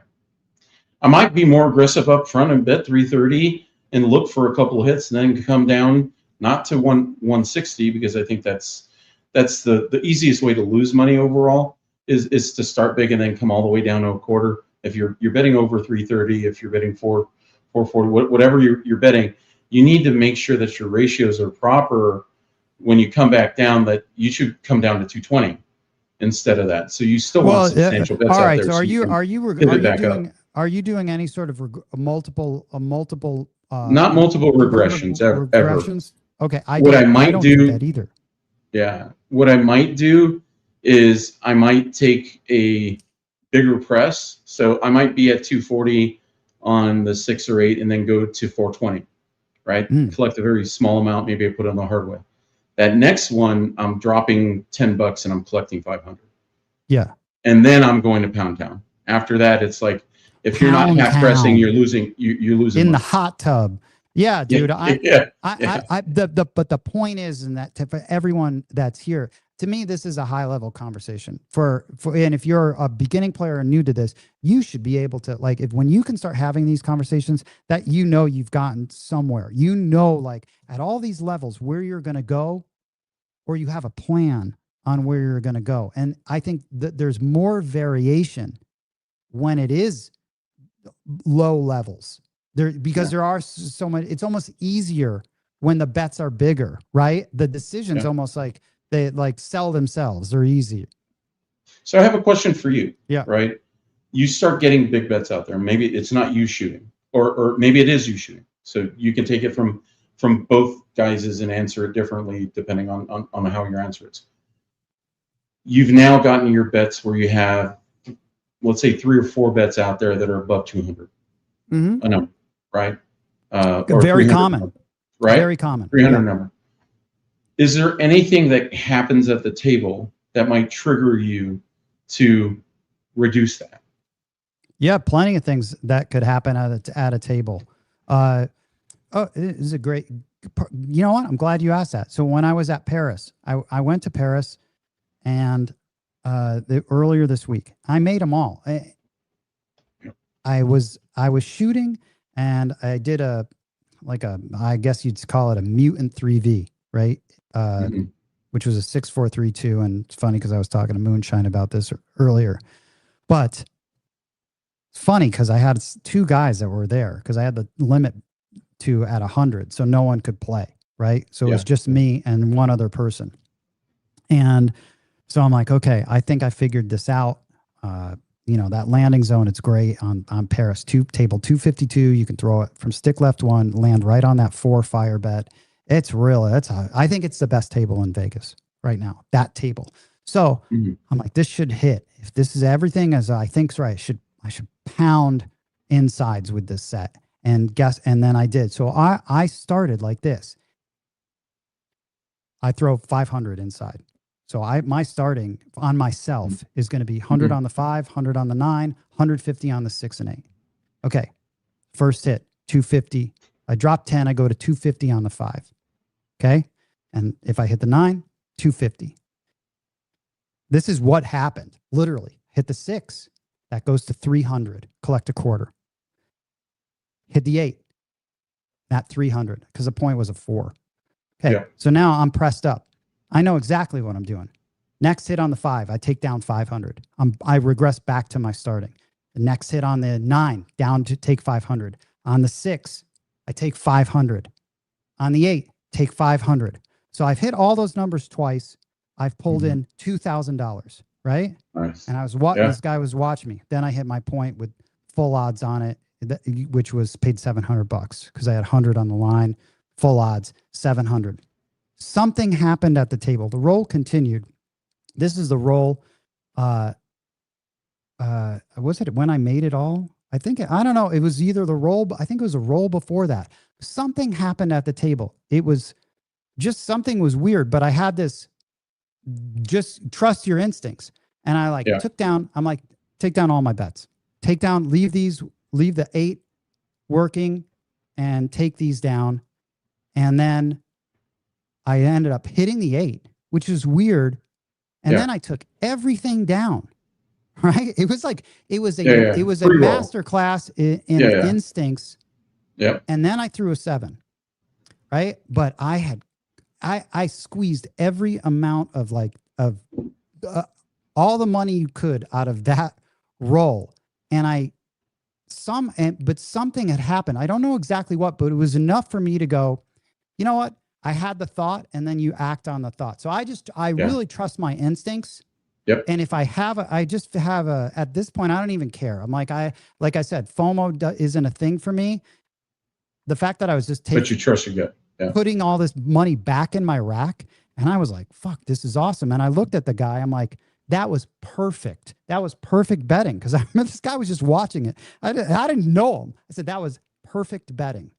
I might be more aggressive up front and bet 330 and look for a couple of hits, and then come down not to 160, because I think that's the easiest way to lose money overall, is to start big and then come all the way down to a quarter. If you're betting over 330, if you're betting 440, whatever you're betting, you need to make sure that your ratios are proper when you come back down, that you should come down to 220 instead of that. So you still want substantial bets all out right. there. So are you doing any sort of multiple not multiple regressions ever? Regressions? Okay. I what don't, I might do that either. Yeah. What I might do is I might take a bigger press. So I might be at 240 on the 6 or 8 and then go to 420, right? Collect a very small amount. Maybe I put it on the hard way. That next one, I'm dropping $10 and I'm collecting 500. Yeah. And then I'm going to pound town. After that, it's like, if you're not half pressing, you're losing. You're losing in money. The hot tub. Yeah, dude. But the point is, in that for everyone that's here, to me, this is a high level conversation and if you're a beginning player and new to this, you should be able to, like, when you can start having these conversations, that you've gotten somewhere, like at all these levels where you're going to go, or you have a plan on where you're going to go. And I think that there's more variation when it is low levels there, because there are so much. It's almost easier when the bets are bigger, right? The decisions almost like they like sell themselves. They're easy. So I have a question for you. Yeah. Right. You start getting big bets out there. Maybe it's not you shooting, or maybe it is you shooting. So you can take it from both guys and answer it differently depending on how your answer is. You've now gotten your bets where you have, let's say, 3 or 4 bets out there that are above 200. A number, right? Or very common, number, right? Very common. 300 number. Is there anything that happens at the table that might trigger you to reduce that? Yeah, plenty of things that could happen at a table. It is a great. You know what? I'm glad you asked that. So when I was at Paris, I went to Paris, and earlier this week, I made them all. I was shooting, and I did I guess you'd call it a mutant 3V, right? Which was a 6-4-3-2. And it's funny because I was talking to Moonshine about this earlier, but it's funny because I had 2 guys that were there because I had the limit to at 100, so no one could play, right? So it was just me and one other person. And so I'm like, okay, I think I figured this out. That landing zone, it's great on Paris. Table 252, you can throw it from stick left 1, land right on that 4 fire bet. I think it's the best table in Vegas right now, that table. So I'm like, this should hit. If this is everything as I think's right, I should pound insides with this set. And then I did. So I started like this. I throw 500 inside. So my starting on myself is going to be 100 on the 5, 100 on the 9, 150 on the 6 and 8. Okay. First hit, 250. I drop 10. I go to 250 on the 5. Okay. And if I hit the 9, 250. This is what happened. Literally hit the 6. That goes to 300. Collect a quarter. Hit the 8. That 300 because the point was a 4. Okay. Yeah. So now I'm pressed up. I know exactly what I'm doing. Next hit on the 5, I take down 500. I regress back to my starting. The next hit on the 9, down to take 500. On the 6, I take 500. On the 8, take 500. So I've hit all those numbers twice. I've pulled in $2,000, right? Nice. And this guy was watching me. Then I hit my point with full odds on it, which was paid $700 because I had 100 on the line, full odds, 700. Something happened at the table. The roll continued. This is the roll. Was it when I made it all? I don't know. It was either the roll, but I think it was a roll before that. Something happened at the table. It was just something was weird, but I had this, just trust your instincts. And I took down, take down all my bets. Leave the 8 working and take these down. And then I ended up hitting the 8, which is weird. And then I took everything down, right? It was a master class in instincts. Yeah. And then I threw a 7, right? But I squeezed every amount of all the money you could out of that roll. And but something had happened. I don't know exactly what, but it was enough for me to go, you know what? I had the thought, and then you act on the thought. So I Yeah. really trust my instincts. Yep. And if I have I just have at this point, I don't even care. I'm like, like I said, FOMO isn't a thing for me. The fact that I was just But you trust your gut. Yeah. putting all this money back in my rack, and I was like, fuck, this is awesome. And I looked at the guy, I'm like, that was perfect. That was perfect betting. Cause I remember this guy was just watching it. I didn't know him. I said, that was perfect betting.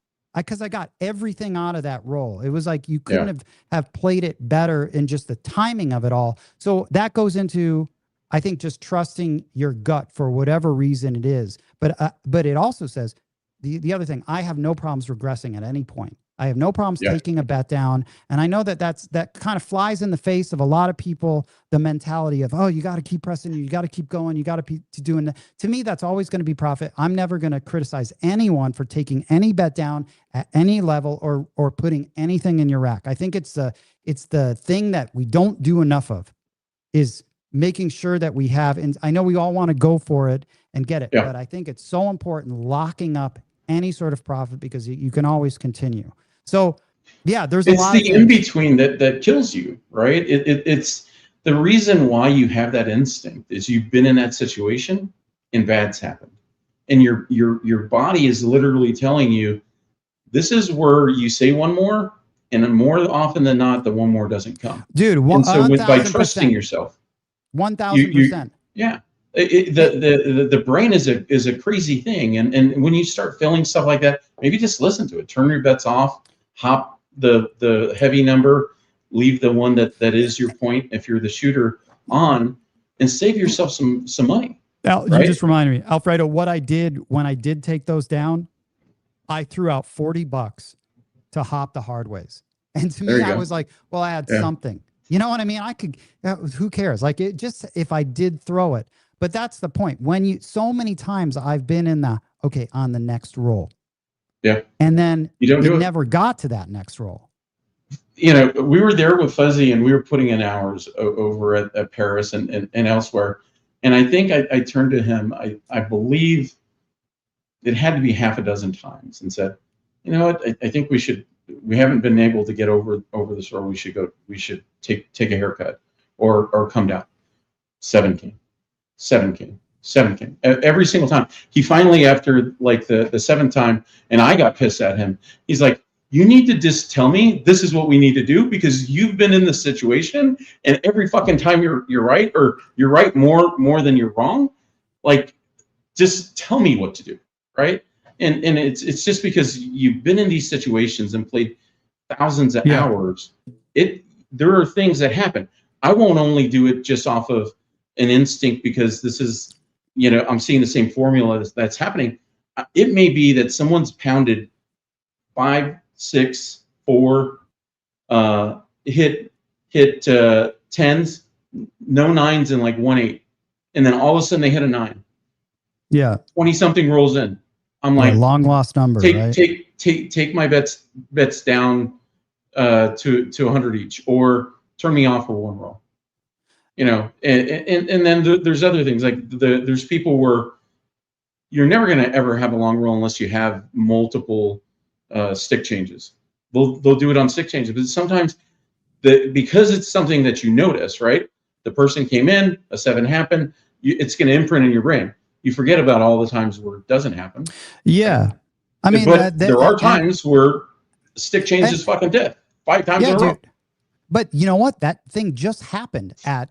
Cause I got everything out of that roll. It was like, you couldn't have played it better in just the timing of it all. So that goes into, I think, just trusting your gut for whatever reason it is. But it also says the other thing, I have no problems regressing at any point. I have no problems taking a bet down. And I know that that kind of flies in the face of a lot of people, the mentality of, oh, you got to keep pressing, you got to keep going, you got to be doing that. To me, that's always going to be profit. I'm never going to criticize anyone for taking any bet down at any level or putting anything in your rack. I think it's the thing that we don't do enough of, is making sure that we have, and I know we all want to go for it and get it, but I think it's so important locking up any sort of profit, because you can always continue. So yeah, there's a lot of things. It's the in-between that kills you, right? It's the reason why you have that instinct is you've been in that situation and bad's happened. And your body is literally telling you, this is where you say one more, and more often than not, the one more doesn't come. Dude, and so by trusting yourself, 1,000%. Yeah. The brain is a crazy thing. And when you start feeling stuff like that, maybe just listen to it, turn your bets off, hop the heavy number, leave the one that is your point, if you're the shooter, on, and save yourself some money. Al, right? You just reminded me, Alfredo, what I did when I did take those down, I threw out $40 to hop the hard ways. And to me, I was like, well, I had something. You know what I mean? I could, who cares? Like, it just, if I did throw it. But that's the point. When so many times I've been in on the next roll. Yeah. And then you don't never got to that next roll. You know, we were there with Fuzzy, and we were putting in hours over at Paris and elsewhere. And I think I turned to him, I believe it had to be half a dozen times, and said, you know what, I think we haven't been able to get over this, or we should take a haircut or come down. 7 king. Every single time. He finally, after like the seventh time, and I got pissed at him, he's like, you need to just tell me this is what we need to do, because you've been in this situation, and every fucking time you're right, or you're right more than you're wrong. Like, just tell me what to do, right? And it's just because you've been in these situations and played thousands of hours. There are things that happen. I won't only do it just off of an instinct, because this is, I'm seeing the same formula that's happening. It may be that someone's pounded 5, 6, 4, hit tens, no nines, and like 1-8, and then all of a sudden they hit a 9. Yeah, 20 something rolls in. I'm like, long lost number. Take my bets down to 100 each, or turn me off for one roll. And then there's other things, like there's people where you're never going to ever have a long roll unless you have multiple stick changes. They'll do it on stick changes, but sometimes because it's something that you notice, right? The person came in, a 7 happened, it's going to imprint in your brain. You forget about all the times where it doesn't happen. Yeah. I mean, but there are times where stick change is fucking death 5 times in a row. But you know what? That thing just happened at,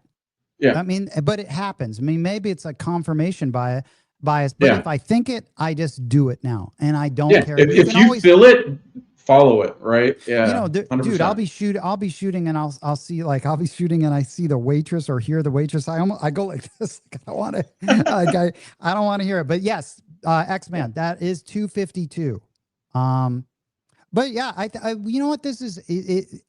yeah. I mean, but it happens. I mean, maybe it's a confirmation bias, but if I think it, I just do it now, and I don't care. If you feel it, follow it, right? Yeah. Dude, I'll be shooting, and I'll see, like, I'll be shooting, and I see the waitress or hear the waitress. I go like this. Like, I don't want to, I don't want to hear it. But yes, X-Man, that is 252. But yeah, I you know what this is,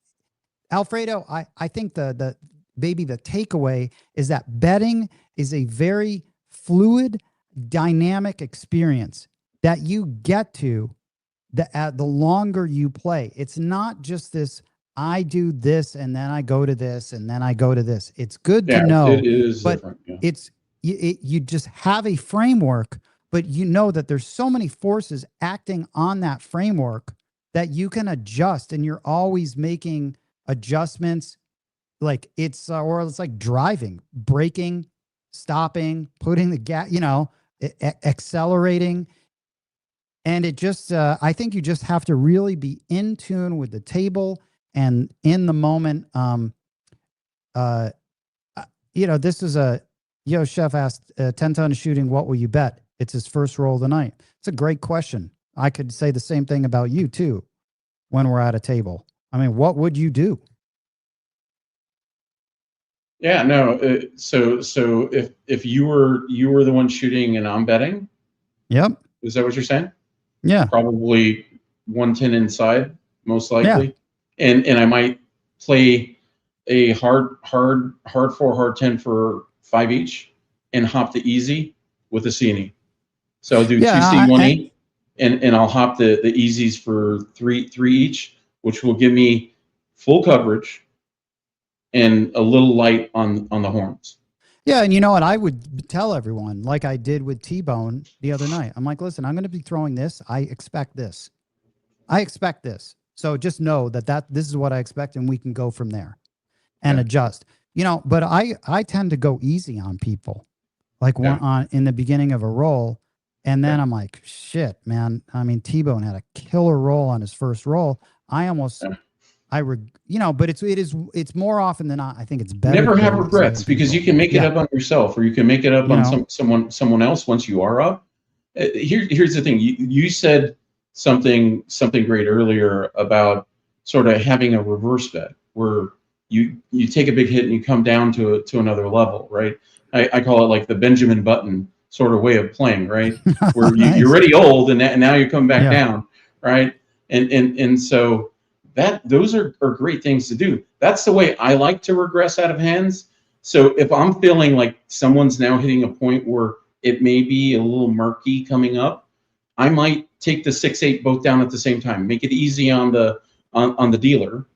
Alfredo. I think the takeaway is that betting is a very fluid, dynamic experience that you get to the longer you play. It's not just this I do this and then I go to this and then I go to this. It's good to Yeah, know, it is but different. Yeah. you just have a framework, but you know that there's so many forces acting on that framework that you can adjust, and you're always making adjustments. Like or it's like driving, braking, stopping, putting the gas, accelerating. And it just, I think you just have to really be in tune with the table and in the moment. Uh, this is Chef asked, 10-ton shooting, what will you bet? It's his first roll of the night. It's a great question. I could say the same thing about you too when we're at a table. I mean, what would you do? Yeah, no. So if you were the one shooting and I'm betting, Yep. is that what you're saying? Yeah. Probably 110 inside, most Yeah. likely, and I might play a hard 4, hard 10 for 5 each, and hop the easy with the C&E. So I'll do 2C, 1E, and I'll hop the easies for three each, which will give me full coverage and a little light on the horns. Yeah, and you know what? I would tell everyone, like I did with T-Bone the other night. I'm like, listen, I'm going to be throwing this. I expect this. I expect this. So just know that this is what I expect, and we can go from there and adjust. But I tend to go easy on people, like in the beginning of a roll, and then I'm like, shit, man. I mean, T-Bone had a killer roll on his first roll. I almost. But it's more often than not. I think it's better. Never have regrets, because you can make it up on yourself, or you can make it up on someone else once you are up. Here's the thing. You said something great earlier about sort of having a reverse bet where you take a big hit and you come down to another level, right? I call it like the Benjamin Button sort of way of playing, right? Where Nice. you're already old and now you come back down, right? And so those are great things to do. That's the way I like to regress out of hands. So if I'm feeling like someone's now hitting a point where it may be a little murky coming up, I might take the 6-8 both down at the same time. Make it easy on the dealer.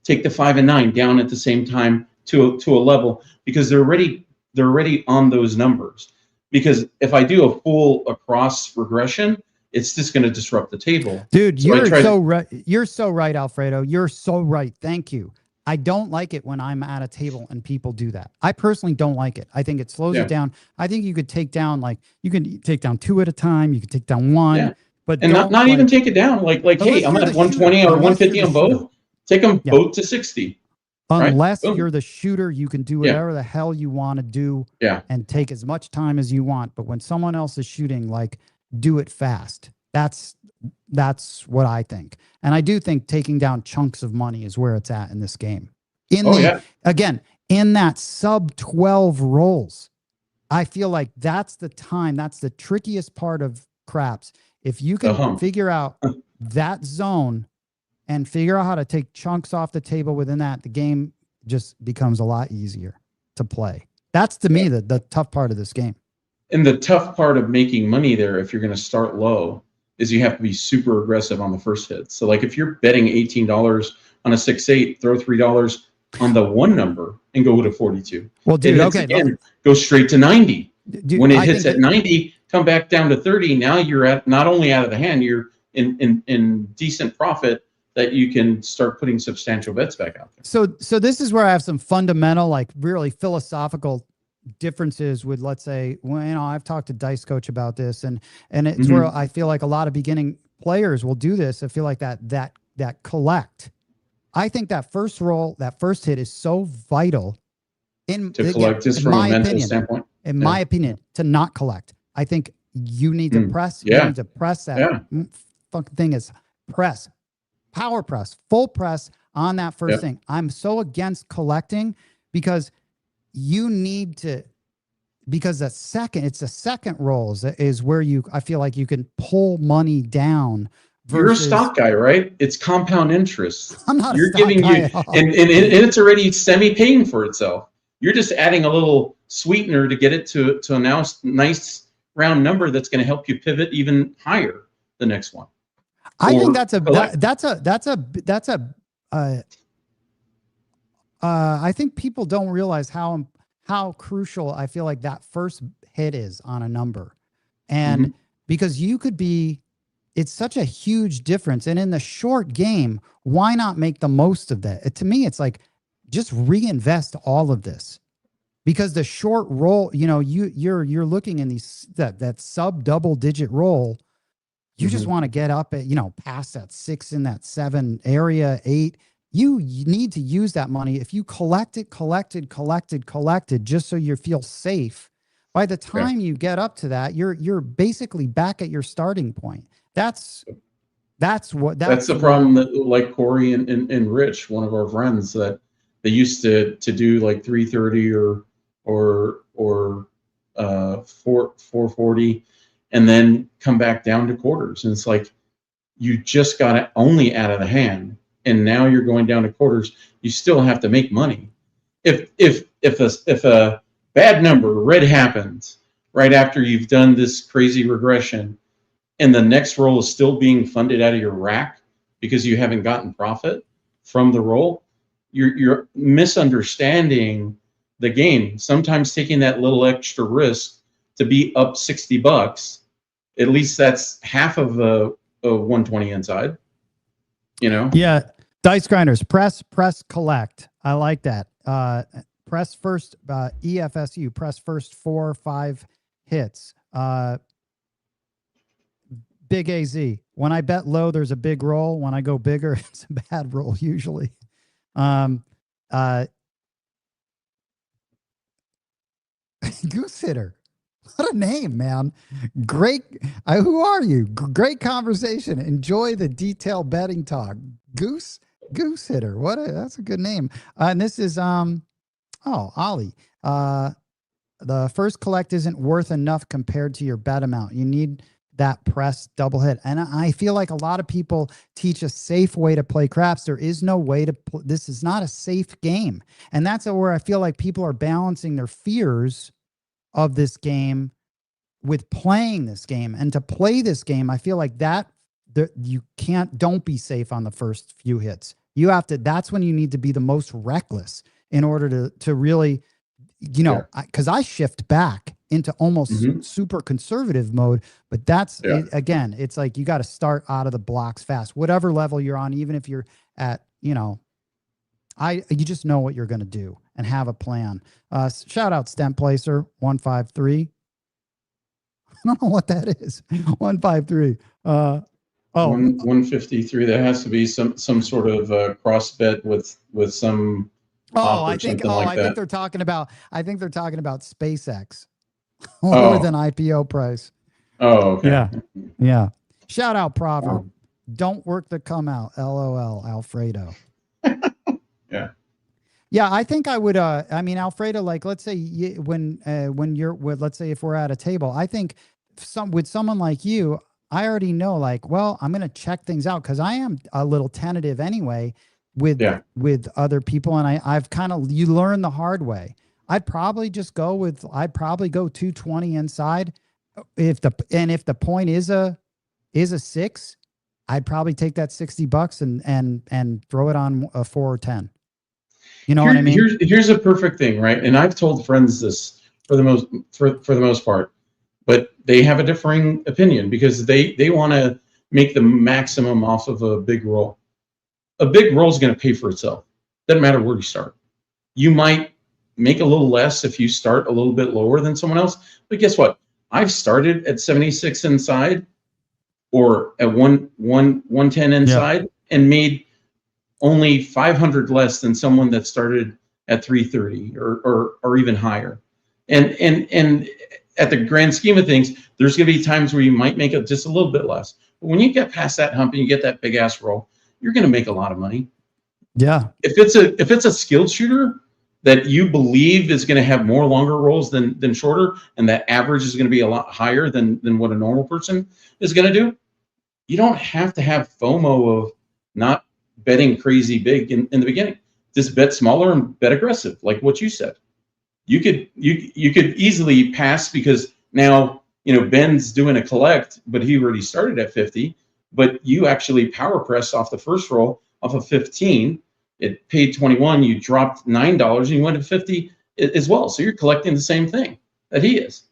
Take the 5 and 9 down at the same time to a level, because they're already on those numbers. Because if I do a full across regression, it's just going to disrupt the table. Dude, so you're so right. You're so right, Alfredo. You're so right. Thank you. I don't like it when I'm at a table and people do that. I personally don't like it. I think it slows it down. I think you could take down, you can take down 2 at a time. You could take down 1, but and not even take it down. Like hey, I'm at 120 or 150 on both. Take them both to 60. Unless you're the shooter, you can do whatever the hell you want to do and take as much time as you want. But when someone else is shooting, do it fast. That's what I think. And I do think taking down chunks of money is where it's at in this game. Again, in that sub 12 rolls, I feel like that's the time. That's the trickiest part of craps. If you can figure out that zone and figure out how to take chunks off the table within that, the game just becomes a lot easier to play. That's, to me, the tough part of this game. And the tough part of making money there, if you're going to start low, is you have to be super aggressive on the first hit. So like if you're betting $18 on a 6-8, throw $3 on the 1 number and go to 42. Well, dude, go straight to 90. Dude, when it hits at 90, come back down to 30. Now you're at not only out of the hand, you're in decent profit that you can start putting substantial bets back out there. So this is where I have some fundamental, really philosophical differences with, let's say, I've talked to Dice Coach about this, and it's where I feel like a lot of beginning players will do this. I feel like that collect. I think that first roll, that first hit is so vital to collect, just from a mental standpoint. In my opinion, to not collect. I think you need to press. You need to press that fucking thing is press. Power press, full press on that first thing. I'm so against collecting because you need to, because it's the second rolls is where I feel like you can pull money down. You're a stock guy, right? It's compound interest. I'm not You're giving you, and it's already semi-paying for itself. You're just adding a little sweetener to get it to a now nice round number that's going to help you pivot even higher the next one. I think that's a I think people don't realize how crucial I feel like that first hit is on a number. And Hmm. because you could be, it's such a huge difference. And in the short game, why not make the most of that? To me, it's like just reinvest all of this, because the short roll, you're looking in that sub double digit roll. You just Hmm. want to get up at, past that 6 in that 7 area, 8. You need to use that money. If you collected just so you feel safe, by the Yeah. time you get up to that, you're basically back at your starting point. That's That's that's the where. problem that, like Corey and Rich, one of our friends, that they used to do like 330 or 440, and then come back down to quarters. And it's like, you just got it only out of the hand, and now you're going down to quarters. You still have to make money. If a bad number, red, happens right after you've done this crazy regression, and the next roll is still being funded out of your rack because you haven't gotten profit from the roll, you're misunderstanding the game. Sometimes taking that little extra risk to be up $60, at least that's half of a 120 inside, you know? Yeah, dice grinders, press collect. I like that. Press first, EFSU, press first 4 or 5 hits. Big AZ. When I bet low, there's a big roll. When I go bigger, it's a bad roll usually. Um, uh, Goose hitter. What a name, man. Great. Who are you? Great conversation. Enjoy the detailed betting talk. Goose hitter. That's a good name. And this is Ollie. The first collect isn't worth enough compared to your bet amount. You need that press double hit. And I feel like a lot of people teach a safe way to play craps. There is no way to this is not a safe game. And that's where I feel like people are balancing their fears of this game with playing this game. And to play this game, I feel like you don't be safe on the first few hits. You have to, that's when you need to be the most reckless in order to really, Yeah. because I shift back into almost Hmm. super conservative mode. But that's Yeah. it, again, it's like you got to start out of the blocks fast, whatever level you're on, even if you're at, you just know what you're going to do and have a plan. Shout out Stent Placer 153. I don't know what that is. 153. Oh, 153. There has to be some sort of cross bet with some oh, op or something like I think that. they're talking about SpaceX lower than Oh, IPO price. oh, okay. Yeah. Yeah. Shout out Wow. Proverb. Don't work the come out. LOL, Alfredo. Yeah. Yeah, I think I would. I mean, Alfredo. Like, let's say when you're with, let's say if we're at a table, I think with someone like you, I already know. Like, well, I'm going to check things out because I am a little tentative anyway Yeah. with other people, and I've kind of you learn the hard way. I'd probably I'd probably go 220 inside if the point is a 6. I'd probably take that $60 and throw it on a 4 or 10. You know what I mean? Here's a perfect thing, right? And I've told friends this for the most part, but they have a differing opinion because they want to make the maximum off of a big roll. A big roll is going to pay for itself. Doesn't matter where you start. You might make a little less if you start a little bit lower than someone else, but guess what? I've started at 76 inside or at 110 Yeah. inside and made only 500 less than someone that started at 330 or even higher. And at the grand scheme of things, there's going to be times where you might make it just a little bit less. But when you get past that hump and you get that big ass roll, you're going to make a lot of money. Yeah. If it's a skilled shooter that you believe is going to have more longer rolls than shorter, and that average is going to be a lot higher than what a normal person is going to do, you don't have to have FOMO of not betting crazy big in the beginning. Just bet smaller and bet aggressive, like what you said. You could easily pass because now Ben's doing a collect, but he already started at 50. But you actually power press off the first roll off of 15, It paid 21, you dropped $9 and you went to 50 as well. So you're collecting the same thing that he is.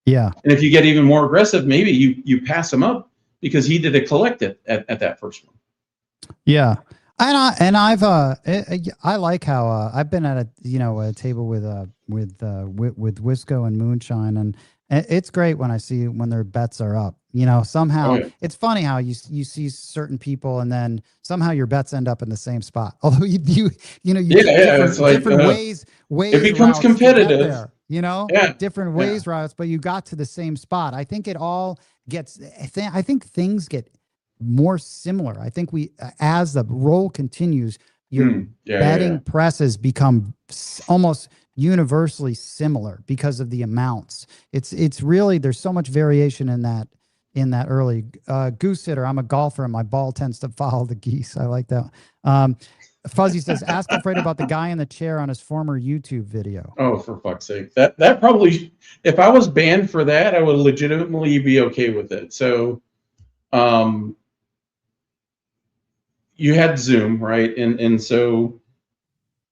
Yeah. And if you get even more aggressive, maybe you pass him up because he did a collect at that first one. Yeah. I like how I've been at a table with Wisco and Moonshine, and it's great when I see when their bets are up. Somehow it's funny how you see certain people and then somehow your bets end up in the same spot. Although you it's like different ways it becomes competitive. Different ways routes, but you got to the same spot. I think it all gets. I think things get more similar. I think as the roll continues, your betting presses become almost universally similar because of the amounts. It's really, there's so much variation in that early goose hitter. I'm a golfer and my ball tends to follow the geese. I like that. Fuzzy says, ask Alfredo about the guy in the chair on his former YouTube video. Oh, for fuck's sake. That probably, if I was banned for that, I would legitimately be okay with it. So, you had Zoom, right? And so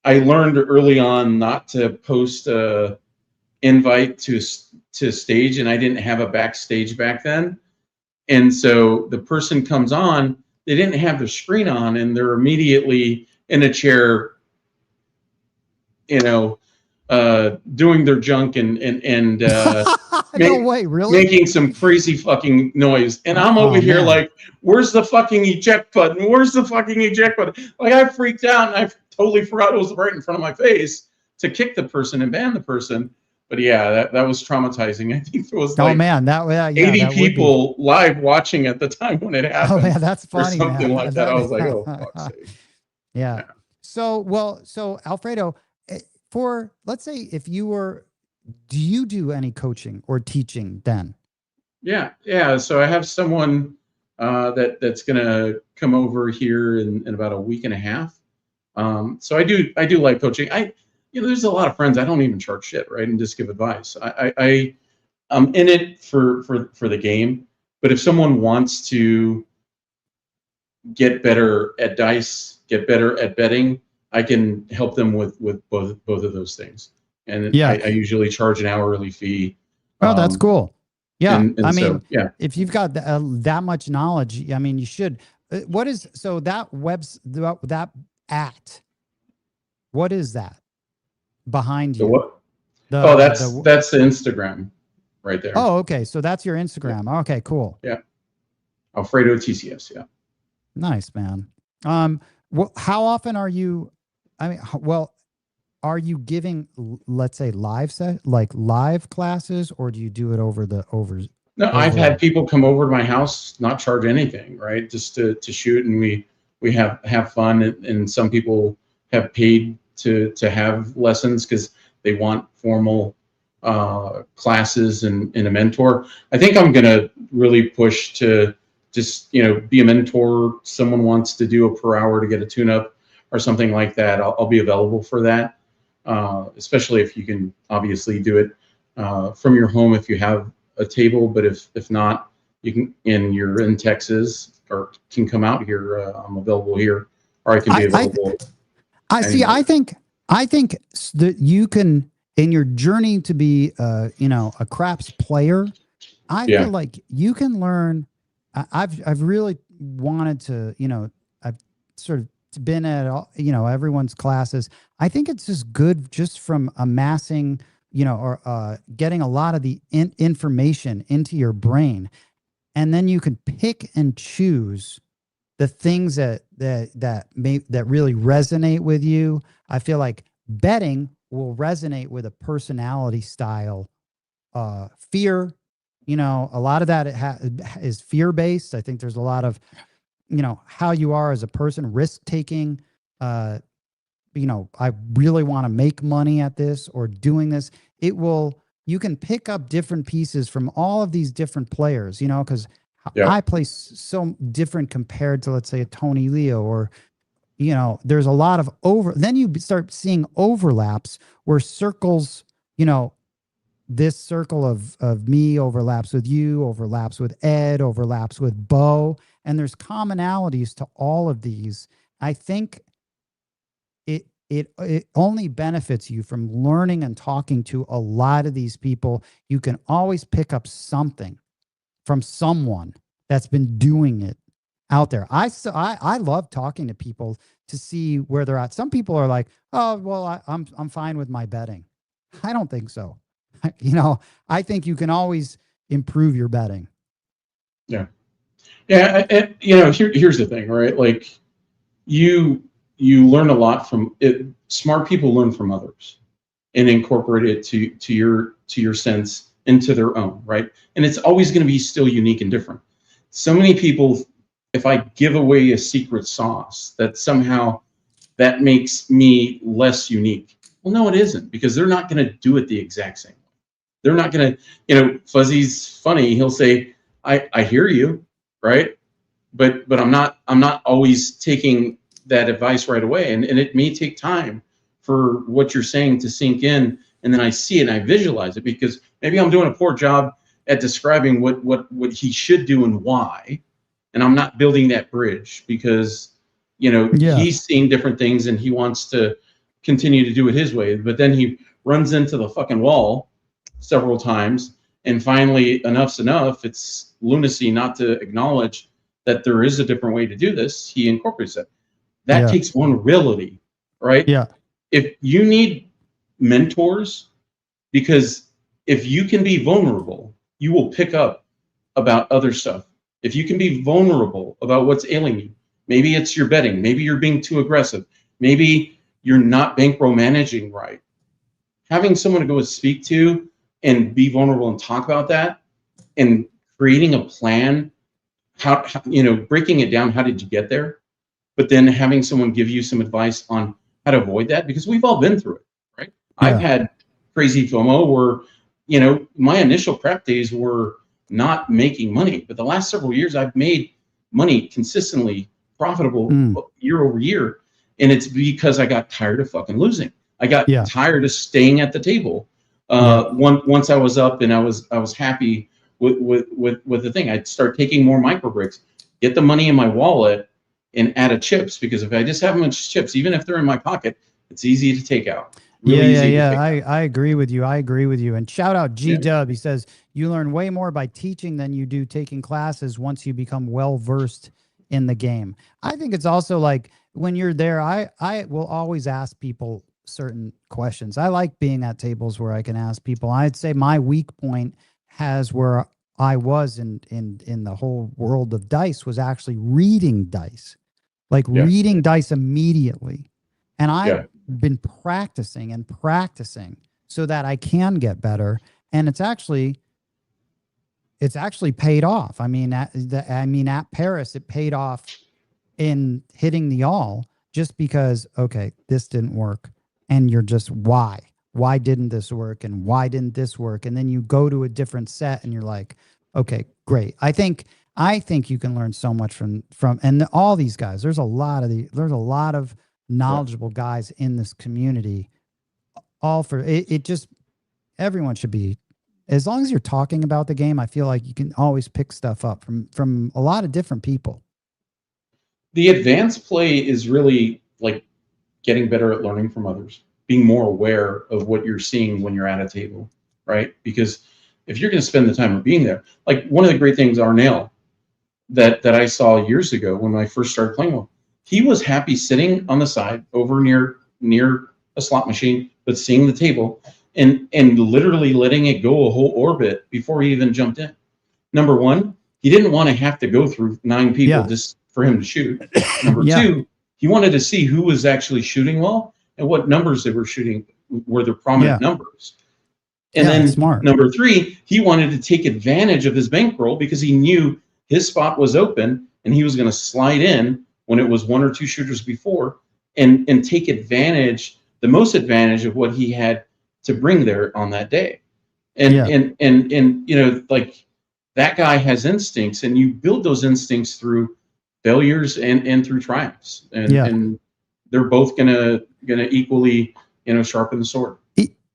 I learned early on not to post a invite to stage, and I didn't have a backstage back then. And so the person comes on, they didn't have their screen on, and they're immediately in a chair, doing their junk and no way, really? Making some crazy fucking noise. And I'm over here like, where's the fucking eject button? Where's the fucking eject button? Like, I freaked out and I totally forgot it was right in front of my face to kick the person and ban the person. But yeah, that was traumatizing. I think there was 80 people live watching at the time when it happened. Oh man, that's funny. Or something like that. I was like, oh, fuck's sake. Yeah. So Alfredo, for, let's say, if you were, do you do any coaching or teaching then? Yeah. So I have someone that's gonna come over here in about a week and a half. So I do life coaching. There's a lot of friends I don't even charge shit, right, and just give advice. I'm in it for the game, but if someone wants to get better at dice, get better at betting, I can help them with both of those things. And I usually charge an hourly fee. Oh, that's cool. Yeah. And I mean, so, if you've got that much knowledge, I mean, you should. What is that what is that behind you? What? That's the Instagram right there. Oh, okay. So that's your Instagram. Yeah. Okay, cool. Yeah. Alfredo TCS. Yeah. Nice, man. How often are you, are you giving, let's say, live classes, or do you do it over? No, I've had people come over to my house, not charge anything, right? Just to shoot, and we have fun. And some people have paid to have lessons because they want formal classes and a mentor. I think I'm gonna really push to just be a mentor. Someone wants to do a per hour to get a tune-up or something like that, I'll be available for that. Especially if you can obviously do it from your home if you have a table, but if not, you can, and you're in Texas, or can come out here. I'm available here, or I can be available. I think that you can, in your journey to be a craps player, I feel like you can learn. I've really wanted to, I've sort of been at everyone's classes. I think it's just good just from amassing, or getting a lot of the information into your brain, and then you can pick and choose the things that really resonate with you. I feel like betting will resonate with a personality style. Fear, a lot of that is fear based. I think there's a lot of how you are as a person, risk taking. I really want to make money at this or doing this. You can pick up different pieces from all of these different players, because I play so different compared to, let's say, a Tony Leo, or, there's a lot of then you start seeing overlaps where circles, this circle of me overlaps with you, overlaps with Ed, overlaps with Bo, and there's commonalities to all of these. I think it only benefits you from learning and talking to a lot of these people. You can always pick up something from someone that's been doing it out there. I love talking to people to see where they're at. Some people are like, oh, well, I'm fine with my betting. I don't think so. I think you can always improve your betting. Yeah. Yeah. And, here's the thing, right? Like you learn a lot from it. Smart people learn from others and incorporate it to your sense into their own, right? And it's always going to be still unique and different. So many people, if I give away a secret sauce, that somehow that makes me less unique. Well, no, it isn't, because they're not going to do it the exact same way. They're not going to, Fuzzy's funny. He'll say, I hear you, right? But I'm not always taking that advice right away. And it may take time for what you're saying to sink in. And then I see it and I visualize it, because maybe I'm doing a poor job at describing what he should do and why. And I'm not building that bridge because, he's seeing different things and he wants to continue to do it his way. But then he runs into the fucking wall several times. And finally, enough's enough. It's lunacy not to acknowledge that there is a different way to do this. He incorporates it. That takes vulnerability, right? Yeah. If you need mentors, because if you can be vulnerable, you will pick up about other stuff. If you can be vulnerable about what's ailing you, maybe it's your betting, maybe you're being too aggressive, maybe you're not bankroll managing right. Having someone to go and speak to and be vulnerable and talk about that, and creating a plan, how breaking it down, how did you get there? But then having someone give you some advice on how to avoid that, because we've all been through it, right? Yeah. I've had crazy FOMO where, my initial prep days were not making money, but the last several years I've made money consistently, profitable year over year. And it's because I got tired of fucking losing. I got tired of staying at the table. Once I was up and I was happy with the thing, I'd start taking more micro breaks, get the money in my wallet and add a chips, because if I just have a bunch of chips, even if they're in my pocket, it's easy to take out. Really I agree with you. I agree with you. And shout out G-Dub. He says, you learn way more by teaching than you do taking classes once you become well-versed in the game. I think it's also like when you're there, I will always ask people certain questions. I like being at tables where I can ask people. I'd say my weak point has where I was in the whole world of dice was actually reading dice, reading dice immediately. And I've been practicing and practicing so that I can get better. And it's actually paid off. I mean, at Paris, it paid off in hitting the all, just because, okay, this didn't work. And you're just, why didn't this work? And why didn't this work? And then you go to a different set and you're like, okay, great. I think you can learn so much from and all these guys. There's a lot of knowledgeable guys in this community. All for it just, everyone should be, as long as you're talking about the game, I feel like you can always pick stuff up from a lot of different people. The advanced play is really like getting better at learning from others, being more aware of what you're seeing when you're at a table, right? Because if you're going to spend the time of being there, like one of the great things, Arnell, that I saw years ago when I first started playing with, he was happy sitting on the side over near a slot machine, but seeing the table and literally letting it go a whole orbit before he even jumped in. Number one, he didn't want to have to go through 9 people just for him to shoot. Number two, he wanted to see who was actually shooting well and what numbers they were shooting were the prominent numbers. And then number three, he wanted to take advantage of his bankroll because he knew his spot was open and he was going to slide in when it was 1 or 2 shooters before and take the most advantage of what he had to bring there on that day. And like that guy has instincts, and you build those instincts through failures and through triumphs. And they're both gonna equally, sharpen the sword.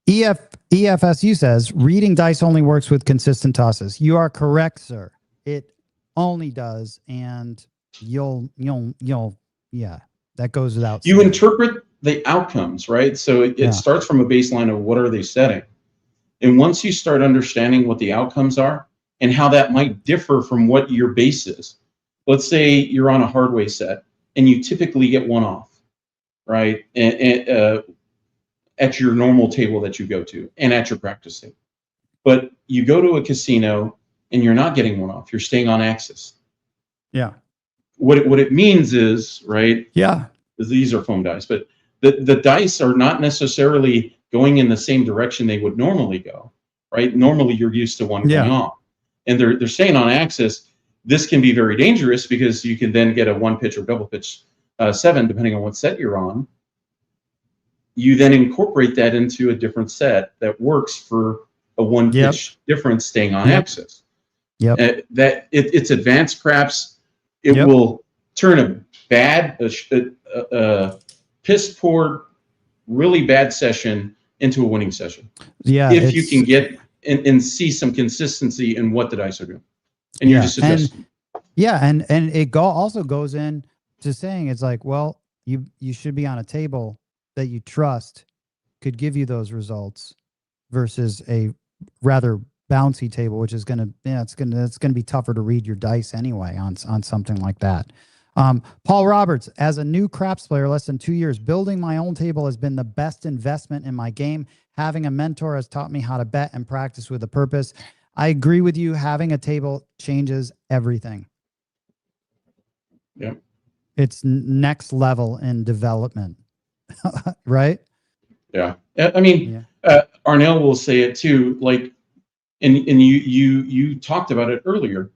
EFSU says reading dice only works with consistent tosses. You are correct, sir. It only does, and you'll that goes without saying. You interpret the outcomes, right? So it Yeah. starts from a baseline of what are they setting, and once you start understanding what the outcomes are and how that might differ from what your base is. Let's say you're on a hardway set and you typically get one off, right? And at your normal table that you go to and at your practice table. But you go to a casino and you're not getting one off. You're staying on axis. Yeah. What it means is, right? Yeah. These are foam dice, but the dice are not necessarily going in the same direction they would normally go, right? Normally you're used to one going off. And they're staying on axis. This can be very dangerous because you can then get a one pitch or double pitch 7, depending on what set you're on. You then incorporate that into a different set that works for a one pitch difference staying on axis. Yep. It's advanced craps. It will turn a bad, piss poor, really bad session into a winning session. Yeah. If you can get and see some consistency in what the dice are doing, and you're just adjusting. And it also goes in to saying it's like, well, you should be on a table that you trust could give you those results versus a rather bouncy table, which is gonna it's gonna be tougher to read your dice anyway on something like that. Paul Roberts, as a new craps player, less than 2 years, building my own table has been the best investment in my game. Having a mentor has taught me how to bet and practice with a purpose. I agree with you. Having a table changes everything. Yep. It's next level in development, right? Yeah. I mean, Arnell will say it too. Like, and you talked about it earlier.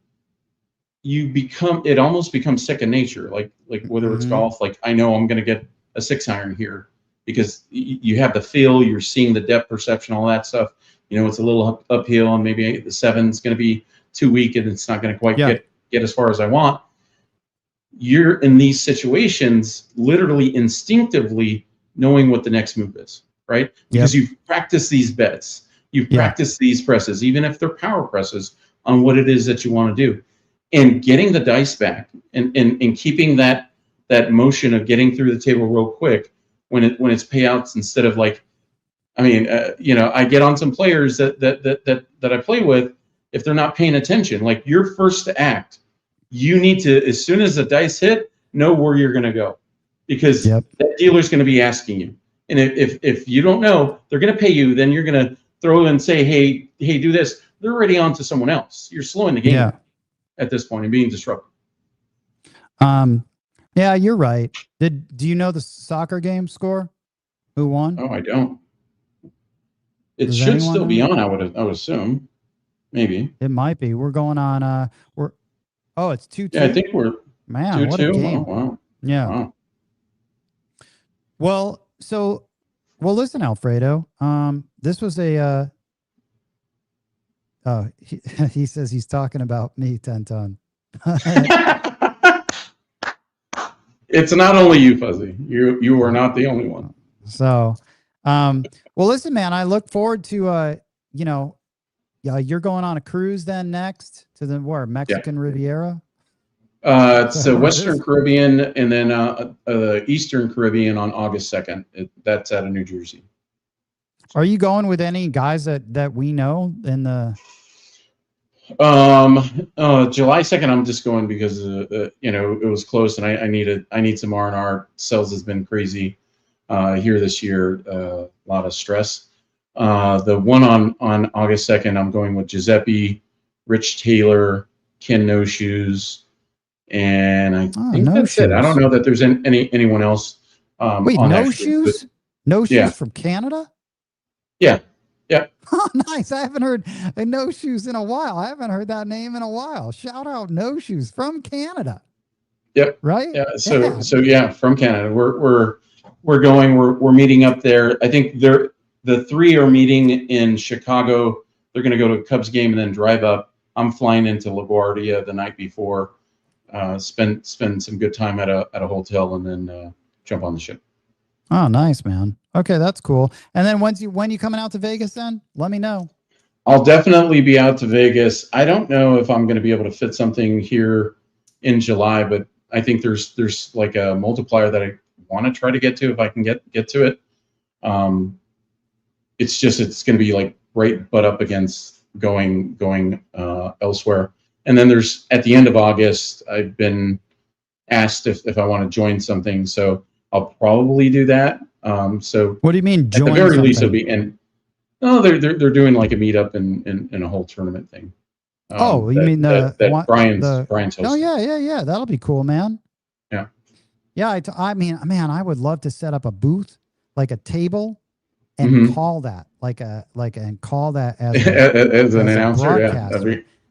It almost becomes second nature. Like whether it's golf, like I know I'm going to get a 6-iron here because you have the feel, you're seeing the depth perception, all that stuff. You know, it's a little uphill, and maybe the 7's going to be too weak, and it's not going to quite get as far as I want. You're in these situations, literally instinctively knowing what the next move is, right? Because you've practiced these bets, you've practiced these presses, even if they're power presses, on what it is that you want to do, and getting the dice back and keeping that motion of getting through the table real quick when it's payouts instead of like. I mean, I get on some players that I play with. If they're not paying attention, like you're first to act, you need to, as soon as the dice hit, know where you're going to go, because that dealer's going to be asking you. And if you don't know, they're going to pay you. Then you're going to throw and say, hey, do this. They're already on to someone else. You're slowing the game at this point and being disruptive. Yeah, you're right. Do you know the soccer game score? Who won? Oh, I don't. It should still be on. I would assume, maybe it might be. We're going on. It's 2-2. Yeah, I think we're 2-2. What a game! Oh, wow. Yeah. Wow. Well, listen, Alfredo. This was a. He says he's talking about me, 10 ton. It's not only you, Fuzzy. You are not the only one. So. Well, listen, man, I look forward to, you're going on a cruise then next to the Mexican Riviera? It's the Western Caribbean and then Eastern Caribbean on August 2nd. That's out of New Jersey. Are you going with any guys that we know in the? July 2nd, I'm just going because, it was close and I need some R&R. Sales has been crazy. Here this year, a lot of stress. The one on August 2nd, I'm going with Giuseppe, Rich Taylor, Ken No Shoes, and I think that's it. I don't know that there's anyone else. Wait, No Shoes? No Shoes from Canada? Yeah. Oh, nice. I haven't heard No Shoes in a while. I haven't heard that name in a while. Shout out No Shoes from Canada. Yep. Right? Yeah. So yeah, from Canada. We're meeting up there. I think the 3 are meeting in Chicago. They're going to go to a Cubs game and then drive up. I'm flying into LaGuardia the night before, spend some good time at a hotel, and then jump on the ship. Oh, nice, man. Okay, that's cool. And then when you coming out to Vegas then? Let me know. I'll definitely be out to Vegas. I don't know if I'm going to be able to fit something here in July, but I think there's like a multiplier that I want to try to get to if I can get to it. It's going to be like right butt up against going elsewhere. And then there's at the end of August, I've been asked if I want to join something, so I'll probably do that. So what do you mean join at the very something? least, it'll be they're doing like a meetup and a whole tournament thing. You mean Brian's hosting. Oh yeah. That'll be cool, man. Yeah. I mean, man, I would love to set up a booth, like a table, and call that as an announcer. Yeah,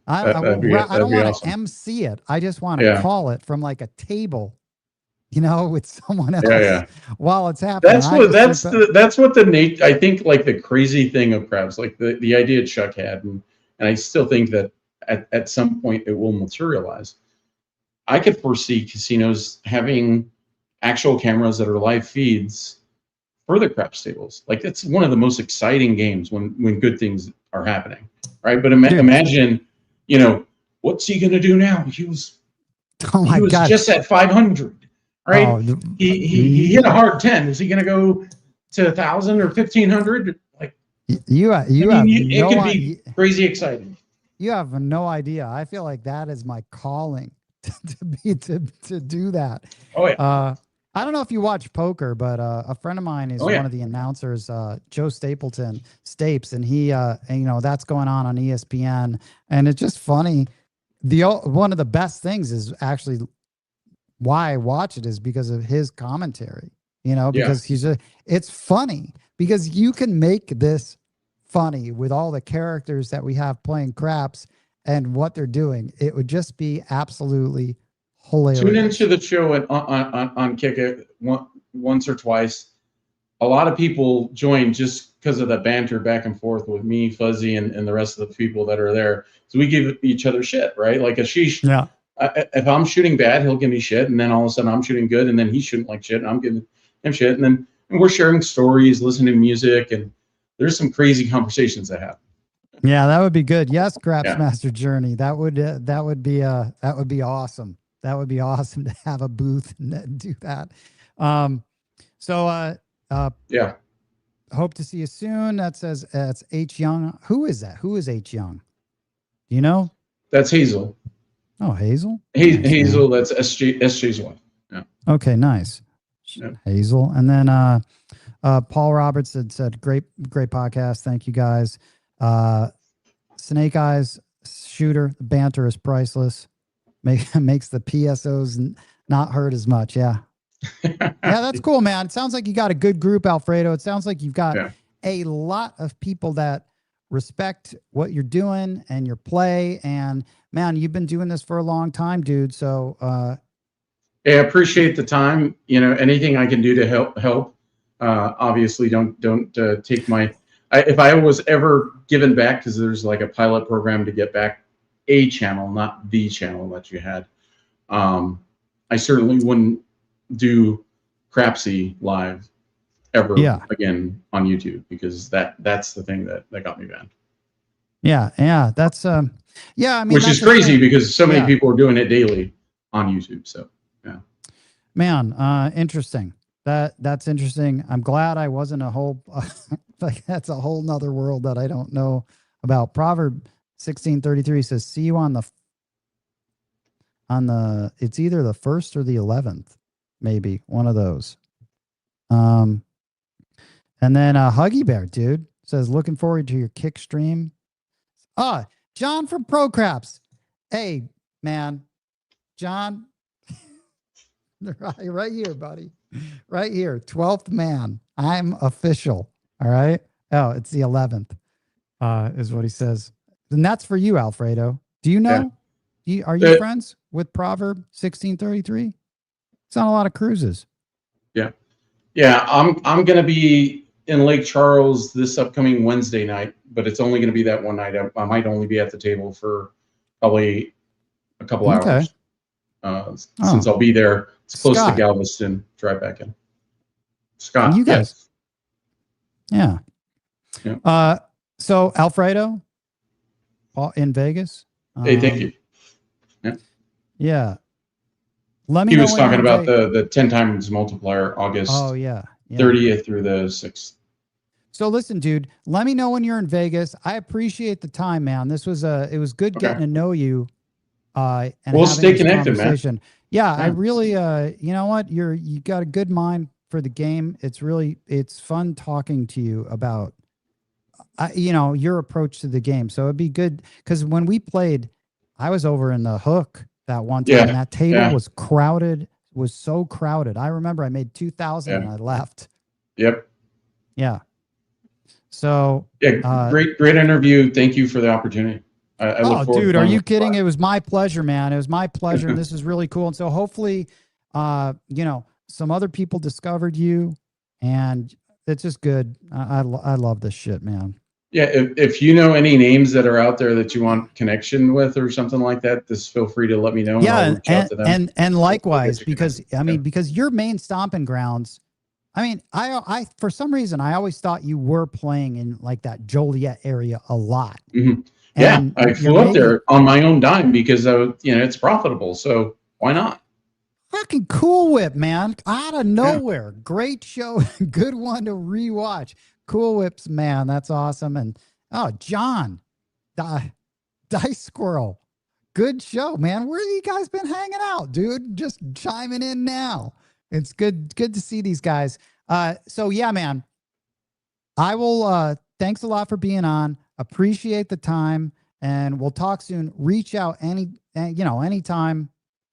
I don't want awesome. to MC it. I just want to call it from like a table, with someone else. Yeah. While it's happening. That's what I think, like the crazy thing of crowds, like the idea Chuck had, and I still think that at some point it will materialize. I could foresee casinos having actual cameras that are live feeds for the craps tables. Like it's one of the most exciting games when good things are happening, right? But imagine, what's he gonna do now? He was just at 500, right? Oh, he hit a hard 10. Is he gonna go to 1,000 or 1,500? Like it could be crazy exciting. You have no idea. I feel like that is my calling to do that. Oh yeah. I don't know if you watch poker, but a friend of mine is one of the announcers, Joe Stapes, and he, that's going on ESPN, and it's just funny. One of the best things is actually why I watch it is because of his commentary. Because it's funny because you can make this funny with all the characters that we have playing craps and what they're doing. It would just be absolutely hilarious. Tune into the show on Kick It once or twice. A lot of people join just because of the banter back and forth with me, Fuzzy, and the rest of the people that are there. So we give each other shit, right? Like Ashish. Yeah. If I'm shooting bad, he'll give me shit, and then all of a sudden I'm shooting good, and then he's shooting like shit, and I'm giving him shit, and we're sharing stories, listening to music, and there's some crazy conversations that happen. Yeah, that would be good. Yes, Craps Master Journey. That would be awesome. That would be awesome to have a booth and do that. Hope to see you soon. That says it's H Young. Who is that? Who is H Young? Do you know? That's Hazel. Oh, Hazel. Hazel. That's SJ's wife. Yeah. Okay, nice. Yeah. Hazel, and then Paul Roberts said great podcast. Thank you guys. Snake Eyes Shooter. The banter is priceless. Makes the PSOs not hurt as much. Yeah. Yeah, that's cool, man. It sounds like you got a good group, Alfredo. It sounds like you've got a lot of people that respect what you're doing and your play. And man, you've been doing this for a long time, dude. So I appreciate the time. Anything I can do to help. Obviously, don't take my. If I was ever given back, because there's like a pilot program to get back a channel, not the channel that you had. I certainly wouldn't do Crapsy live ever again on YouTube, because that's the thing that got me banned. Yeah, that's I mean, which is crazy because so many people are doing it daily on YouTube. So man, interesting. That's interesting. I'm glad I wasn't a whole like that's a whole nother world that I don't know about. Proverb 16:33 says, "See you on the it's either the 1st or the 11th, maybe one of those." And then Huggy Bear dude says, "Looking forward to your kick stream." John from Pro Craps. Hey man, John, right here, buddy, right here, 12th man. I'm official. All right. Oh, it's the 11th. Is what he says. And that's for you, Alfredo. Do you know? Yeah. Are you friends with Proverb 16:33? It's on a lot of cruises. Yeah. I'm gonna be in Lake Charles this upcoming Wednesday night, but it's only gonna be that one night. I might only be at the table for probably a couple hours. Since I'll be there, it's close to Galveston. Drive back in. Scott, you guys. Yes. Yeah. So Alfredo, in Vegas. Hey, thank you. Yeah. Let me He know was when you're talking in about Vegas. the 10 times multiplier, Oh August yeah, yeah. 30th through the 6th. So listen, dude, let me know when you're in Vegas. I appreciate the time, man. It was good Okay. getting to know you and We'll having stay this connected, man. conversation. Yeah, I Yeah. really you know what? You got a good mind for the game. It's fun talking to you about your approach to the game. So it'd be good because when we played, I was over in the Hook that one time. Yeah. That table Yeah. was crowded, was so crowded. I remember I made 2,000 and Yeah. I left. Yep. Yeah. So, Yeah. Great interview. Thank you for the opportunity. I look oh, forward to dude, are playing you with kidding? It was my pleasure, man. It was my pleasure, and you. this is really cool. And so, hopefully, some other people discovered you, and it's just good. I love this shit, man. Yeah, if you know any names that are out there that you want connection with or something like that, just feel free to let me know and I'll Yeah, reach out to them. and We'll get likewise, you because connected. I Yeah. mean, because your main stomping grounds. I mean, I for some reason I always thought you were playing in like that Joliet area a lot, Mhm. Yeah, and I you're flew up maybe there on my own dime because it's profitable. So why not? fucking Cool Whip, man, out of Yeah. nowhere. Great show, good one to rewatch. Cool Whips, man, that's awesome. And oh, John, Dice Squirrel, good show, man. Where have you guys been hanging out, dude? Just chiming in now. It's good to see these guys. So yeah, man. I will thanks a lot for being on. Appreciate the time and we'll talk soon. Reach out anytime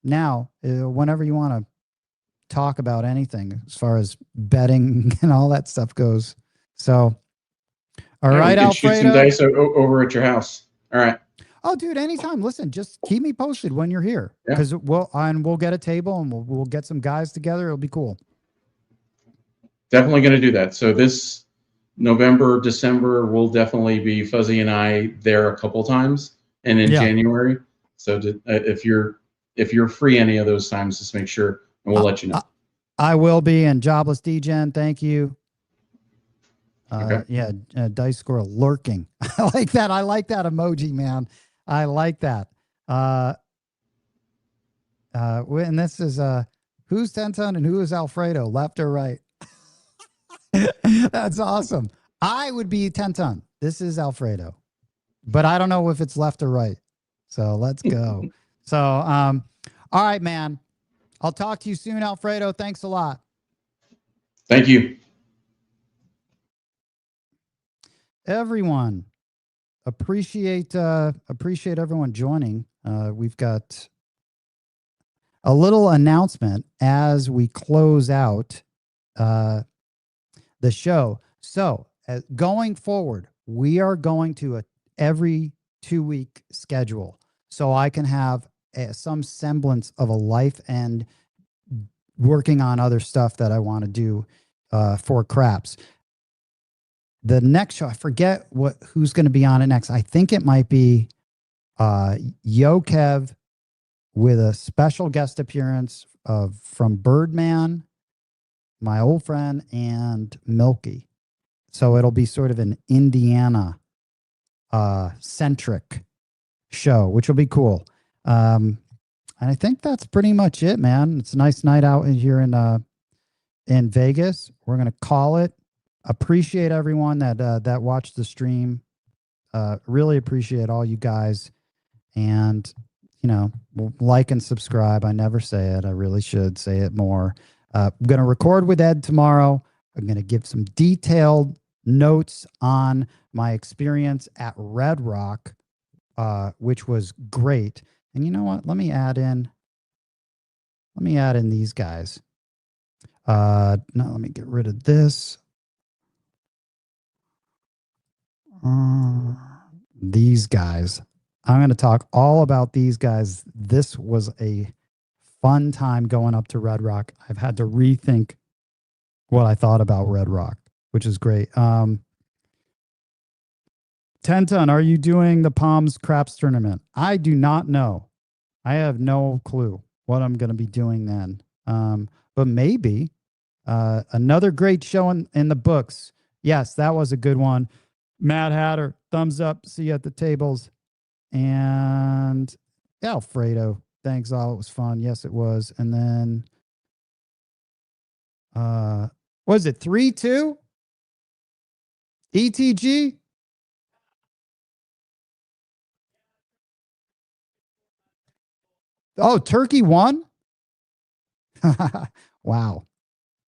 now, whenever you want to talk about anything as far as betting and all that stuff goes. So, all Yeah, we right, can shoot some Alfredo. dice over at your house. All right. Oh, dude, anytime. Listen, just keep me posted when you're here Yeah. because we'll get a table and we'll get some guys together. It'll be cool. Definitely going to do that. So this November, December, we'll definitely be Fuzzy and I there a couple times, and in Yeah, January. So if you're free any of those times, just make sure, and we'll I, let you know. I, I will be. And Jobless DGen, thank you. Okay. Yeah, Dice Squirrel lurking. I like that. I like that emoji, man. I like that. And this is who's Tenton and who is Alfredo, left or right? That's awesome. I would be Tenton. This is Alfredo, but I don't know if it's left or right. So let's go. So, all right, man. I'll talk to you soon, Alfredo. Thanks a lot. Thank you. Everyone. Appreciate everyone joining. We've got a little announcement as we close out the show. So going forward, we are going to a every 2-week schedule, so I can have some semblance of a life and working on other stuff that I want to do for craps. The next show, I forget who's going to be on it next. I think it might be Yo Kev with a special guest appearance from Birdman, my old friend, and Milky. So it'll be sort of an Indiana centric show, which will be cool. And I think that's pretty much it, man. It's a nice night out here in Vegas. We're gonna call it. Appreciate everyone that watched the stream. Really appreciate all you guys. And, like and subscribe. I never say it. I really should say it more. I'm going to record with Ed tomorrow. I'm going to give some detailed notes on my experience at Red Rock, which was great. And you know what? Let me add in these guys. Now let me get rid of this. These guys. I'm going to talk all about these guys. This was a fun time going up to Red Rock. I've had to rethink what I thought about Red Rock, which is great. Tenton, are you doing the Palms Craps tournament? I do not know. I have no clue what I'm going to be doing then. But maybe another great show in the books. Yes, that was a good one. Mad Hatter, thumbs up. See you at the tables. And Alfredo, Thanks all. It was fun. Yes, it was. And then, was it 3-2? ETG? Oh, Turkey won? Wow.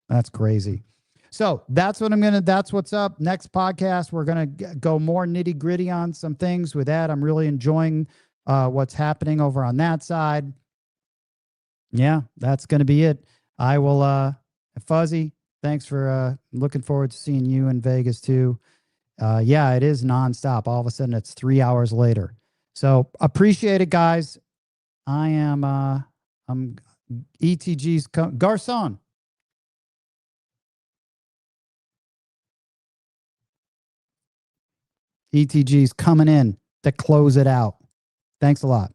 That's crazy. So that's what's up. Next podcast, we're going to go more nitty gritty on some things with that. I'm really enjoying what's happening over on that side. Yeah, that's going to be it. I will, Fuzzy, thanks for looking forward to seeing you in Vegas too. Yeah, it is nonstop. All of a sudden it's 3 hours later. So appreciate it, guys. I'm ETG's Garcon. ETG's coming in to close it out. Thanks a lot.